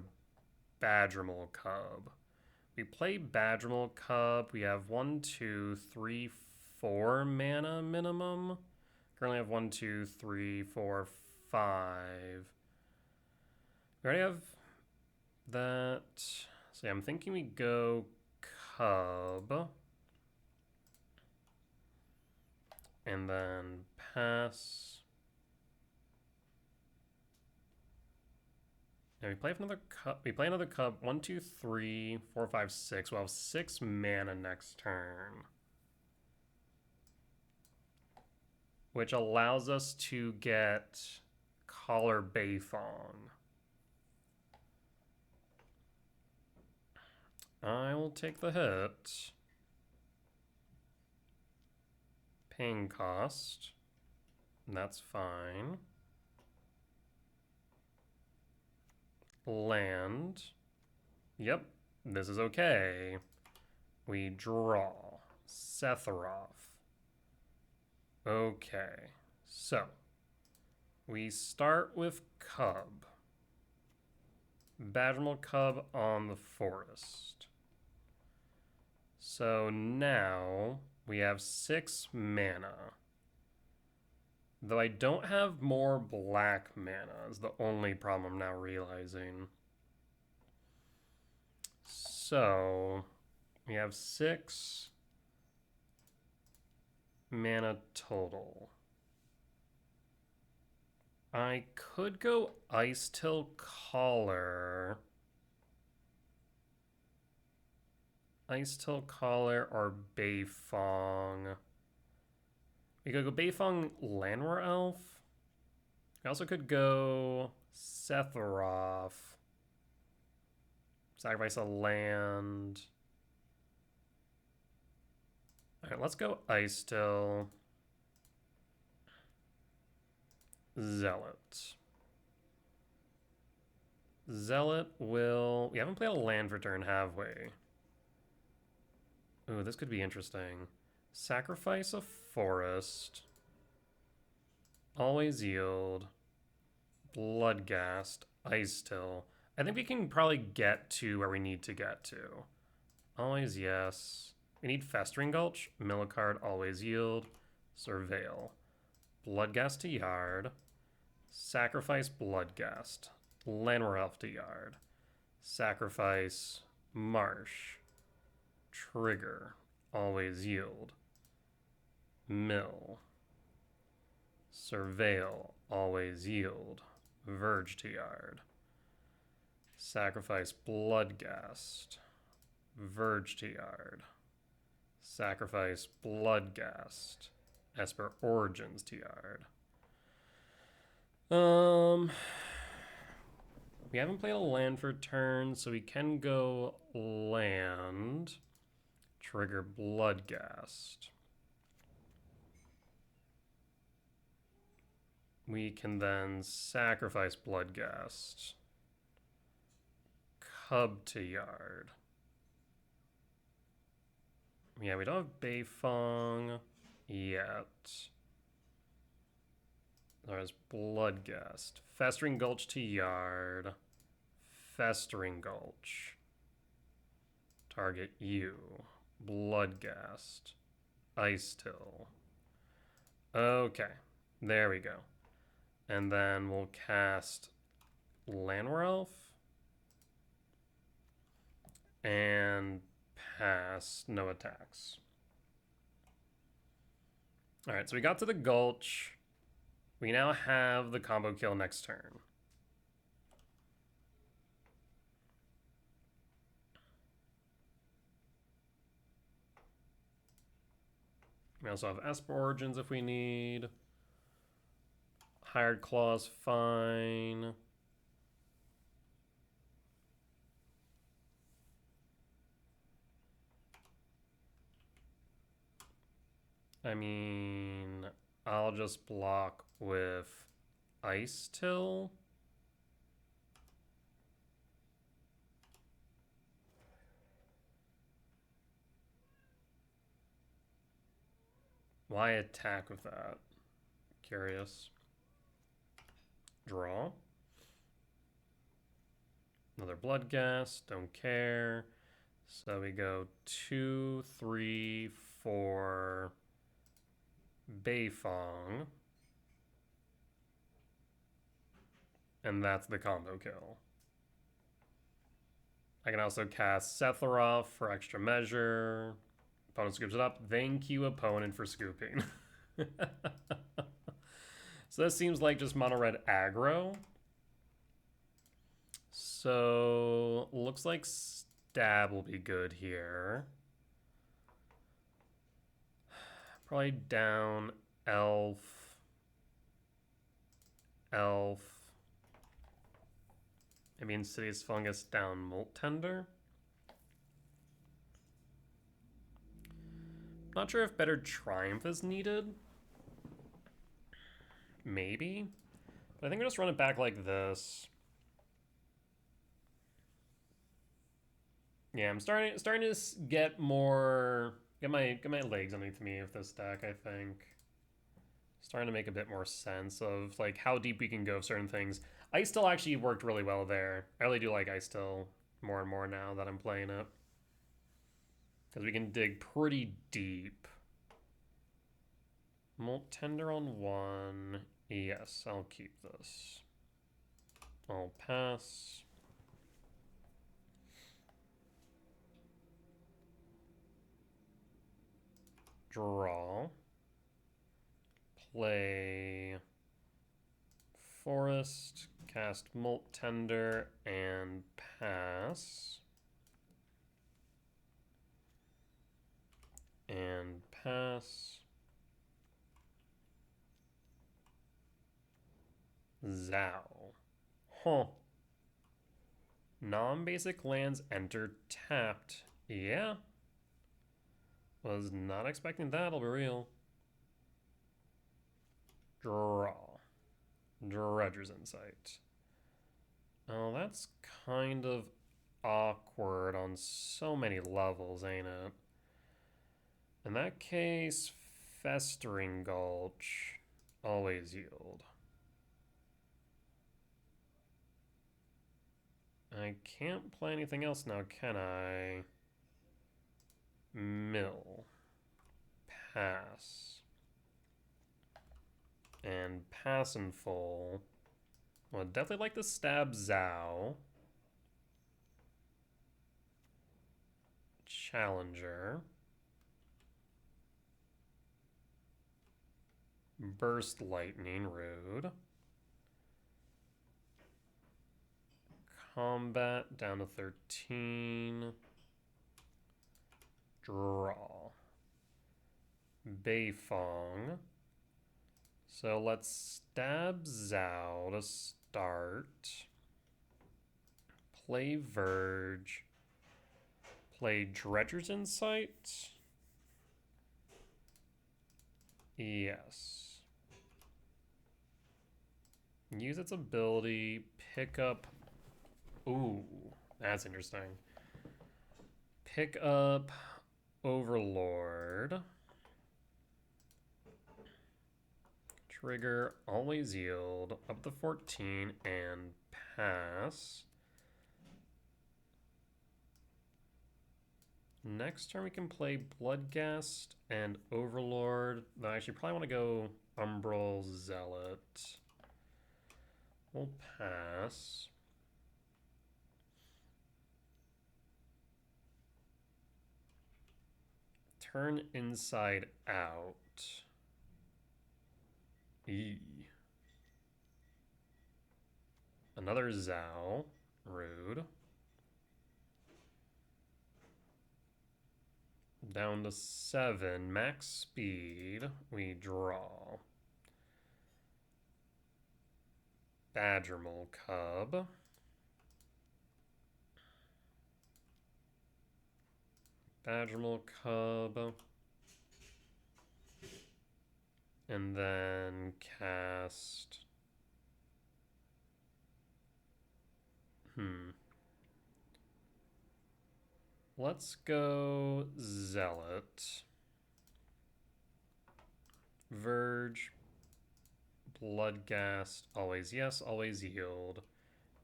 Badgermole Cub. We play Badgermole Cub. We have 1, 2, 3, 4 mana minimum. Currently have 1, 2, 3, 4, 5. We already have that. So yeah, I'm thinking we go Cub. And then pass. Now we play another Cub. We play another Cub. 1, 2, 3, 4, 5, 6. We'll have 6 mana next turn, which allows us to get Collar Bayfong. I will take the hit. Paying cost. That's fine. Land. Yep, this is okay. We draw. Sephiroth. Okay, so we start with Cub. Badgermole Cub on the forest. So now we have 6 mana. Though I don't have more black mana is the only problem I'm now realizing. So we have 6 mana total. I could go Ice Till Caller. Ice Till Caller or Bayfong. We could go Bayfong Llanowar Elf. We also could go Sephiroth. Sacrifice a land. Alright, let's go Ice Till. Zealot. Zealot will... We haven't played a land for turn, have we? Ooh, this could be interesting. Sacrifice a forest. Always yield. Bloodghast. Ice Till. I think we can probably get to where we need to get to. Always yes. We need Festering Gulch. Mill a card. Always yield. Surveil. Bloodghast to yard. Sacrifice Bloodghast. Llanowar Elf to yard. Sacrifice Marsh. Trigger. Always yield. Mill. Surveil. Always yield. Verge to yard. Sacrifice Bloodghast. Verge to yard. Sacrifice Bloodghast. Esper Origins to yard. We haven't played a land for turn, so we can go land. Trigger Bloodghast. We can then sacrifice Bloodghast. Cub to yard. Yeah, we don't have Bayfong yet. There's Bloodghast. Festering Gulch to yard. Festering Gulch. Target you. Bloodghast. Ice Till. Okay, there we go. And then we'll cast Llanowar Elf. And pass, no attacks. Alright, so we got to the Gulch. We now have the combo kill next turn. We also have Esper Origins if we need. Hired Claw's fine. I mean, I'll just block with Ice Till. Why attack with that? curious. Draw. Another blood gas, don't care. So we go 2, 3, 4, Beifong. And that's the combo kill. I can also cast Sephiroth for extra measure. Opponent scoops it up. Thank you, opponent, for scooping. So this seems like just mono red aggro. So looks like stab will be good here. Probably down elf. Maybe Insidious Fungus down Molt Tender. Not sure if better Triumph is needed. Maybe. But I think we'll just run it back like this. Yeah, I'm starting to get more... Get my legs underneath me with this deck, I think. Starting to make a bit more sense of like how deep we can go with certain things. Ice Still actually worked really well there. I really do like Ice Still more and more now that I'm playing it. Because we can dig pretty deep. Molt Tender on 1. Yes, I'll keep this. I'll pass. Draw. Play Forest, cast Molt Tender, and pass. And pass. Zhao. Huh. Non-basic lands enter tapped. Yeah. Was not expecting that, I'll be real. Draw. Dredger's Insight. Oh, that's kind of awkward on so many levels, ain't it? In that case, Festering Gulch. Always yield. I can't play anything else now, can I? Mill. Pass. And pass in full. Well, I'd definitely like to stab Zhao. Challenger. Burst Lightning, rude. Combat down to 13. Draw. Beifong. So let's stab Zhao to start. Play Verge. Play Dredger's Insight. Yes. Use its ability, pick up... Ooh, that's interesting. Pick up Overlord. Trigger, always yield, up to 14, and pass. Next turn we can play Bloodghast and Overlord. Though I actually probably want to go Umbral Zealot. We'll pass. Turn inside out. E. Another Zhao. Rude. Down to 7. Max speed. We draw. Badgermole Cub. Badgermole Cub. And then cast... Let's go Zealot. Verge. Bloodghast, always yes, always yield.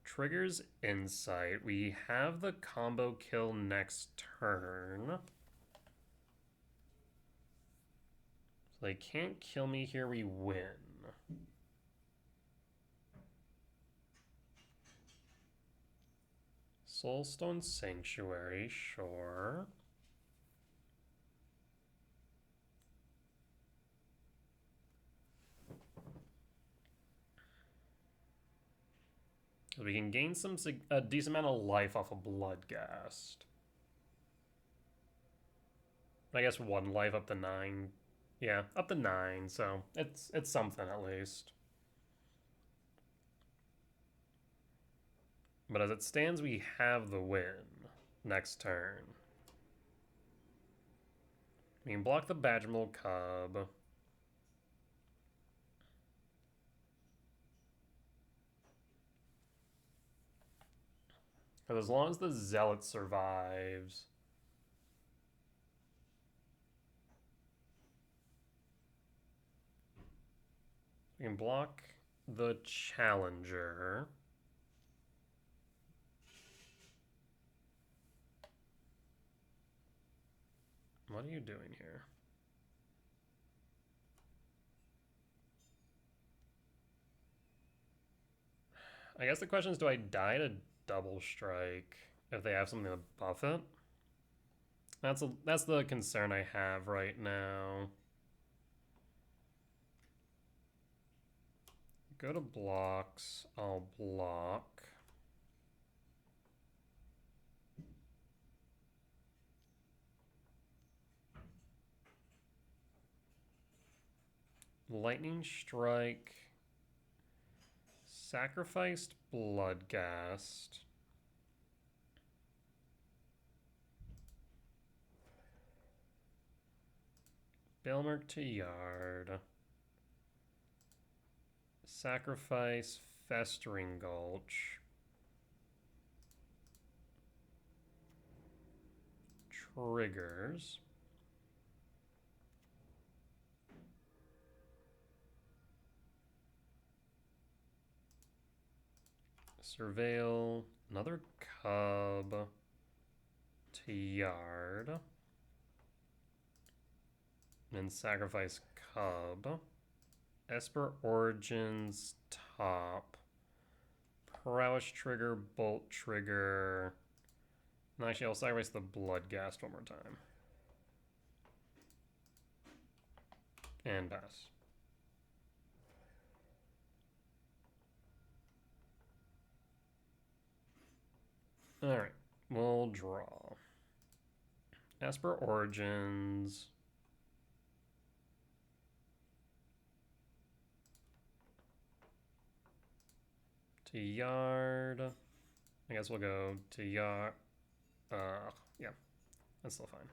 Triggers Insight. We have the combo kill next turn. So they can't kill me here, we win. Soulstone Sanctuary, sure. We can gain a decent amount of life off of Bloodghast. I guess 1 life up to 9. Yeah, up to 9, so it's something at least. But as it stands, we have the win next turn. We can block the Badgermold Cub. But as long as the Zealot survives, we can block the Challenger. What are you doing here? I guess the question is, do I die to double strike if they have something to buff it? That's the concern I have right now. Go to blocks, I'll block. Lightning Strike. Sacrificed Bloodghast. Bailmerk to Yard. Sacrifice Festering Gulch. Triggers. Surveil. Another Cub. To Yard. And sacrifice Cub. Esper Origins top. Prowess trigger, bolt trigger. And actually, I'll sacrifice the Bloodghast one more time. And pass. Alright, we'll draw. Esper Origins. To Yard. I guess we'll go to Yard. Yeah, that's still fine.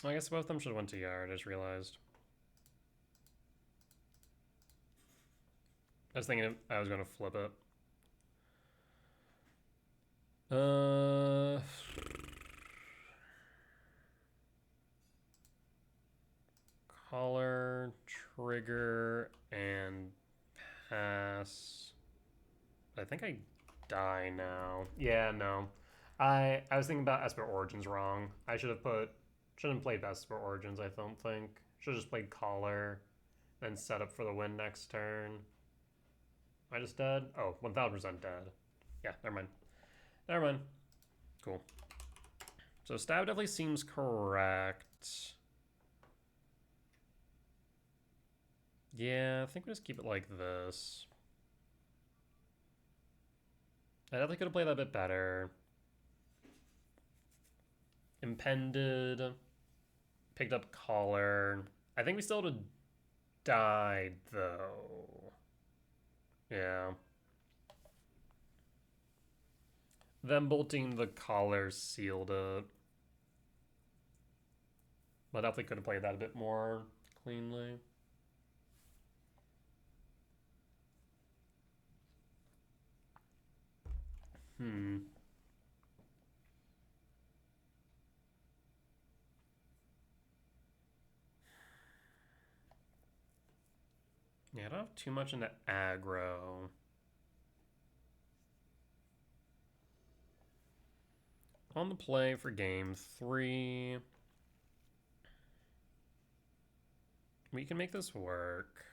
I guess both of them should have went to Yard, I just realized. I was thinking I was going to flip it. Collar, trigger, and pass. I think I die now. Yeah, no. I was thinking about Esper Origins wrong. I shouldn't played Esper Origins, I don't think. Should have just played Collar, then set up for the win next turn. Am I just dead? Oh, 1000% dead. Yeah, never mind. Never mind. Cool. So stab definitely seems correct. Yeah, I think we just keep it like this. I definitely could have played that a bit better. Impended. Picked up Collar. I think we still would have died, though. Yeah. Them bolting the Collar sealed it. But I definitely could have played that a bit more cleanly. I don't have too much into aggro. On the play for game 3. We can make this work.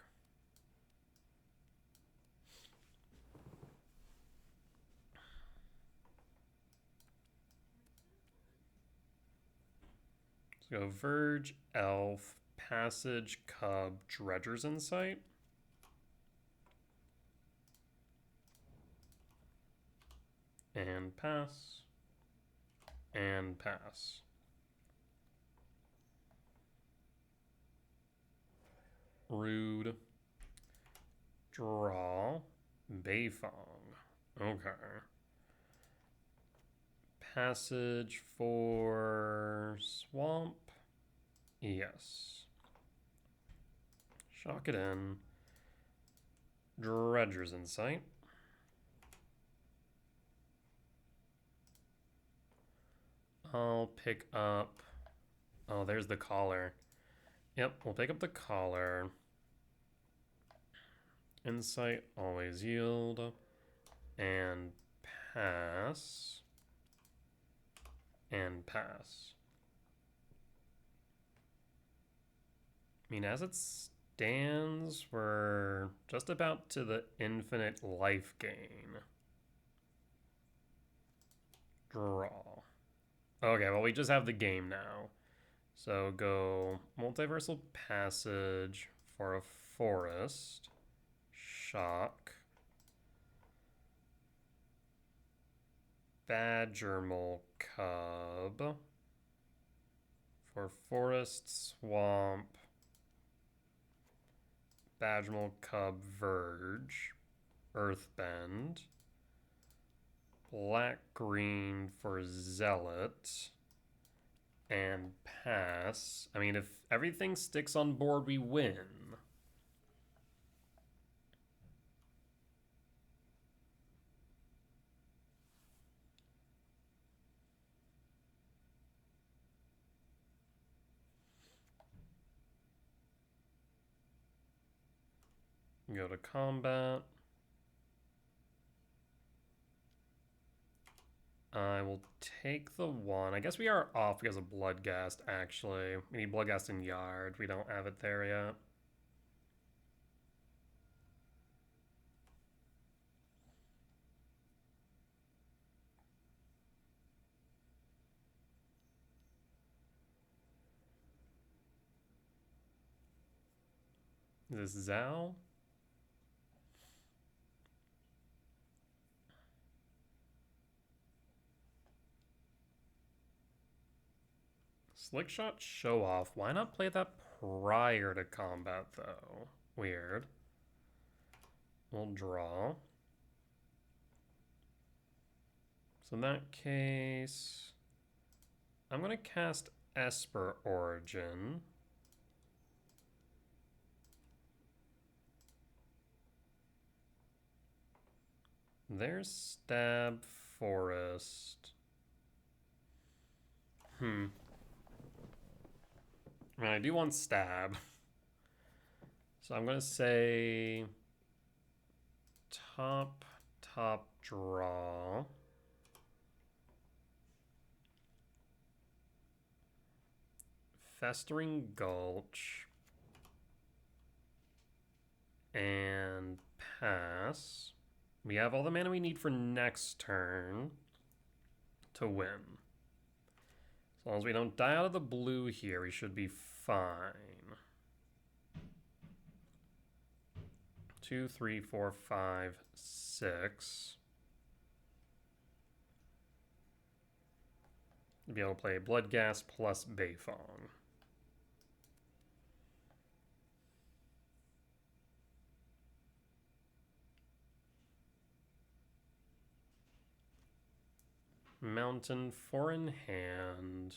Let's go Verge, Elf, Passage, Cub, Dredger's Insight. And pass. And pass. Rude. Draw. Beifong. Okay. Passage for Swamp. Yes. Shock it in. Dredger's Insight. I'll pick up... Oh, there's the collar. Yep, we'll pick up the collar. Insight, always yield. And pass. And pass. I mean, as it stands, we're just about to the infinite life gain. Draw. Okay, well, we just have the game now. So go Multiversal Passage for a forest. Shock. Badgermole Cub. For forest, swamp. Badgermole Cub, Verge. Earthbend. Black-green for Zealot. And pass. I mean, if everything sticks on board, we win. Go to combat. I will take the 1. I guess we are off because of Bloodghast, actually. We need Bloodghast in Yard. We don't have it there yet. Is this Zal? Slickshot Show Off. Why not play that prior to combat, though? Weird. We'll draw. So in that case, I'm going to cast Esper Origin. There's Stab Forest. I do want Stab. So I'm going to say top draw. Festering Gulch. And pass. We have all the mana we need for next turn to win. As long as we don't die out of the blue here, we should be fine. 2, 3, 4, 5, 6. Be able to play Bloodghast plus Beifong. Mountain 4 in hand.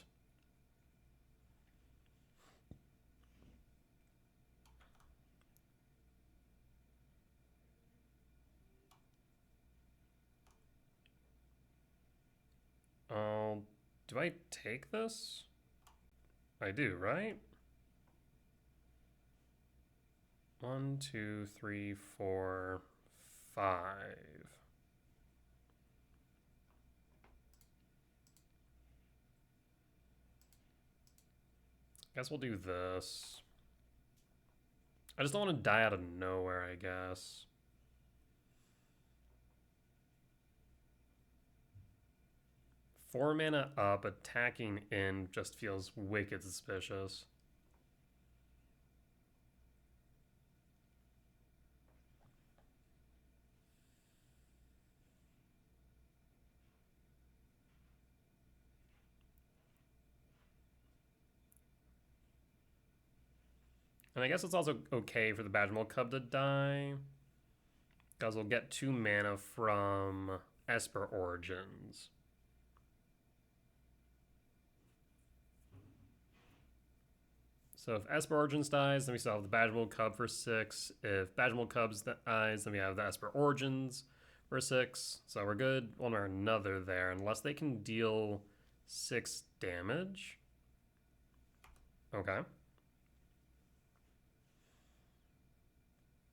Do I take this? I do, right? 1, 2, 3, 4, 5. Guess we'll do this. I just don't want to die out of nowhere, I guess. Four mana up, attacking in just feels wicked suspicious. And I guess it's also okay for the Badgermole Cub to die, because we'll get 2 mana from Esper Origins. So if Esper Origins dies, then we still have the Badgermole Cub for 6. If Badgermole Cubs dies, then we have the Esper Origins for 6. So we're good one or another there, unless they can deal 6 damage. Okay.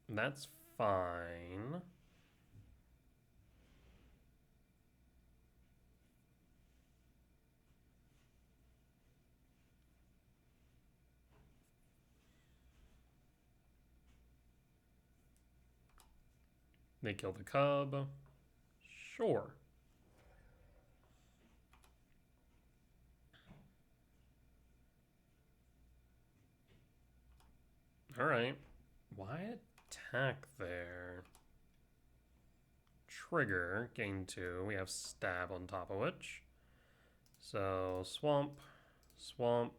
That's fine. They kill the cub. Sure. Alright. Why attack there? Trigger, gain 2. We have stab on top of which. So, swamp, swamp.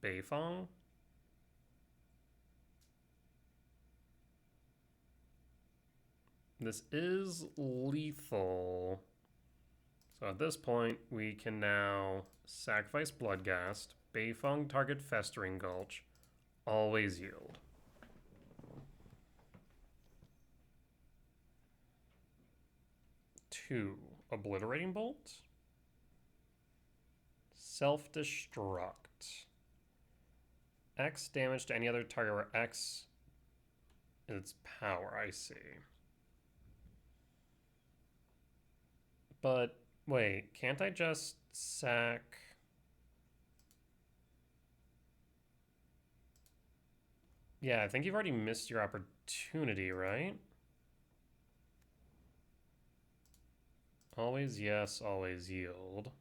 Beifong. This is lethal. So at this point, we can now sacrifice Bloodghast, Beifong target Festering Gulch, always yield. Two, Obliterating Bolt. Self-destruct. X damage to any other target where X is its power, I see. But, wait, can't I just sack... Yeah, I think you've already missed your opportunity, right? Always yes, always yield.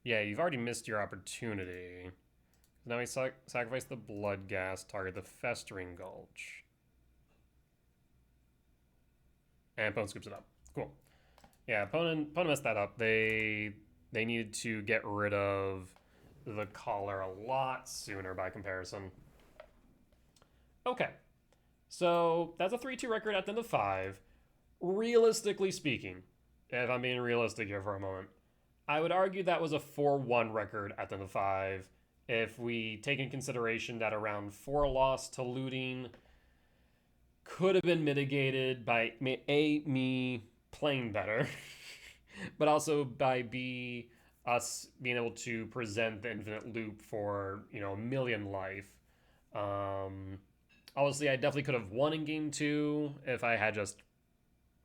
Yeah, you've already missed your opportunity. Now we sacrifice the Bloodghast, target the Festering Gulch. And opponent scoops it up. Cool. Yeah, opponent messed that up. They needed to get rid of the collar a lot sooner by comparison. Okay. So that's a 3-2 record at the end of 5. Realistically speaking, if I'm being realistic here for a moment, I would argue that was a 4-1 record at the end of 5. If we take in consideration that around 4 loss to looting could have been mitigated by A, me playing better, but also by B, us being able to present the infinite loop for, a million life. Obviously, I definitely could have won in game 2 if I had just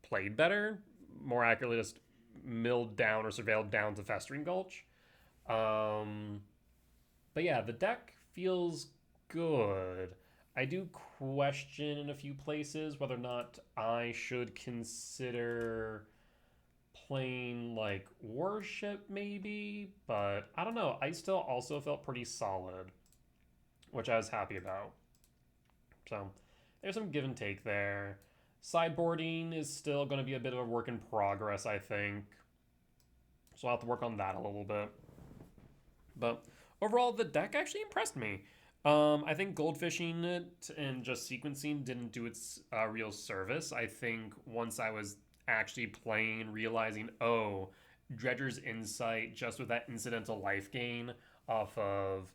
played better. More accurately, just milled down or surveilled down to Festering Gulch. But yeah, the deck feels good. I do question in a few places whether or not I should consider playing like Worship maybe, but I don't know. I still also felt pretty solid, which I was happy about. So there's some give and take there. Sideboarding is still going to be a bit of a work in progress, I think. So I'll have to work on that a little bit. But overall, the deck actually impressed me. I think goldfishing it and just sequencing didn't do its real service. I think once I was actually playing, realizing, oh, Dredger's Insight just with that incidental life gain off of,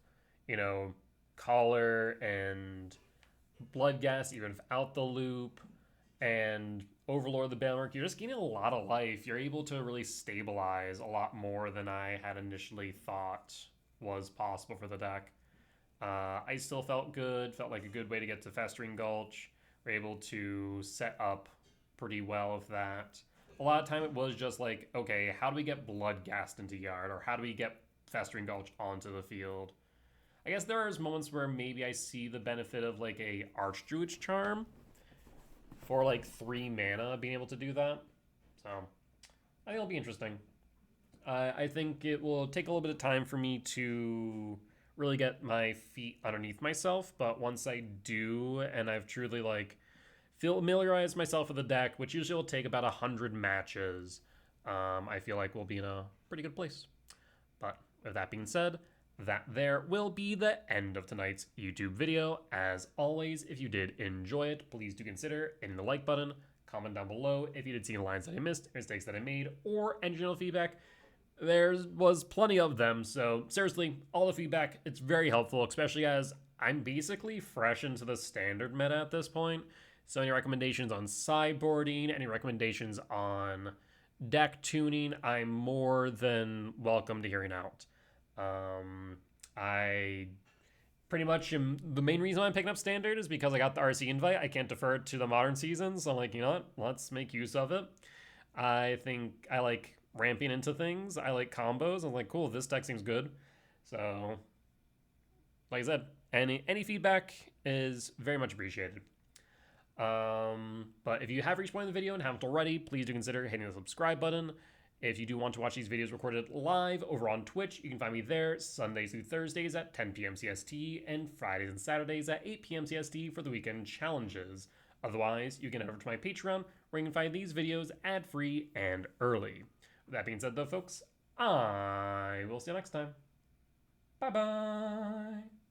Collar and Bloodghast, even without the loop, and Overlord the Balmerk, you're just gaining a lot of life. You're able to really stabilize a lot more than I had initially thought was possible for the deck. I still felt good, felt like a good way to get to Festering Gulch. We're able to set up pretty well with that. A lot of time it was just like, okay, how do we get Bloodghast into Yard, or how do we get Festering Gulch onto the field? I guess there is moments where maybe I see the benefit of like a Archdruid's Charm for like 3 mana being able to do that. So I think it'll be interesting. I think it will take a little bit of time for me to really get my feet underneath myself, but once I do, and I've truly like familiarized myself with the deck, which usually will take about 100 matches, I feel like we'll be in a pretty good place. But with that being said, that there will be the end of tonight's YouTube video. As always, if you did enjoy it, please do consider hitting the like button, comment down below if you did see any lines that I missed, mistakes that I made, or any general feedback. There was plenty of them, so seriously, all the feedback, it's very helpful, especially as I'm basically fresh into the standard meta at this point. So any recommendations on sideboarding, any recommendations on deck tuning, I'm more than welcome to hearing out. I pretty much am, the main reason I'm picking up standard is because I got the RC invite. I can't defer it to the modern season, so I'm like, you know what, let's make use of it. I think I like ramping into things. I like combos. I'm like, cool, this deck seems good. So, like I said, any feedback is very much appreciated. But if you have reached the point in the video and haven't already, please do consider hitting the subscribe button. If you do want to watch these videos recorded live over on Twitch, you can find me there Sundays through Thursdays at 10 p.m. CST and Fridays and Saturdays at 8 p.m. CST for the weekend challenges. Otherwise, you can head over to my Patreon where you can find these videos ad-free and early. With that being said though, folks, I will see you next time. Bye-bye!